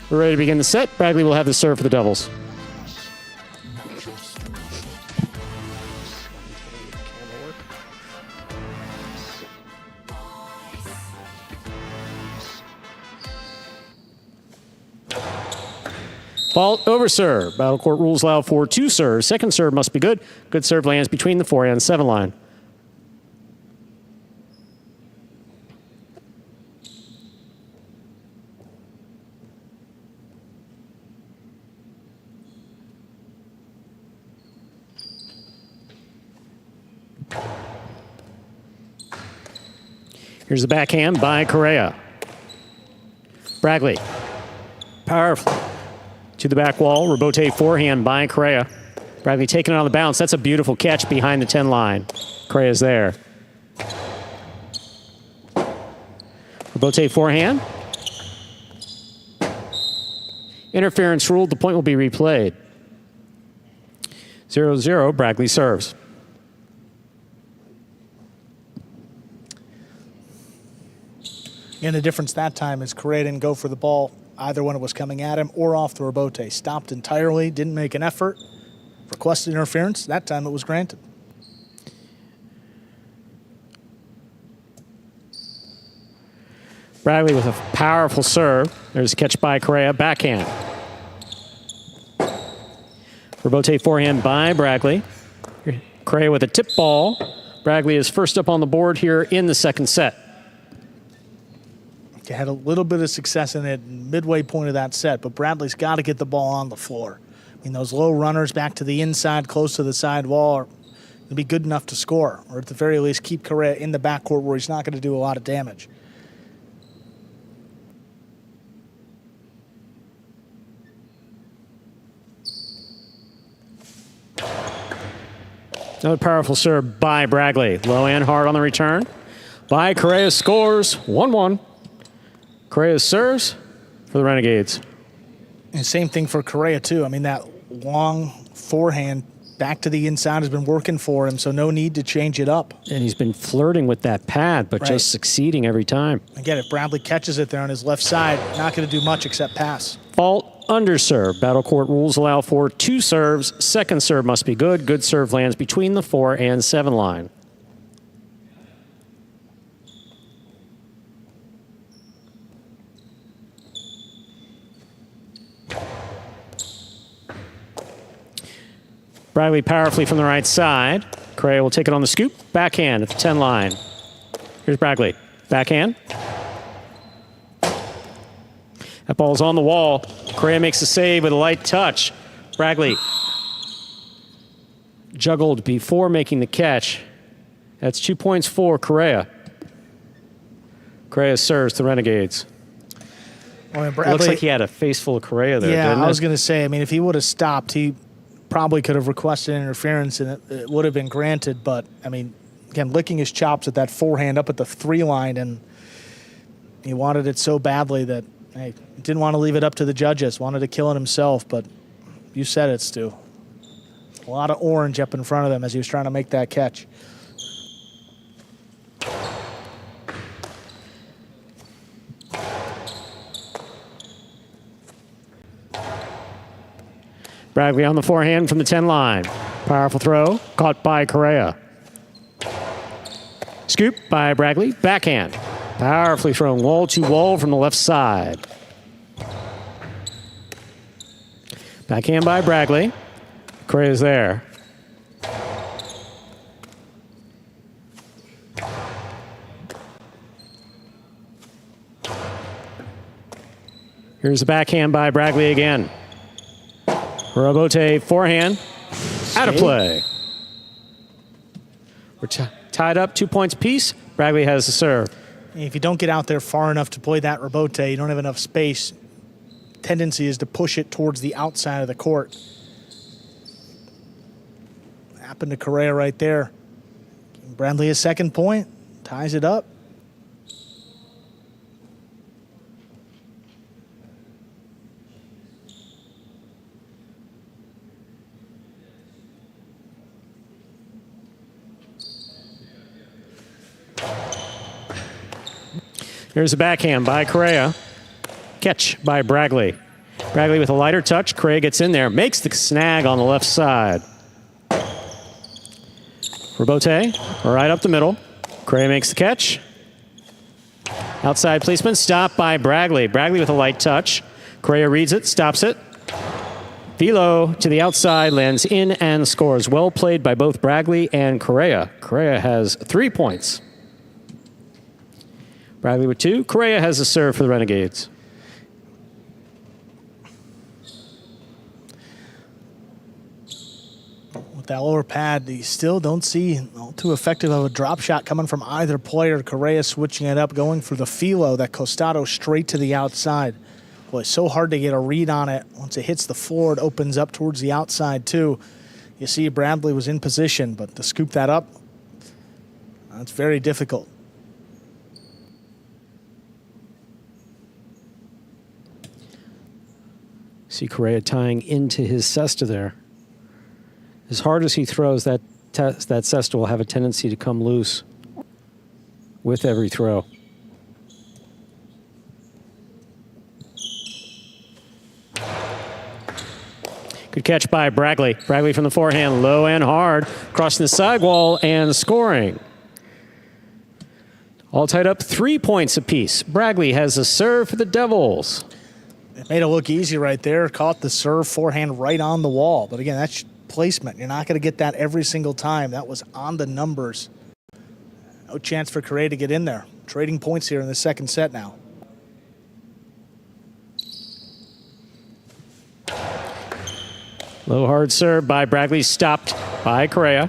We're ready to begin the set. Bradley will have the serve for the Devils. Fault over serve. Battle Court rules allow for 2 serves. Second serve must be good. Good serve lands between the 4 and 7 line. Here's the backhand by Correa. Bradley. Powerful. To the back wall. Rebote forehand by Correa. Bradley taking it on the bounce. That's a beautiful catch behind the 10 line. Correa's there. Rebote forehand. Interference ruled. The point will be replayed. 0-0. Bradley serves. And the difference that time is Correa didn't go for the ball either when it was coming at him or off the rebote. Stopped entirely, didn't make an effort, requested interference. That time it was granted. Bradley with a powerful serve. There's a catch by Correa, backhand. Rebote forehand by Bradley. Correa with a tip ball. Bradley is first up on the board here in the second set. Had a little bit of success in it midway point of that set, but Bradley's got to get the ball on the floor. I mean, those low runners back to the inside, close to the side wall, are going to be good enough to score, or at the very least keep Correa in the backcourt where he's not going to do a lot of damage. Another powerful serve by Bragley. Low and hard on the return. By Correa scores 1-1. Correa serves for the Renegades. And same thing for Correa, too. I mean, that long forehand back to the inside has been working for him, so no need to change it up. And he's been flirting with that pad, but just succeeding every time. Again, if Bradley catches it there on his left side, not going to do much except pass. Fault under serve. Battle court rules allow for 2 serves. Second serve must be good. Good serve lands between the 4 and 7 line. Bragley powerfully from the right side. Correa will take it on the scoop. Backhand at the 10 line. Here's Bragley. Backhand. That ball's on the wall. Correa makes the save with a light touch. Bragley juggled before making the catch. That's 2 points for Correa. Correa serves the Renegades. Well, It looks like he had a face full of Correa there, yeah, didn't I was it? going to say, I mean, if he would have stopped, he probably could have requested interference and it would have been granted. But, I mean, again, licking his chops at that forehand up at the 3 line, and he wanted it so badly that, hey, didn't want to leave it up to the judges, wanted to kill it himself. But you said it, Stu. A lot of orange up in front of him as he was trying to make that catch. Bragley on the forehand from the 10 line. Powerful throw, caught by Correa. Scoop by Bragley, backhand. Powerfully thrown wall to wall from the left side. Backhand by Bragley. Correa's there. Here's the backhand by Bragley again. Robote forehand, out of play. We're tied up 2 points apiece. Bragley has the serve. If you don't get out there far enough to play that rebote, you don't have enough space. Tendency is to push it towards the outside of the court. Happened to Correa right there. Bradley his second point, ties it up. Here's a backhand by Correa. Catch by Bragley. Bragley with a lighter touch. Correa gets in there, makes the snag on the left side. Robote, right up the middle. Correa makes the catch. Outside placement, stop by Bragley. Bragley with a light touch. Correa reads it, stops it. Velo to the outside, lands in and scores. Well played by both Bragley and Correa. Correa has 3 points. Bragley with 2. Correa has the serve for the Renegades. With that lower pad, you still don't see all too effective of a drop shot coming from either player. Correa switching it up, going for the filo, that costado straight to the outside. Boy, it's so hard to get a read on it. Once it hits the floor, it opens up towards the outside too. You see Bradley was in position, but to scoop that up, that's very difficult. See Correa tying into his cesta there. As hard as he throws, that cesta will have a tendency to come loose with every throw. Good catch by Bragley. Bragley from the forehand, low and hard, crossing the sidewall and scoring. All tied up 3 points apiece. Bragley has a serve for the Devils. It made it look easy right there. Caught the serve forehand right on the wall. But again, that's placement. You're not going to get that every single time. That was on the numbers. No chance for Correa to get in there. Trading points here in the second set now. Low hard serve by Bragley, stopped by Correa.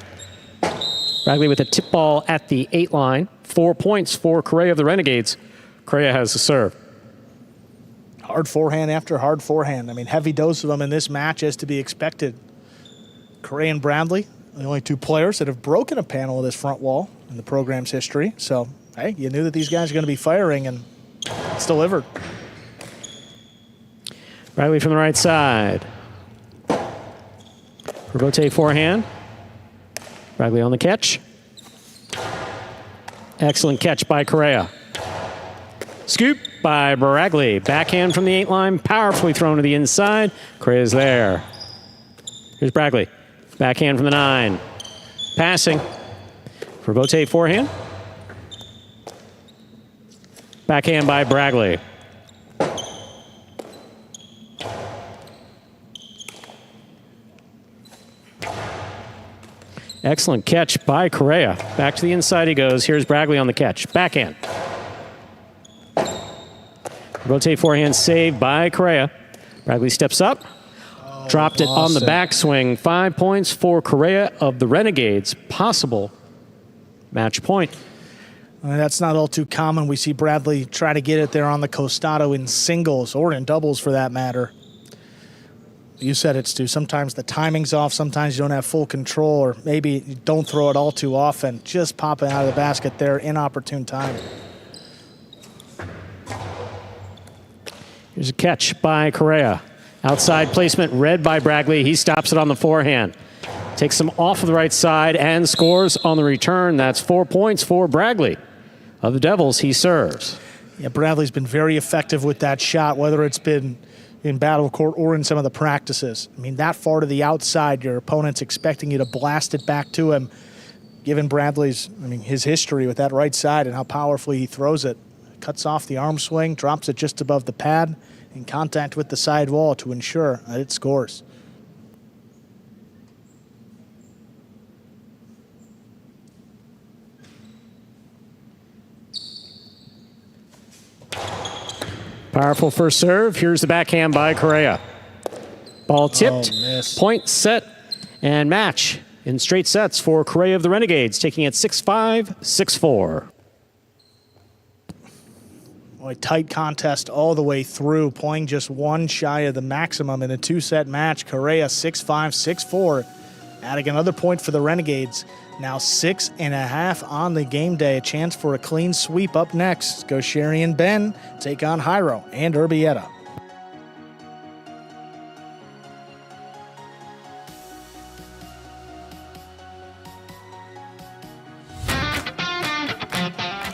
Bragley with a tip ball at the 8 line. 4 points for Correa of the Renegades. Correa has the serve. Hard forehand after hard forehand. I mean, heavy dose of them in this match as to be expected. Correa and Bradley The only two players that have broken a panel of this front wall in the program's history. So, hey, you knew that these guys are going to be firing, and it's delivered. Bradley from the right side. Rebote forehand. Bradley on the catch. Excellent catch by Correa. Scoop by Bradley. Backhand from the 8 line, powerfully thrown to the inside. Correa's there. Here's Bradley. Backhand from the 9. Passing. Rebote forehand. Backhand by Bradley. Excellent catch by Correa. Back to the inside he goes. Here's Bradley on the catch. Backhand. Rotate forehand saved by Correa. Bradley steps up. Dropped it on the backswing. 5 points for Correa of the Renegades. Possible match point. That's not all too common. We see Bradley try to get it there on the costado in singles or in doubles for that matter. You said it, Stu. Sometimes the timing's off. Sometimes you don't have full control, or maybe you don't throw it all too often. Just popping out of the basket there, inopportune time. Here's a catch by Correa. Outside placement read by Bradley. He stops it on the forehand. Takes them off of the right side and scores on the return. That's 4 points for Bradley. Of the Devils, he serves. Yeah, Bradley's been very effective with that shot, whether it's been in battle court or in some of the practices. I mean, that far to the outside, your opponent's expecting you to blast it back to him. Given Bradley's, his history with that right side and how powerfully he throws it. Cuts off the arm swing, drops it just above the pad, in contact with the side wall to ensure that it scores. Powerful first serve. Here's the backhand by Correa. Ball tipped. Point set and match in straight sets for Correa of the Renegades, taking it 6-5, 6-4. Boy, tight contest all the way through, playing just one shy of the maximum in a two-set match. Correa 6-5, 6-4, adding another point for the Renegades. Now 6.5 on the game day. A chance for a clean sweep up next. Gaucheri and Ben take on Jairo and Urbieta.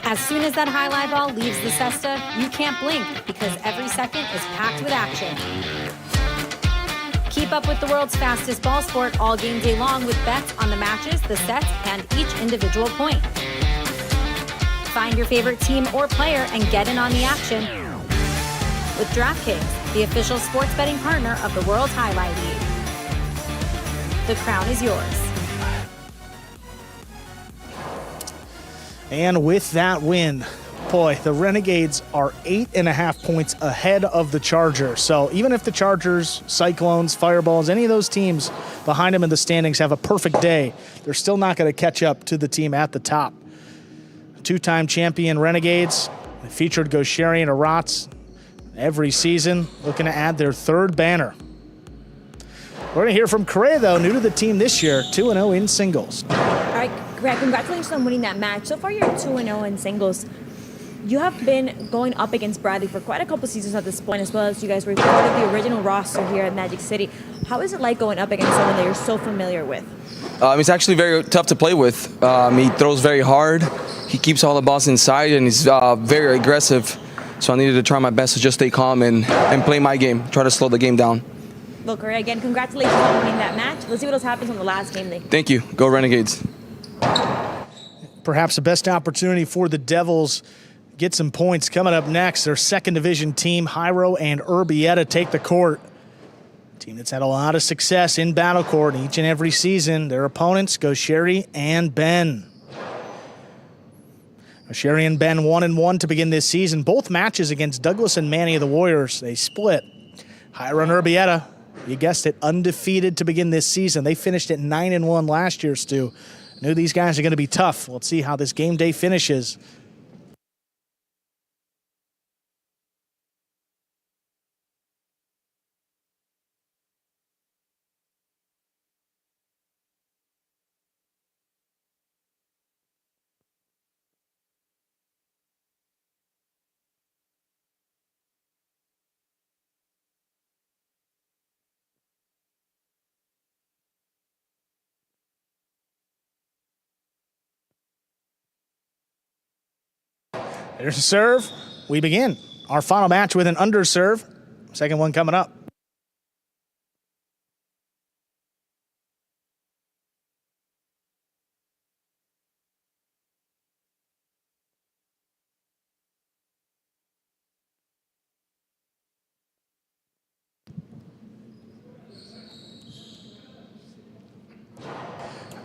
As soon as that highlight ball leaves the cesta, you can't blink because every second is packed with action. Keep up with the world's fastest ball sport all game day long with bets on the matches, the sets, and each individual point. Find your favorite team or player and get in on the action with DraftKings, the official sports betting partner of the World Jai-Alai League. The crown is yours. And with that win, boy, the Renegades are 8.5 points ahead of the Chargers. So even if the Chargers, Cyclones, Fireballs, any of those teams behind them in the standings have a perfect day, they're still not going to catch up to the team at the top. Two-time champion Renegades, they featured Gaucheri and Arats every season, looking to add their third banner. We're going to hear from Correa, though, new to the team this year, 2-0 in singles. All right, Greg, congratulations on winning that match. So far, you're 2-0 in singles. You have been going up against Bradley for quite a couple seasons at this point, as well as you guys were part of the original roster here at Magic City. How is it like going up against someone that you're so familiar with? It's actually very tough to play with. He throws very hard. He keeps all the balls inside, and he's very aggressive. So I needed to try my best to just stay calm and play my game, try to slow the game down. Well, Correa, again, congratulations on winning that match. Let's see what else happens on the last game day. Thank you. Go Renegades. Perhaps the best opportunity for the Devils get some points coming up next. Their second division team, Jairo and Urbieta, take the court. A team that's had a lot of success in battle court each and every season. Their opponents, Gaucheri and Ben. Gaucheri and Ben 1-1 to begin this season. Both matches against Douglas and Manny of the Warriors, they split. Jairo and Urbieta, you guessed it, undefeated to begin this season. They finished at 9-1 last year, Stu. Knew these guys are going to be tough. Let's see how this game day finishes. There's a serve. We begin our final match with an underserve. Second one coming up.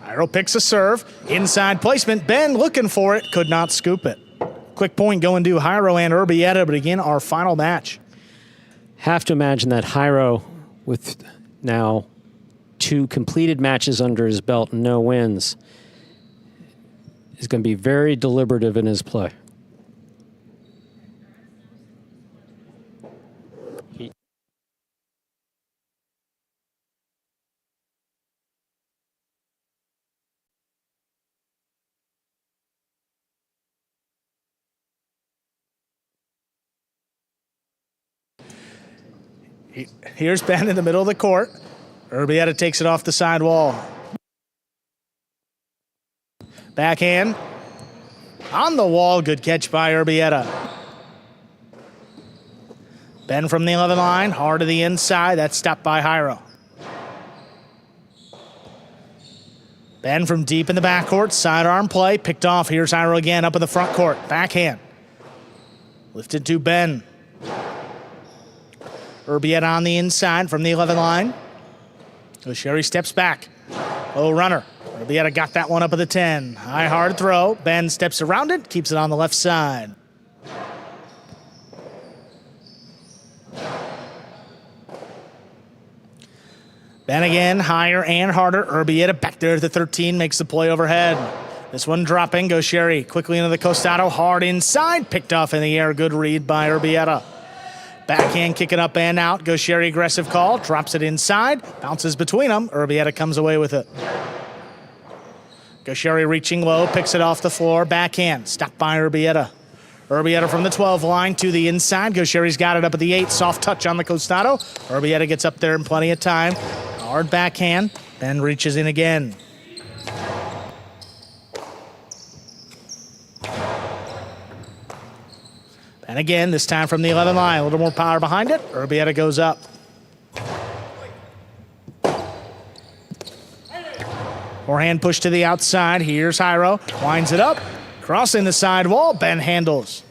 Jairo picks a serve. Inside placement. Ben looking for it. Could not scoop it. Quick point going to Jairo and Urbieta, but again, our final match. Have to imagine that Jairo, with now 2 completed matches under his belt and no wins, is going to be very deliberative in his play. Here's Ben in the middle of the court. Urbieta takes it off the side wall. Backhand. On the wall, good catch by Urbieta. Ben from the 11 line, hard to the inside. That's stopped by Jairo. Ben from deep in the backcourt, sidearm play, picked off. Here's Jairo again up in the front court. Backhand. Lifted to Ben. Urbieta on the inside from the 11 line. So Sherry steps back. Low runner. Urbieta got that one up at the 10. High hard throw. Ben steps around it, keeps it on the left side. Ben again, higher and harder. Urbieta back there at the 13, makes the play overhead. This one dropping, goes Sherry quickly into the costado, hard inside, picked off in the air. Good read by Urbieta. Backhand kicking up and out. Goes Sherry, aggressive call. Drops it inside. Bounces between them. Urbieta comes away with it. Goes Sherry reaching low. Picks it off the floor. Backhand. Stopped by Urbieta. Urbieta from the 12 line to the inside. Goes Sherry's got it up at the 8. Soft touch on the costado. Urbieta gets up there in plenty of time. Hard backhand. Then reaches in again. And again, this time from the 11 line, a little more power behind it. Urbieta goes up. Forehand push to the outside. Here's Jairo. Winds it up. Crossing the side wall. Ben handles.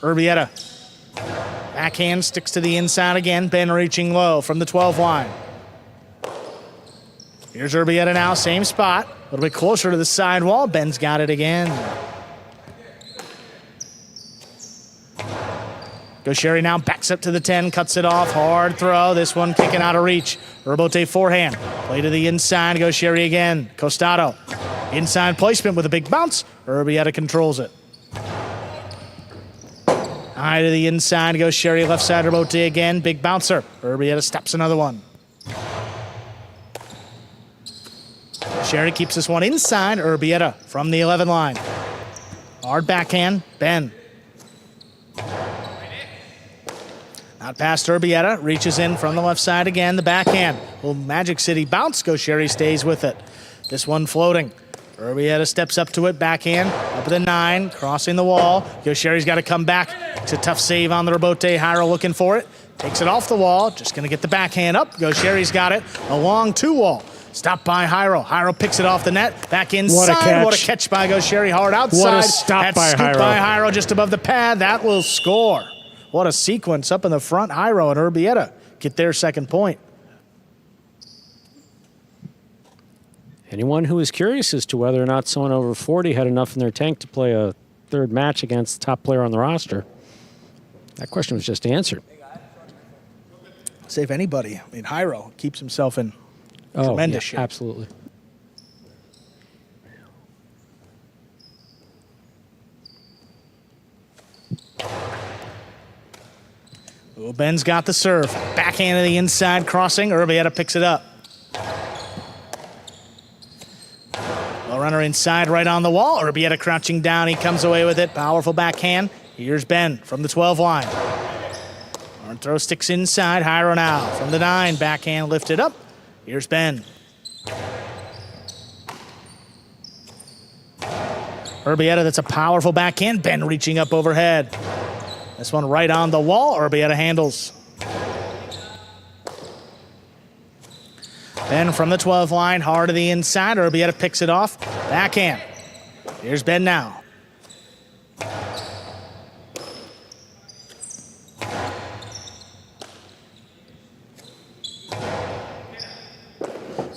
Urbieta. Backhand sticks to the inside again. Ben reaching low from the 12 line. Here's Urbieta now. Same spot. A little bit closer to the side wall. Ben's got it again. Goes Sherry now, backs up to the 10, cuts it off, hard throw. This one kicking out of reach. Urbote forehand, play to the inside, goes Sherry again. Costado, inside placement with a big bounce. Urbieta controls it. High to the inside, goes Sherry, left side Urbote again, big bouncer. Urbieta stops another one. Sherry keeps this one inside, Urbieta from the 11 line. Hard backhand, Ben. Not past Urbieta, reaches in from the left side again, the backhand. Little Magic City bounce, goes Sherry, stays with it. This one floating. Urbieta steps up to it, backhand, up at the 9, crossing the wall. Goes Sherry's got to come back. It's a tough save on the Urbote. Jairo looking for it. Takes it off the wall, just going to get the backhand up. Goes Sherry's got it, a long 2-wall. Stopped by Jairo. Jairo picks it off the net, back inside. What a catch by Goes Sherry, hard outside. What a stop by Jairo. By Jairo just above the pad. That will score. What a sequence up in the front. Jairo and Urbieta get their second point. Anyone who is curious as to whether or not someone over 40 had enough in their tank to play a third match against the top player on the roster, that question was just answered. Save anybody. I mean, Jairo keeps himself in tremendous shape. Absolutely. Well, Ben's got the serve. Backhand to the inside, crossing. Urbieta picks it up. Well, runner inside, right on the wall. Urbieta crouching down. He comes away with it. Powerful backhand. Here's Ben from the 12 line. Arm throw sticks inside. Jairo now from the 9. Backhand lifted up. Here's Ben. Urbieta, that's a powerful backhand. Ben reaching up overhead. This one right on the wall. Urbieta handles. Ben from the 12 line, hard to the inside. Urbieta picks it off. Backhand. Here's Ben now.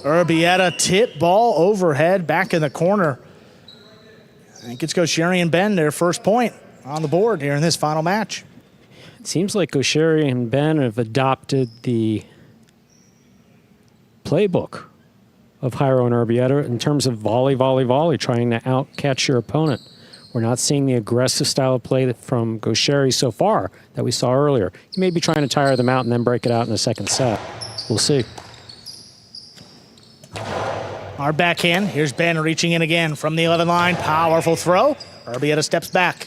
Urbieta tip ball overhead back in the corner. I think it's Gaucheri and Ben, their first point on the board here in this final match. It seems like Gaucheri and Ben have adopted the playbook of Jairo and Urbieta in terms of volley, trying to out-catch your opponent. We're not seeing the aggressive style of play from Gaucheri so far that we saw earlier. He may be trying to tire them out and then break it out in the second set. We'll see. Our backhand. Here's Ben reaching in again from the 11 line. Powerful throw. Urbieta steps back.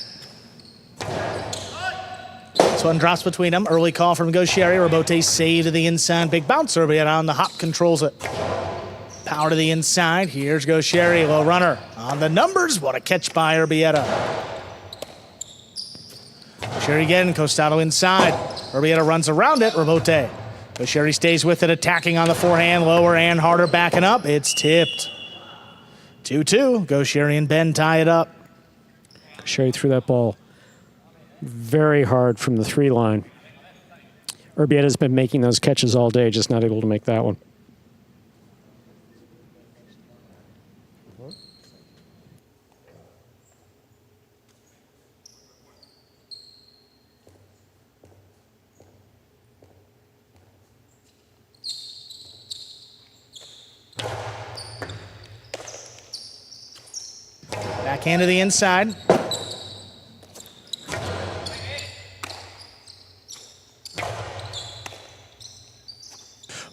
This one drops between them. Early call from Gaucheri. Robote save to the inside. Big bounce. Urbieta on the hop controls it. Power to the inside. Here's Gaucheri. Low runner on the numbers. What a catch by Urbieta. Gaucheri again. Costado inside. Urbieta runs around it. Robote. Gaucheri stays with it, attacking on the forehand, lower and harder, backing up. It's tipped. 2-2. Gaucheri and Ben tie it up. Gaucheri threw that ball very hard from the 3 line. Urbieta's been making those catches all day, just not able to make that one. Backhand to the inside.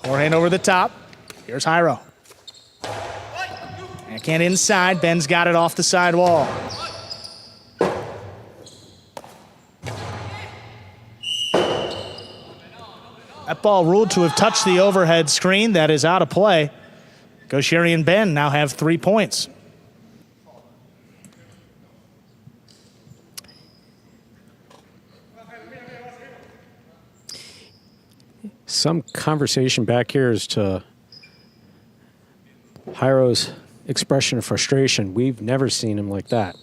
Forehand over the top. Here's Jairo. Backhand inside. Ben's got it off the side wall. That ball ruled to have touched the overhead screen. That is out of play. Gaucheri and Ben now have 3 points. Some conversation back here as to Jairo's expression of frustration. We've never seen him like that.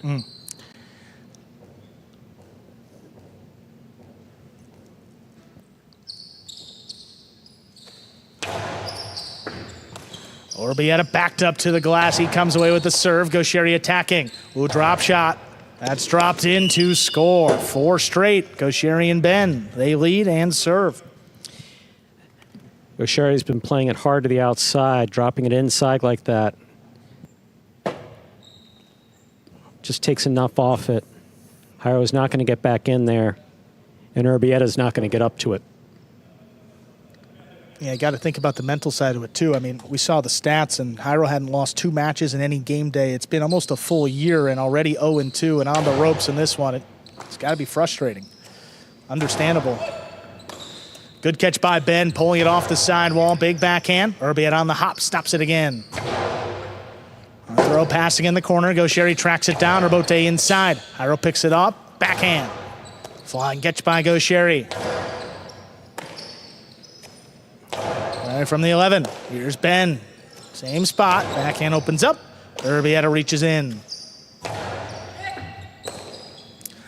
Urbieta backed up to the glass. He comes away with the serve. Gaucheri attacking. Ooh, drop shot. That's dropped in to score. 4 straight. Gaucheri and Ben, they lead and serve. Gaucheri's been playing it hard to the outside, dropping it inside like that. Just takes enough off it. Jairo's not going to get back in there, and Urbieta's not going to get up to it. Yeah, you got to think about the mental side of it, too. I mean, we saw the stats, and Jairo hadn't lost 2 matches in any game day. It's been almost a full year, and already 0-2, and on the ropes in this one. It's got to be frustrating. Understandable. Good catch by Ben, pulling it off the sidewall. Big backhand. Urbieta on the hop, stops it again. Throw passing in the corner. Gaucheri tracks it down. Robote inside. Jairo picks it up. Backhand. Flying catch by Gaucheri. Right from the 11. Here's Ben. Same spot. Backhand opens up. Urbieta reaches in.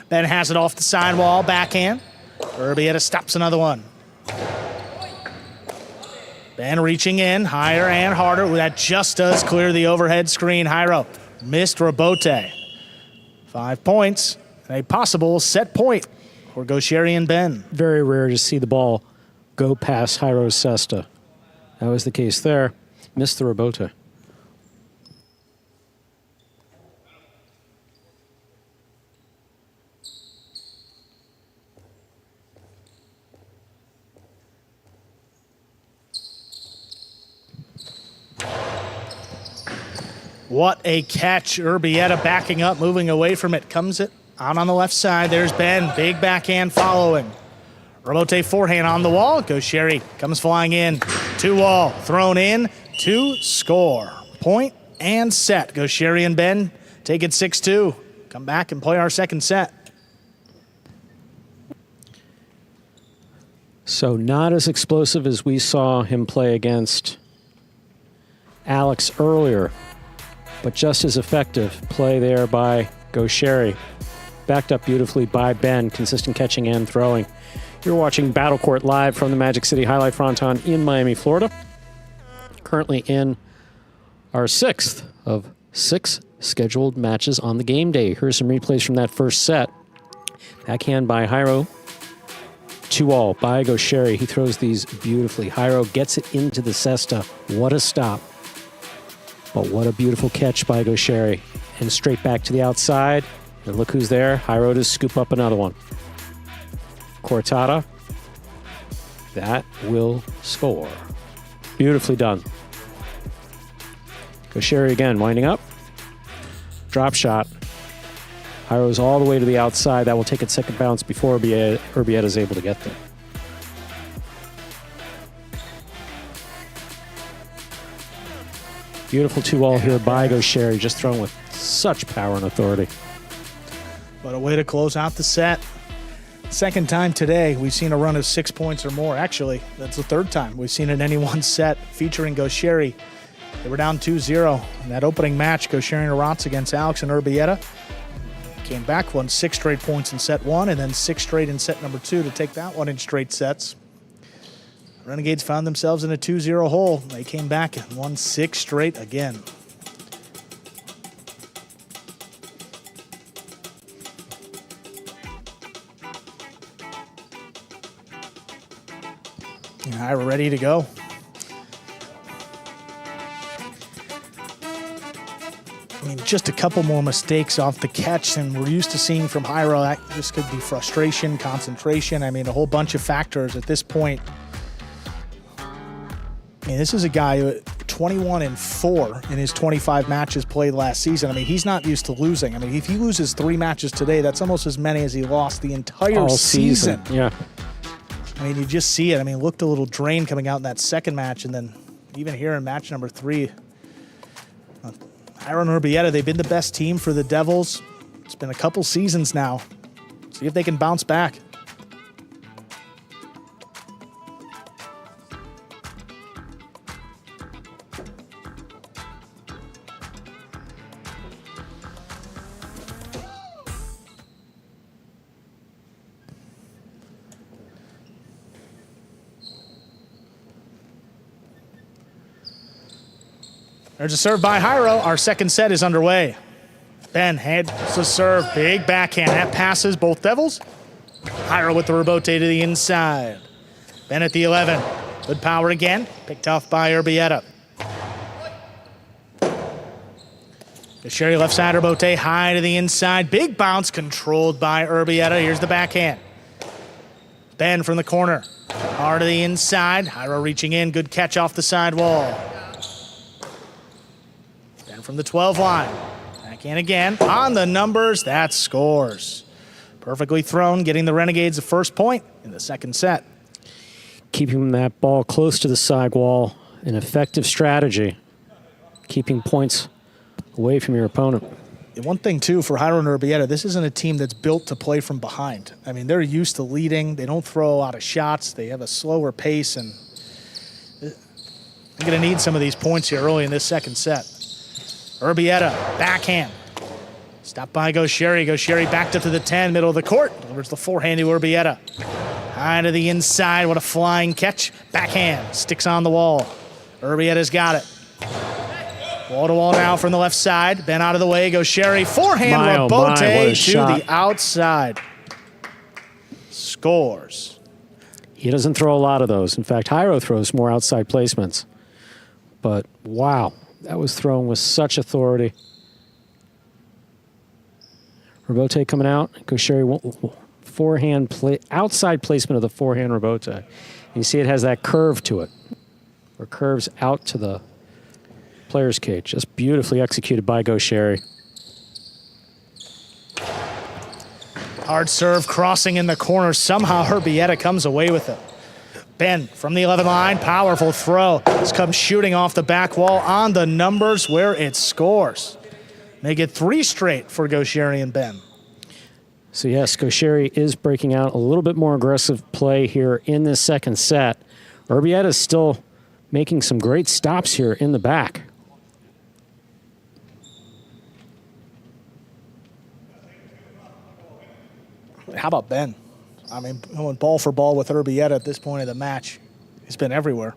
Ben has it off the sidewall. Backhand. Urbieta stops another one. Ben reaching in, higher and harder. That just does clear the overhead screen. Jairo missed Robote. 5 points, a possible set point for Gaucheri and Ben. Very rare to see the ball go past Jairo's cesta. That was the case there. Missed the Robote. What a catch. Urbieta backing up, moving away from it. Comes it out on the left side. There's Ben. Big backhand following. Robote forehand on the wall. Gaucheri comes flying in. 2-wall. Thrown in. 2 score. Point and set. Gaucheri and Ben take it 6-2. come back and play our second set. So not as explosive as we saw him play against Alex earlier, but just as effective play there by Gaucheri. Backed up beautifully by Ben, consistent catching and throwing. You're watching Battle Court live from the Magic City Jai-Alai Fronton in Miami, Florida. Currently in our 6th of 6 scheduled matches on the game day. Here's some replays from that first set. Backhand by Jairo. 2-all by Gaucheri. He throws these beautifully. Jairo gets it into the cesta. What a stop. But what a beautiful catch by Gaucheri. And straight back to the outside. And look who's there. Jairo to scoop up another one. Cortada. That will score. Beautifully done. Gaucheri again, winding up. Drop shot. Jairo's all the way to the outside. That will take its second bounce before Urbieta is able to get there. Beautiful 2-all here by Gaucheri, just thrown with such power and authority. But a way to close out the set. Second time today we've seen a run of 6 points or more. Actually, that's the third time we've seen it in any one set featuring Gaucheri. They were down 2-0 in that opening match. Gaucheri and Arats against Alex and Urbieta. Came back, won 6 straight points in set 1, and then 6 straight in set number 2 to take that one in straight sets. Renegades found themselves in a 2-0 hole. They came back and won 6 straight again. All right, we're ready to go. I mean, just a couple more mistakes off the catch, and we're used to seeing from Jairo. This could be frustration, concentration. I mean, a whole bunch of factors at this point. I mean, this is a guy who 21-4 in his 25 matches played last season. I mean, he's not used to losing. I mean, if he loses 3 matches today, that's almost as many as he lost the entire season. Yeah. I mean, you just see it. I mean, looked a little drained coming out in that second match, and then even here in match number 3, Jairo and Urbieta, they've been the best team for the Devils. It's been a couple seasons now. See if they can bounce back. There's a serve by Jairo. Our second set is underway. Ben heads to serve. Big backhand. That passes both Devils. Jairo with the rebote to the inside. Ben at the 11. Good power again. Picked off by Urbieta. Gaucheri left side rebote high to the inside. Big bounce controlled by Urbieta. Here's the backhand. Ben from the corner. Hard to the inside. Jairo reaching in. Good catch off the side wall. From the 12 line. Backhand again. On the numbers, that scores. Perfectly thrown, getting the Renegades the first point in the second set. Keeping that ball close to the side wall, an effective strategy. Keeping points away from your opponent. And one thing, too, for Jairo and Urbieta, this isn't a team that's built to play from behind. I mean, they're used to leading. They don't throw a lot of shots. They have a slower pace, and I'm going to need some of these points here early in this second set. Urbieta, backhand. Stopped by Gaucheri. Gaucheri backed up to the 10, middle of the court. Delivers the forehand to Urbieta. High to the inside. What a flying catch. Backhand. Sticks on the wall. Urbieta's got it. Wall to wall now from the left side. Ben out of the way. Gaucheri. Forehand. Rebote to the outside. Scores. He doesn't throw a lot of those. In fact, Jairo throws more outside placements. But wow. That was thrown with such authority. Rebote coming out. Gaucheri forehand outside placement of the forehand rebote. You see it has that curve to it, or curves out to the player's cage. Just beautifully executed by Gaucheri. Hard serve crossing in the corner. Somehow Urbieta comes away with it. Ben from the 11 line, powerful throw. This comes shooting off the back wall on the numbers where it scores. Make it 3 straight for Gaucheri and Ben. So yes, Gaucheri is breaking out a little bit more aggressive play here in this second set. Urbieta is still making some great stops here in the back. How about Ben? I mean, going ball for ball with Urbieta at this point of the match. He's been everywhere.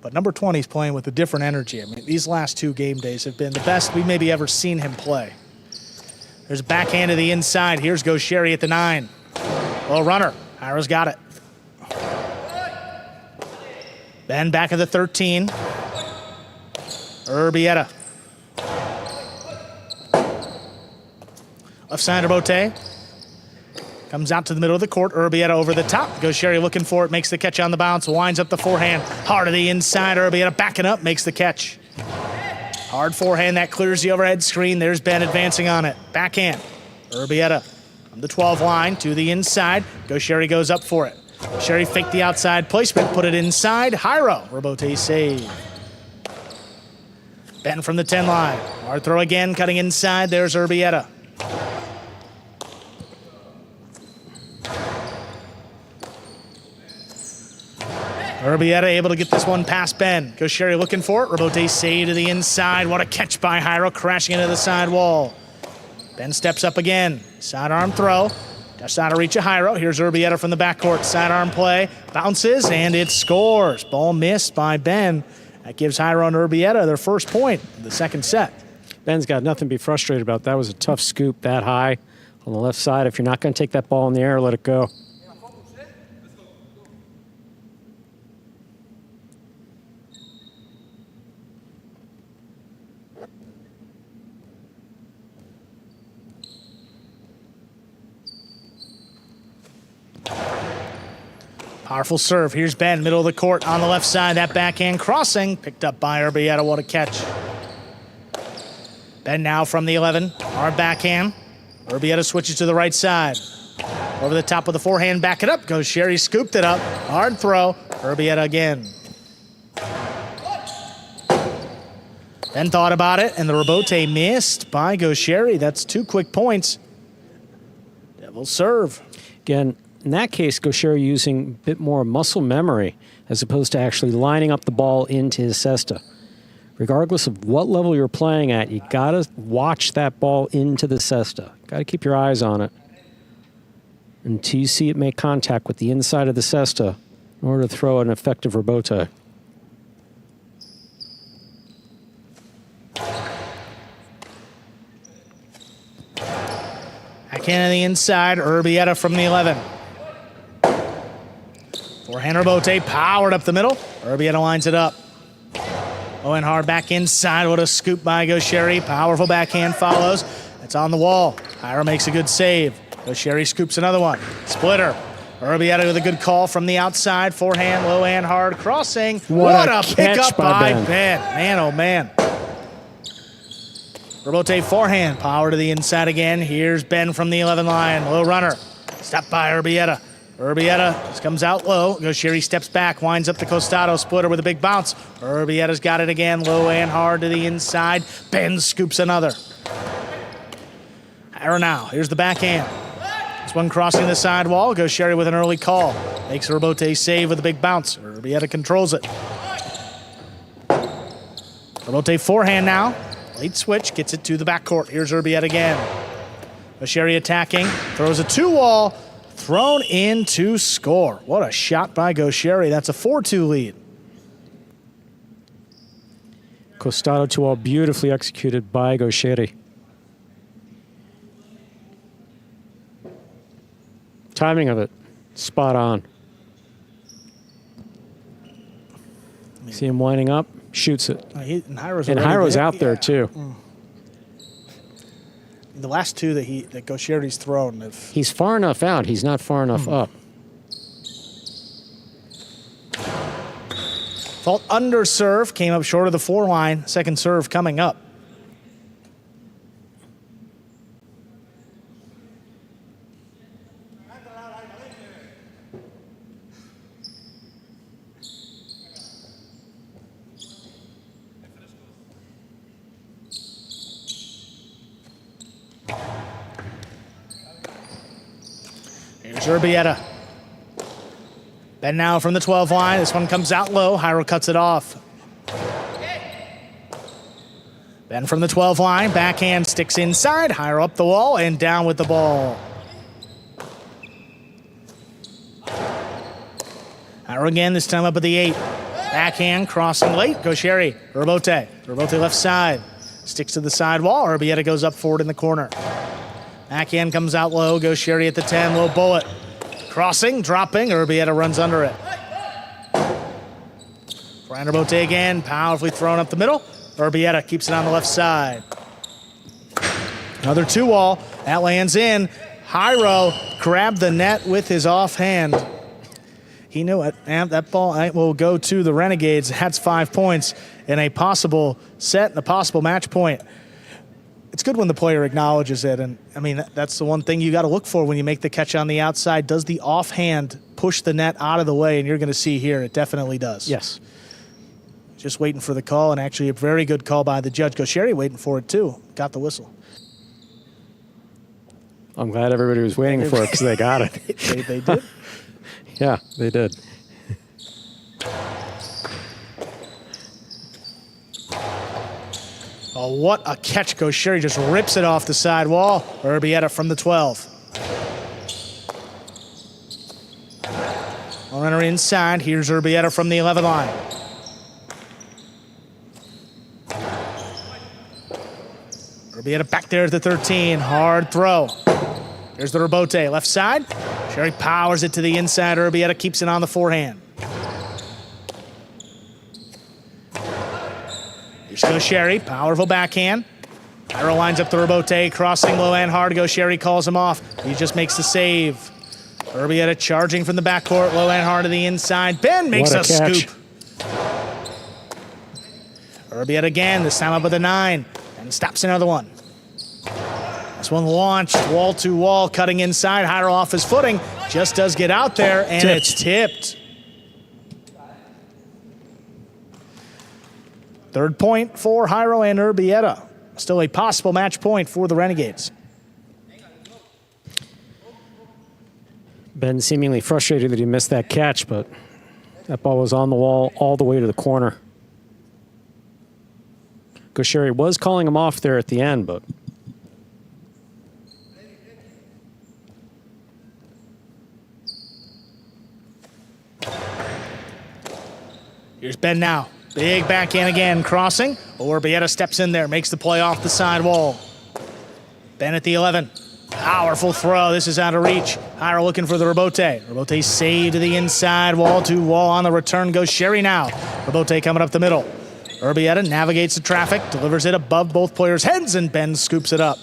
But number 20 is playing with a different energy. I mean, these last 2 game days have been the best we've maybe ever seen him play. There's a backhand to the inside. Here's Gaucheri at the 9. Well, runner. Jairo's got it. Ben back at the 13. Urbieta. Left side Robote. Comes out to the middle of the court. Urbieta over the top. Gaucheri looking for it. Makes the catch on the bounce. Winds up the forehand. Hard to the inside. Urbieta backing up. Makes the catch. Hard forehand. That clears the overhead screen. There's Ben advancing on it. Backhand. Urbieta from the 12 line to the inside. Gaucheri goes up for it. Gaucheri faked the outside placement. Put it inside. Jairo. Robote save. Ben from the 10 line. Hard throw again. Cutting inside. There's Urbieta. Urbieta able to get this one past Ben. Gaucheri looking for it. Robote save to the inside. What a catch by Jairo, crashing into the side wall. Ben steps up again. Sidearm throw. Just out of reach of Jairo. Here's Urbieta from the backcourt. Sidearm play. Bounces, and it scores. Ball missed by Ben. That gives Jairo and Urbieta their first point in the second set. Ben's got nothing to be frustrated about. That was a tough scoop that high on the left side. If you're not going to take that ball in the air, let it go. Powerful serve. Here's Ben, middle of the court on the left side. That backhand crossing, picked up by Urbieta. What a catch. Ben now from the 11. Hard backhand. Urbieta switches to the right side. Over the top with the forehand, back it up. Gaucheri scooped it up. Hard throw. Urbieta again. Ben thought about it, and the rebote missed by Gaucheri. That's 2 quick points. Devils serve. Again, in that case, Gaucheri using a bit more muscle memory as opposed to actually lining up the ball into his cesta. Regardless of what level you're playing at, you got to watch that ball into the cesta. Got to keep your eyes on it until you see it make contact with the inside of the cesta in order to throw an effective rebote. Backhand on the inside, Urbieta from the 11. Forehand rebote, powered up the middle. Urbieta lines it up. Owen hard back inside. What a scoop by Gaucheri. Powerful backhand follows. It's on the wall. Jairo makes a good save. Gaucheri scoops another one. Splitter. Urbieta with a good call from the outside. Forehand, low and hard crossing. What a pickup by Ben. Man, oh man. Rebote forehand. Power to the inside again. Here's Ben from the 11 line. Low runner. Step by Urbieta. Urbieta comes out low. Gaucheri steps back, winds up the costado. Splitter with a big bounce. Urbieta's got it again, low and hard to the inside. Ben scoops another. Jairo now, here's the backhand. This one crossing the side wall. Gaucheri with an early call. Makes a rebote save with a big bounce. Urbieta controls it. Rebote forehand now. Late switch, gets it to the backcourt. Here's Urbieta again. Gaucheri attacking, throws a 2-wall. Thrown in to score. What a shot by Gaucheri. That's a 4-2 lead. Costado 2-all beautifully executed by Gaucheri. Timing of it, spot on. See him winding up, shoots it. And Jairo's out there too. The last 2 that Gaucheri's thrown. He's far enough out. He's not far enough up. Fault under serve. Came up short of the 4 line. Second serve coming up. Here's Urbieta. Ben now from the 12 line. This one comes out low. Jairo cuts it off. Ben from the 12 line. Backhand sticks inside. Jairo up the wall and down with the ball. Jairo again, this time up at the 8. Backhand crossing late. Gaucheri. Robote. Robote left side. Sticks to the sidewall. Urbieta goes up forward in the corner. Backhand comes out low. Gaucheri at the 10. Low bullet. Crossing, dropping. Urbieta runs under it. Brian Robote again. Powerfully thrown up the middle. Urbieta keeps it on the left side. Another 2-wall. That lands in. Jairo grabbed the net with his offhand. He knew it. And that ball will go to the Renegades. That's 5 points in a possible set and a possible match point. It's good when the player acknowledges it. And, I mean, that's the one thing you got to look for when you make the catch on the outside. Does the offhand push the net out of the way? And you're going to see here it definitely does. Yes. Just waiting for the call, and actually a very good call by the judge. Gaucheri waiting for it, too. Got the whistle. I'm glad everybody was waiting for it because they got it. They did. Yeah, they did. Oh, what a catch. Gaucheri just rips it off the side wall. Urbieta from the 12. One runner inside. Here's Urbieta from the 11 line. Urbieta back there at the 13. Hard throw. Here's the Robote. Left side. Sherry powers it to the inside. Urbieta keeps it on the forehand. Here's Gaucheri. Powerful backhand. Jairo lines up the Robote. Crossing low and hard. Gaucheri calls him off. He just makes the save. Urbieta charging from the backcourt. Low and hard to the inside. Ben makes a scoop. Urbieta again. This time up with a 9. And stops another one. This one launched wall to wall, cutting inside. Jairo off his footing. Just does get out there, and it's tipped. Third point for Jairo and Urbieta. Still a possible match point for the Renegades. Ben seemingly frustrated that he missed that catch, but that ball was on the wall all the way to the corner. Gaucheri was calling him off there at the end, but here's Ben now. Big backhand again, crossing. Urbieta steps in there, makes the play off the side wall. Ben at the 11. Powerful throw. This is out of reach. Jairo looking for the Robote. Robote saved to the inside, wall to wall on the return. Gaucheri now. Robote coming up the middle. Urbieta navigates the traffic, delivers it above both players' heads, and Ben scoops it up.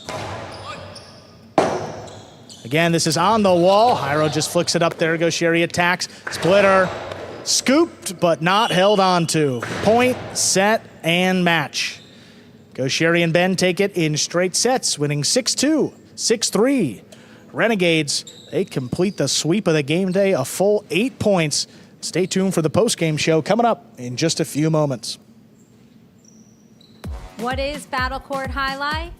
Again, this is on the wall. Jairo just flicks it up there. Gaucheri attacks. Splitter. Scooped, but not held on to. Point, set, and match. Gaucheri and Ben take it in straight sets, winning 6-2, 6-3. Renegades, they complete the sweep of the game day, a full 8 points. Stay tuned for the post-game show coming up in just a few moments. What is Battle Court Jai-Alai?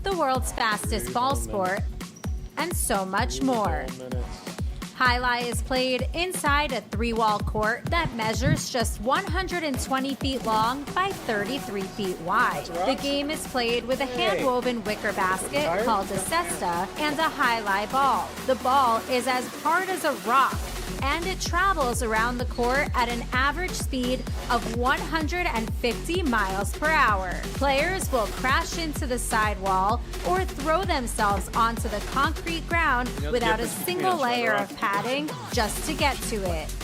The world's fastest ball sport, and so much more. Jai-Alai is played inside a 3-wall court that measures just 120 feet long by 33 feet wide. The game is played with a hand-woven wicker basket called a cesta and a Jai-Alai ball. The ball is as hard as a rock, and it travels around the court at an average speed of 150 miles per hour. Players will crash into the sidewall or throw themselves onto the concrete ground without a single layer of padding just to get to it.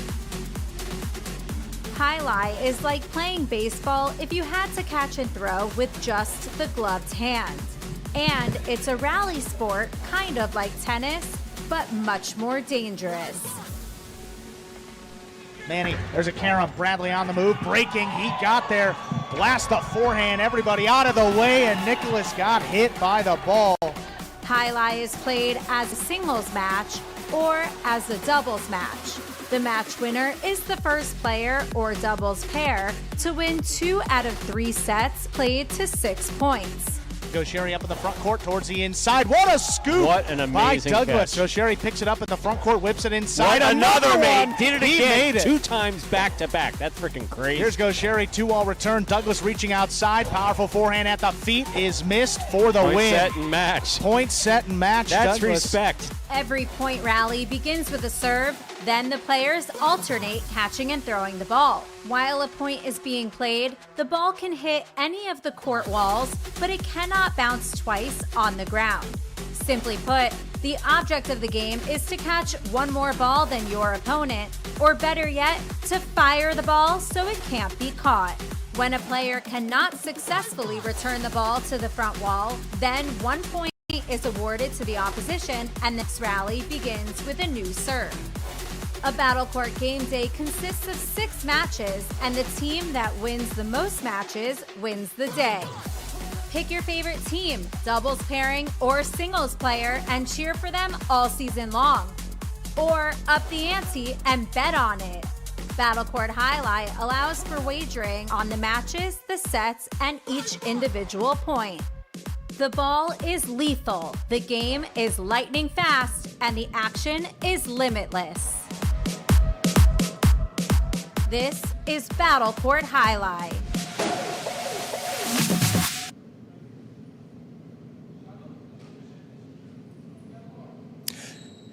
Jai-Alai is like playing baseball if you had to catch and throw with just the gloved hand. And it's a rally sport, kind of like tennis, but much more dangerous. Manny, there's a Karen Bradley on the move, breaking, he got there, blast the forehand, everybody out of the way, and Nicholas got hit by the ball. Jai-Alai is played as a singles match or as a doubles match. The match winner is the first player or doubles pair to win 2 out of 3 sets played to 6 points. Gaucheri up in the front court towards the inside. What a scoop What an amazing by Douglas. catch. Gaucheri picks it up at the front court, whips it inside. What another one. mate. Did it He again. made it. 2 times back to back. That's freaking crazy. Here's Gaucheri, 2-all return. Douglas reaching outside. Powerful forehand at the feet is missed for the Point, win. set, and match. Point, set, and match. That's Douglas. respect. Every point rally begins with a serve, then the players alternate catching and throwing the ball. While a point is being played, the ball can hit any of the court walls, but it cannot bounce twice on the ground. Simply put, the object of the game is to catch one more ball than your opponent, or better yet, to fire the ball so it can't be caught. When a player cannot successfully return the ball to the front wall, then 1 point is awarded to the opposition, and this rally begins with a new serve. A Battle Court Game Day consists of 6 matches, and the team that wins the most matches wins the day. Pick your favorite team, doubles pairing, or singles player, and cheer for them all season long. Or up the ante and bet on it. Battle Court Jai-Alai allows for wagering on the matches, the sets, and each individual point. The ball is lethal, the game is lightning fast, and the action is limitless. This is Battle Court Jai-Alai.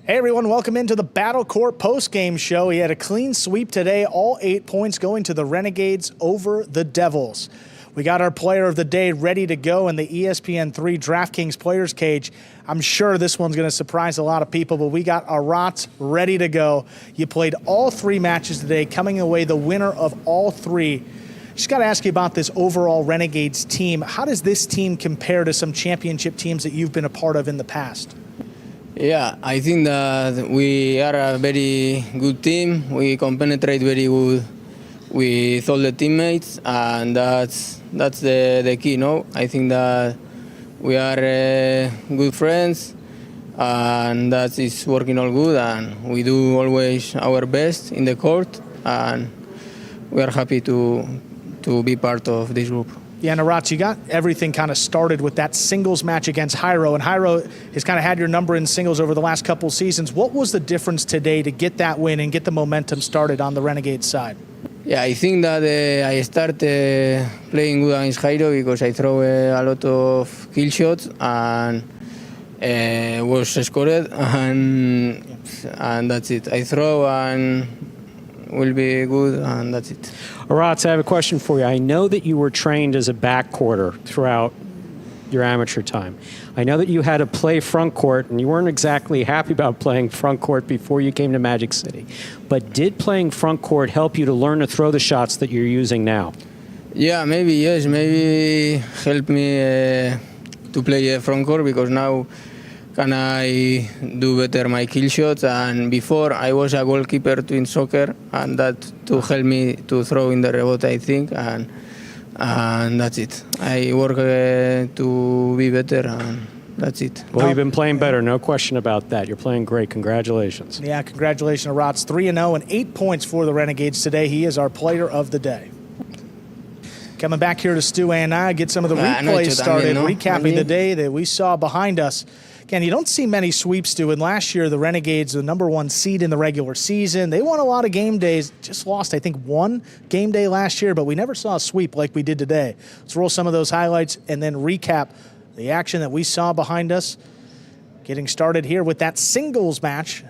Hey everyone, welcome into the Battle Court post-game show. He had a clean sweep today, all 8 points going to the Renegades over the Devils. We got our player of the day ready to go in the ESPN3 DraftKings Players Cage. I'm sure this one's going to surprise a lot of people, but we got Arats ready to go. You played all 3 matches today, coming away the winner of all 3. Just got to ask you about this overall Renegades team. How does this team compare to some championship teams that you've been a part of in the past? Yeah, I think that we are a very good team. We compenetrate very good with all the teammates, and that's the key, no? I think that we are good friends, and that is working all good, and we do always our best in the court, and we are happy to be part of this group. Yeah, and Arats, you got everything kind of started with that singles match against Jairo, and Jairo has kind of had your number in singles over the last couple seasons. What was the difference today to get that win and get the momentum started on the Renegades side? Yeah, I think that I started playing good against Jairo because I throw a lot of kill shots and was scored, and that's it. I throw and will be good, and that's it. Arats, I have a question for you. I know that you were trained as a backcourter throughout your amateur time. I know that you had to play front court, and you weren't exactly happy about playing front court before you came to Magic City. But did playing front court help you to learn to throw the shots that you're using now? Yeah, maybe, yes. Maybe help me to play front court, because now can I do better my kill shots. And before I was a goalkeeper in soccer, and that to help me to throw in the rebote, I think. And that's it. I work to be better, and that's it. Well, you've been playing better, no question about that. You're playing great. Congratulations. Yeah, congratulations, Arats. 3-0 and 8 points for the Renegades today. He is our player of the day. Coming back here to Stu and I, get some of the replays started, recapping the day that we saw behind us. Again, you don't see many sweeps, Stu, and last year the Renegades, the #1 seed in the regular season, they won a lot of game days, just lost, I think, 1 game day last year, but we never saw a sweep like we did today. Let's roll some of those highlights and then recap the action that we saw behind us. Getting started here with that singles match.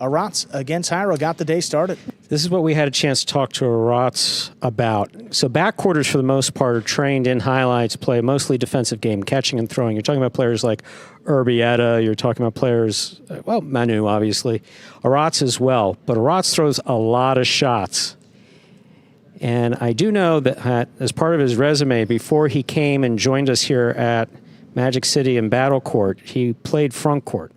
Arats against Jairo got the day started. This is what we had a chance to talk to Arats about. So backcourters, for the most part, are trained in highlights, play a mostly defensive game, catching and throwing. You're talking about players like Urbieta. You're talking about players, well, Manu, obviously. Arats as well. But Arats throws a lot of shots. And I do know that as part of his resume, before he came and joined us here at Magic City and Battle Court, he played front court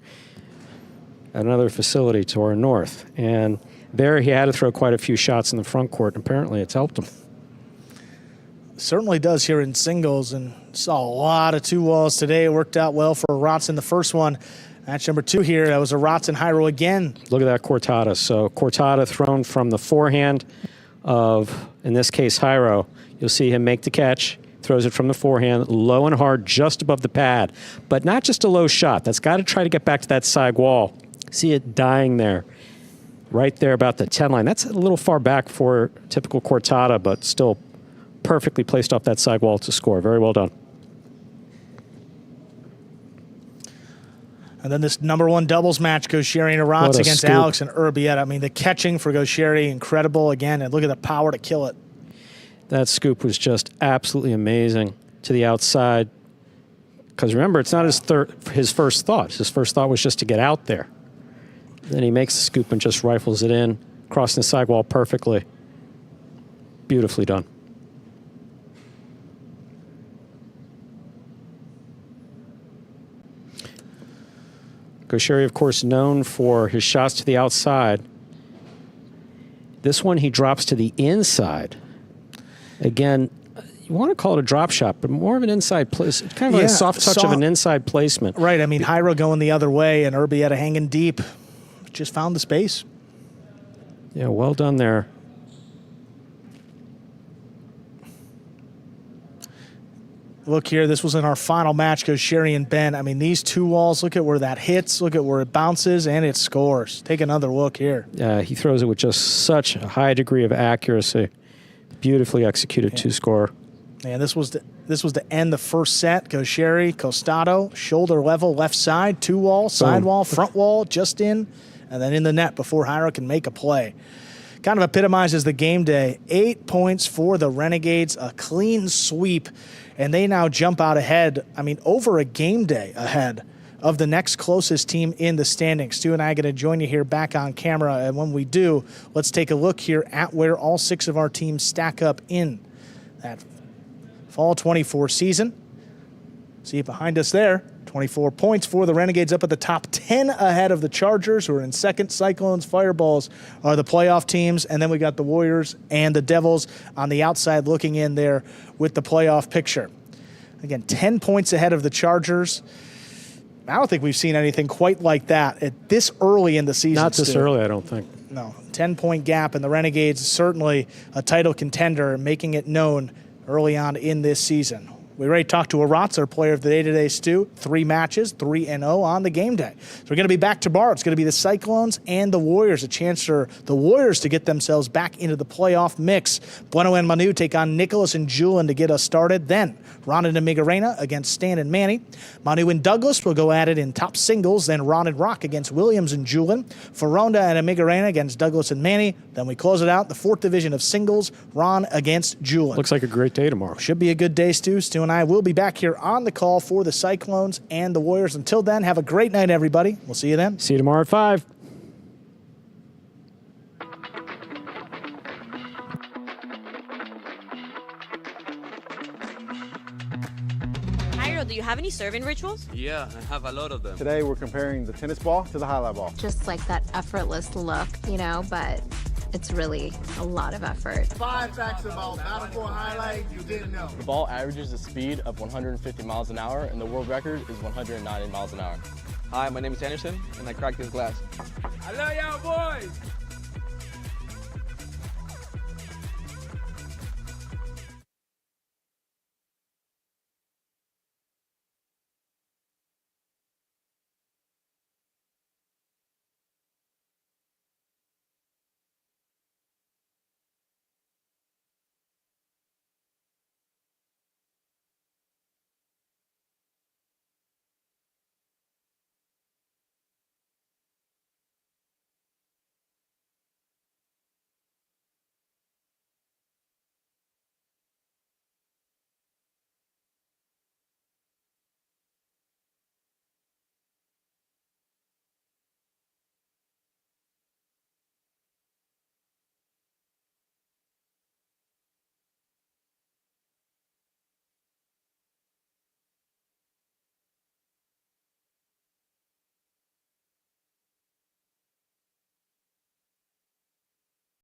at another facility to our north. And there he had to throw quite a few shots in the front court, and apparently it's helped him. Certainly does here in singles, and saw a lot of 2-walls today. It worked out well for Arats in the first one. Match number 2 here, that was Arats and Jairo again. Look at that cortada. So cortada thrown from the forehand of, in this case, Jairo. You'll see him make the catch, Throws it from the forehand, low and hard, just above the pad. But not just a low shot. That's got to try to get back to that side wall. See it dying there. Right there about the 10 line. That's a little far back for typical Cortada, but still perfectly placed off that side wall to score. Very well done. And then this #1 doubles match, Gaucheri and Arats against scoop. Alex and Urbieta. I mean, the catching for Gaucheri, incredible again, and look at the power to kill it. That scoop was just absolutely amazing to the outside. Because remember, it's not his first thought. His first thought was just to get out there. Then he makes the scoop and just rifles it in, crossing the sidewall perfectly. Beautifully done. Gaucheri, of course, known for his shots to the outside. This one he drops to the inside. Again, you want to call it a drop shot, but more of an inside place. It's kind of like a soft touch of an inside placement. Right. I mean, Jairo going the other way and Urbieta hanging deep. Just found the space. Yeah, well done there. Look here, this was in our final match, Gaucheri and Ben. I mean, these two walls, look at where that hits, look at where it bounces, and it scores. Take another look here. Yeah, he throws it with just such a high degree of accuracy. Beautifully executed two-scorer. And this was to end the first set. Gaucheri, Costado, shoulder level, left side, two wall, side wall, front wall, just in, and then in the net before Jairo can make a play. Kind of epitomizes the game day. 8 points for the Renegades, a clean sweep, and they now jump out ahead, I mean, over a game day ahead of the next closest team in the standings. Stu and I are going to join you here back on camera, and when we do, let's take a look here at where all 6 of our teams stack up in that Fall 24 season. See it behind us there. 24 points for the Renegades, up at the top, 10 ahead of the Chargers, who are in second. Cyclones, Fireballs are the playoff teams, and then we got the Warriors and the Devils on the outside looking in there with the playoff picture. Again, 10 points ahead of the Chargers. I don't think we've seen anything quite like that at this early in the season. Not this early, I don't think. No, 10-point gap, and the Renegades certainly a title contender, making it known early on in this season. We already talked to Arats, our player of the day today, Stu. 3 matches, 3-0 on the game day. So we're going to be back tomorrow. It's going to be the Cyclones and the Warriors, a chance for the Warriors to get themselves back into the playoff mix. Bueno and Manu take on Nicholas and Julian to get us started. Then Ronan and Migarena against Stan and Manny. Manu and Douglas will go at it in top singles. Then Ron and Rock against Williams and Julian. Ferronda and Migarena against Douglas and Manny. Then we close it out, the 4th division of singles, Ron against Julian. Looks like a great day tomorrow. Should be a good day, Stu. Stu and I will be back here on the call for the Cyclones and the Warriors. Until then, have a great night, everybody. We'll see you then. See you tomorrow at 5. Jairo, do you have any serving rituals? Yeah, I have a lot of them. Today we're comparing the tennis ball to the highlight ball. Just like that effortless look, you know, but it's really a lot of effort. 5 facts about Battle Court Highlight you didn't know. The ball averages a speed of 150 miles an hour, and the world record is 190 miles an hour. Hi, my name is Anderson, and I cracked this glass. I love y'all boys.